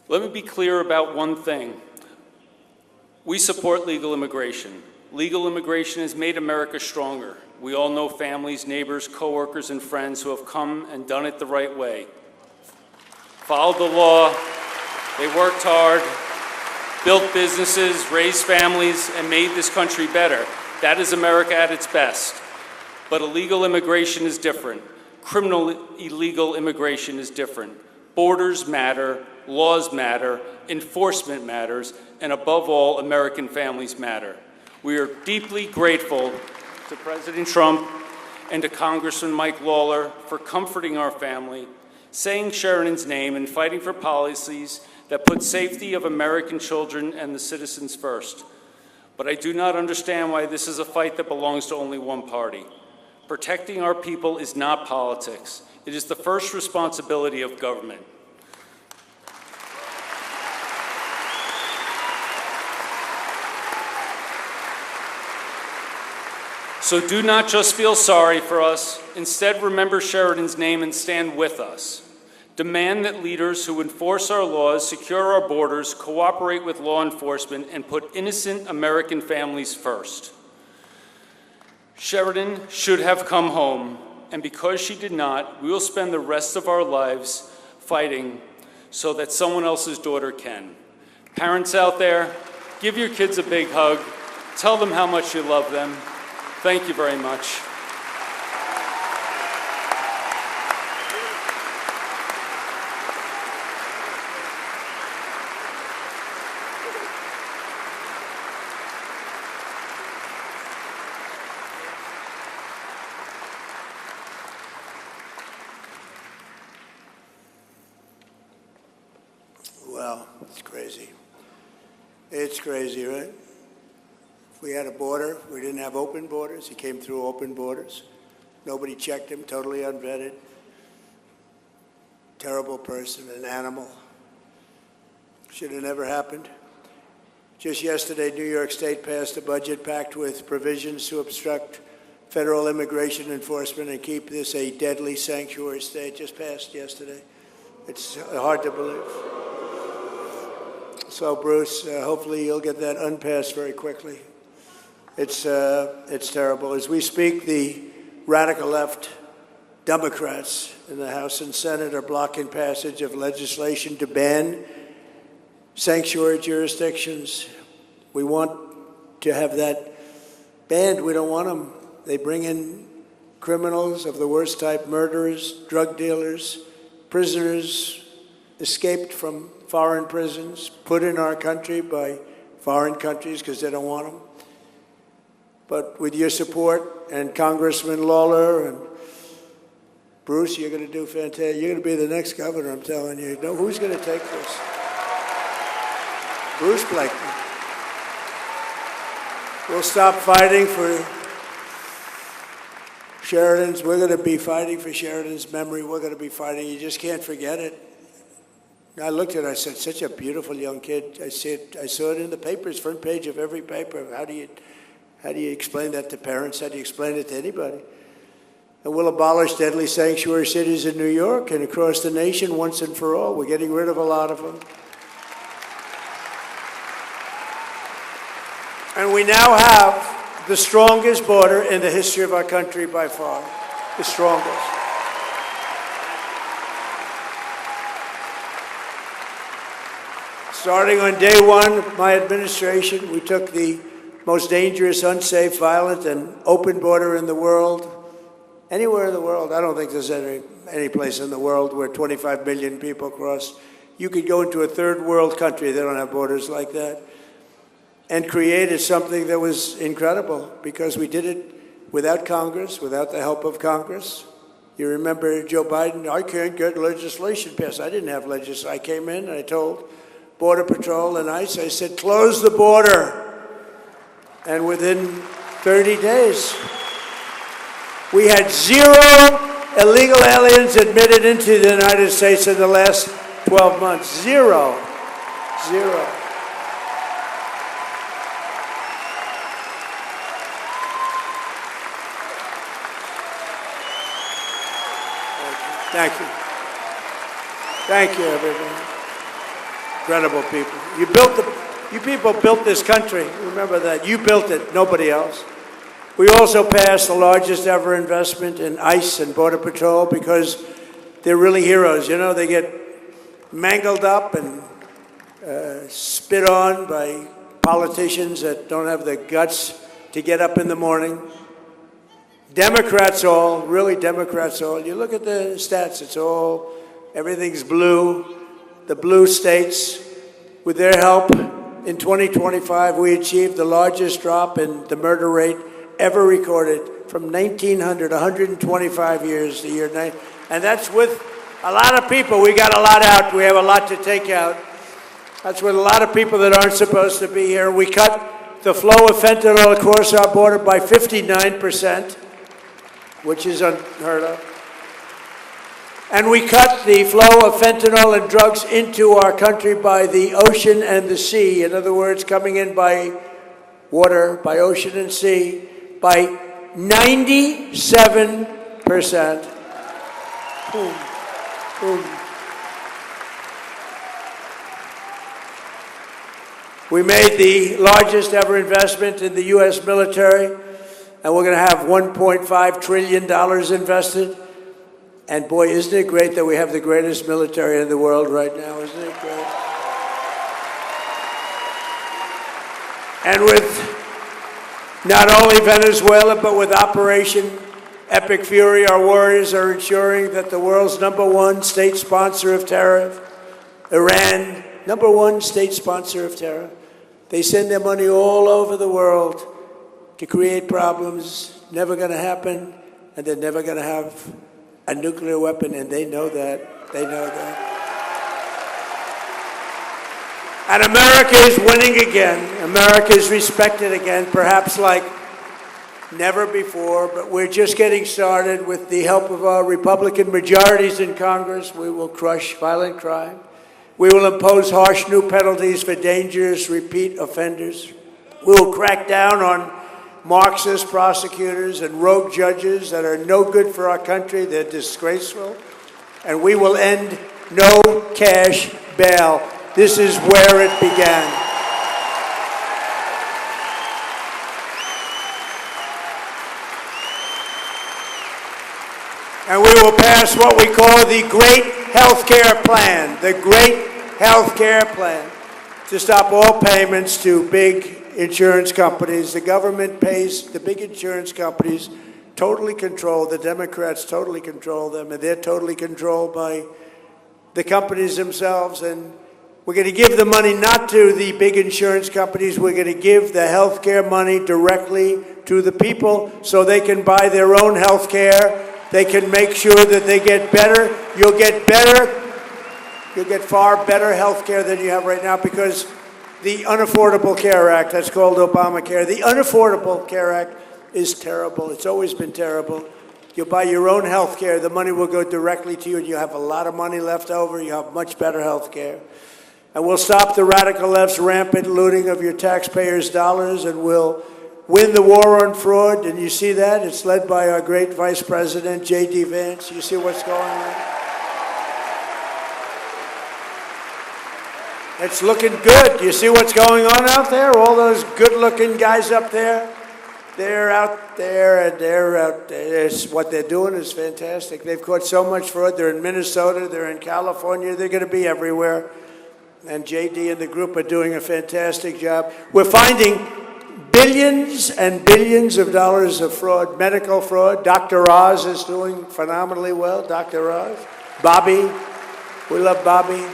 Let me be clear about one thing. We support legal immigration. Legal immigration has made America stronger. We all know families, neighbors, coworkers, and friends who have come and done it the right way. Followed the law, they worked hard, built businesses, raised families, and made this country better. That is America at its best. But illegal immigration is different. Criminal illegal immigration is different. Borders matter, laws matter, enforcement matters, and above all, American families matter. We are deeply grateful to President Trump and to Congressman Mike Lawler for comforting our family, saying Sheridan's name, and fighting for policies that put safety of American children and the citizens first. But I do not understand why this is a fight that belongs to only one party. Protecting our people is not politics. It is the first responsibility of government. So do not just feel sorry for us. Instead, remember Sheridan's name and stand with us. Demand that leaders who enforce our laws, secure our borders, cooperate with law enforcement, and put innocent American families first. Sheridan should have come home, and because she did not, we will spend the rest of our lives fighting so that someone else's daughter can. Parents out there, give your kids a big hug. Tell them how much you love them. Thank you very much. Well, it's crazy. It's crazy, right? If we had a border, we didn't have open borders. He came through open borders. Nobody checked him, totally unvetted. Terrible person, an animal. Should have never happened. Just yesterday, New York State passed a budget packed with provisions to obstruct federal immigration enforcement and keep this a deadly sanctuary state. Just passed yesterday. It's hard to believe. So, Bruce, hopefully you'll get that unpassed very quickly. It's terrible. As we speak, the radical left Democrats in the House and Senate are blocking passage of legislation to ban sanctuary jurisdictions. We want to have that banned. We don't want them. They bring in criminals of the worst type, murderers, drug dealers, prisoners escaped from foreign prisons, put in our country by foreign countries because they don't want them. But with your support and Congressman Lawler and Bruce, you're going to do fantastic. You're going to be the next governor, I'm telling you. No, who's going to take this? Bruce Blakeney. We'll stop fighting for Sheridan's. We're going to be fighting for Sheridan's memory. We're going to be fighting. You just can't forget it. I looked at it, I said, such a beautiful young kid. I saw it in the papers, front page of every paper. How do you explain that to parents? How do you explain it to anybody? And we'll abolish deadly sanctuary cities in New York and across the nation once and for all. We're getting rid of a lot of them. And we now have the strongest border in the history of our country by far, the strongest. Starting on day one of my administration, we took the most dangerous, unsafe, violent, and open border in the world. Anywhere in the world. I don't think there's any place in the world where 25 million people cross. You could go into a third world country, they don't have borders like that, and created something that was incredible because we did it without Congress, without the help of Congress. You remember Joe Biden, I can't get legislation passed. I didn't have legislation. I came in and I told Border Patrol and ICE, I said, close the border. And within 30 days, we had 0 illegal aliens admitted into the United States in the last 12 months. 0. Thank you. Thank you, everybody. Incredible people. You people built this country. Remember that. You built it, nobody else. We also passed the largest ever investment in ICE and Border Patrol because they're really heroes. You know, they get mangled up and spit on by politicians that don't have the guts to get up in the morning. Democrats all, really Democrats all. You look at the stats, it's all, everything's blue. The blue states, with their help, in 2025, we achieved the largest drop in the murder rate ever recorded from 1900, 125 years, the year 9. And that's with a lot of people. We got a lot out. We have a lot to take out. That's with a lot of people that aren't supposed to be here. We cut the flow of fentanyl across our border by 59%. Which is unheard of. And we cut the flow of fentanyl and drugs into our country by the ocean and the sea. In other words, coming in by water, by ocean and sea, by 97%. Boom. Boom. We made the largest ever investment in the U.S. military. And we're going to have $1.5 trillion invested. And boy, isn't it great that we have the greatest military in the world right now? Isn't it great? And with not only Venezuela, but with Operation Epic Fury, our warriors are ensuring that the world's #1 state sponsor of terror, Iran, #1 state sponsor of terror, they send their money all over the world to create problems, never going to happen, and they're never going to have a nuclear weapon, and they know that. They know that. And America is winning again. America is respected again, perhaps like never before, but we're just getting started. With the help of our Republican majorities in Congress, we will crush violent crime. We will impose harsh new penalties for dangerous repeat offenders. We will crack down on Marxist prosecutors and rogue judges that are no good for our country. They're disgraceful. And we will end no cash bail. This is where it began. And we will pass what we call the Great Health Care Plan. The Great Health Care Plan to stop all payments to big insurance companies. The government pays the big insurance companies, totally control. The Democrats totally control them, and they're totally controlled by the companies themselves. And we're going to give the money not to the big insurance companies. We're going to give the health care money directly to the people so they can buy their own health care. They can make sure that they get better. You'll get better. You'll get far better health care than you have right now because the Unaffordable Care Act, that's called Obamacare. The Unaffordable Care Act is terrible. It's always been terrible. You'll buy your own health care. The money will go directly to you, and you have a lot of money left over. You have much better health care. And we'll stop the radical left's rampant looting of your taxpayers' dollars, and we'll win the war on fraud. And you see that? It's led by our great Vice President, J.D. Vance. You see what's going on? It's looking good. You see what's going on out there? All those good-looking guys up there? They're out there, and they're out there. What they're doing is fantastic. They've caught so much fraud. They're in Minnesota. They're in California. They're going to be everywhere. And J.D. and the group are doing a fantastic job. We're finding billions and billions of dollars of fraud, medical fraud. Dr. Oz is doing phenomenally well. Dr. Oz. Bobby. We love Bobby.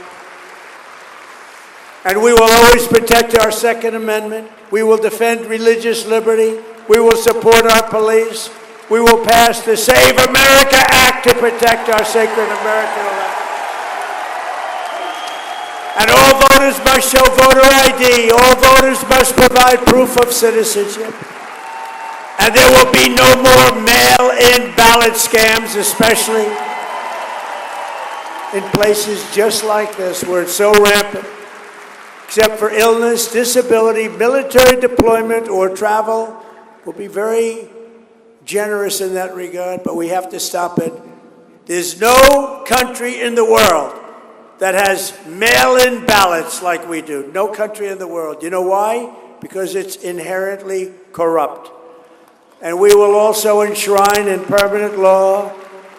And we will always protect our Second Amendment. We will defend religious liberty. We will support our police. We will pass the Save America Act to protect our sacred American election. And all voters must show voter ID. All voters must provide proof of citizenship. And there will be no more mail-in ballot scams, especially in places just like this where it's so rampant. Except for illness, disability, military deployment, or travel, we'll be very generous in that regard, but we have to stop it. There's no country in the world that has mail-in ballots like we do. No country in the world. You know why? Because it's inherently corrupt. And we will also enshrine in permanent law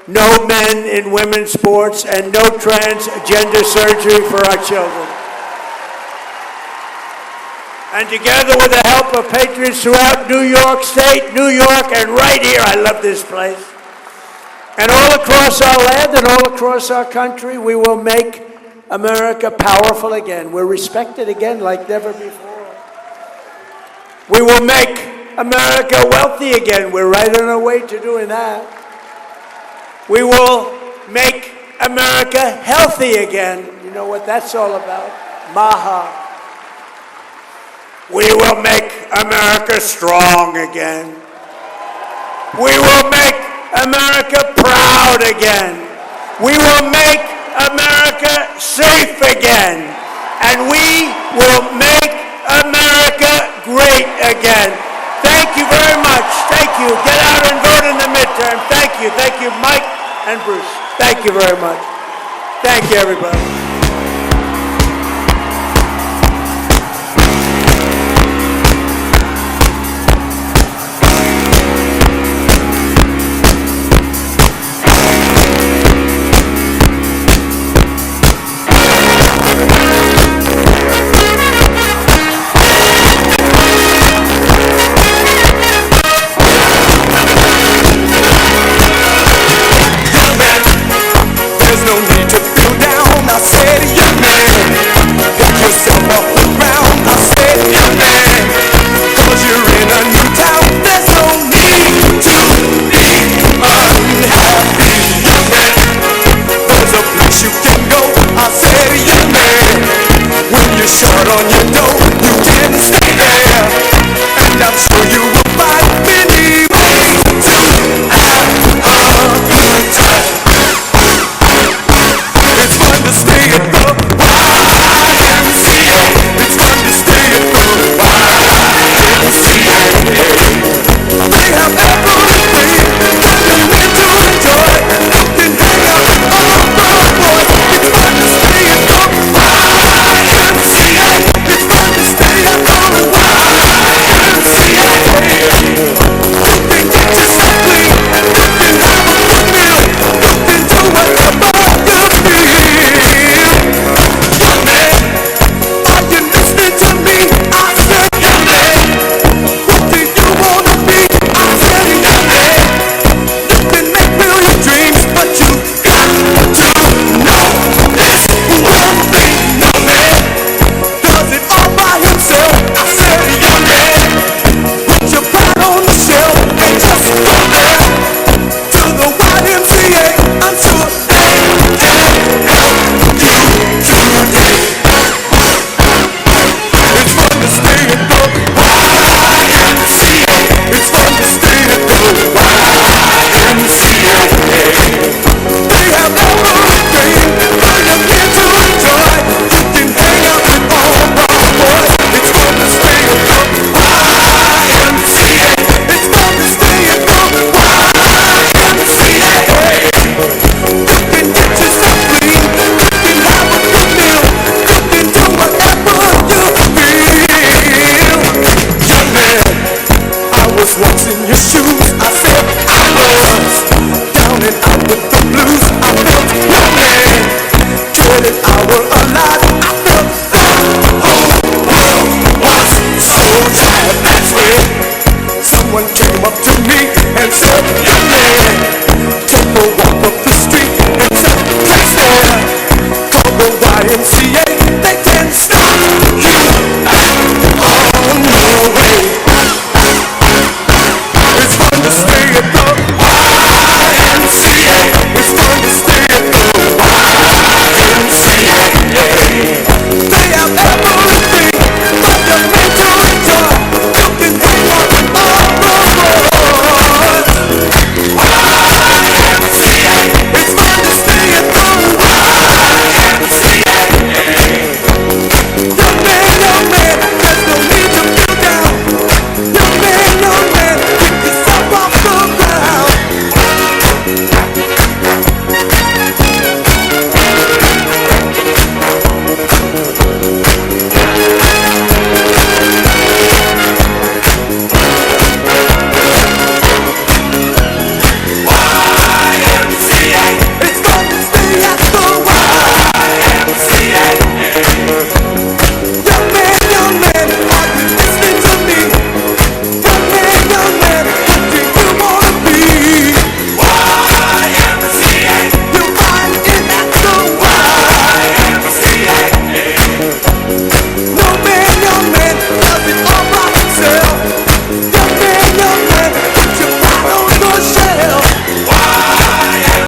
no men in women's sports and no transgender surgery for our children. And together with the help of patriots throughout New York State, New York, and right here, I love this place, and all across our land and all across our country, we will make America powerful again. We're respected again like never before. We will make America wealthy again. We're right on our way to doing that. We will make America healthy again. You know what that's all about? Maha. We will make America strong again. We will make America proud again. We will make America safe again. And we will make America great again. Thank you very much. Thank you. Get out and vote in the midterm. Thank you. Thank you, Mike and Bruce. Thank you very much. Thank you, everybody.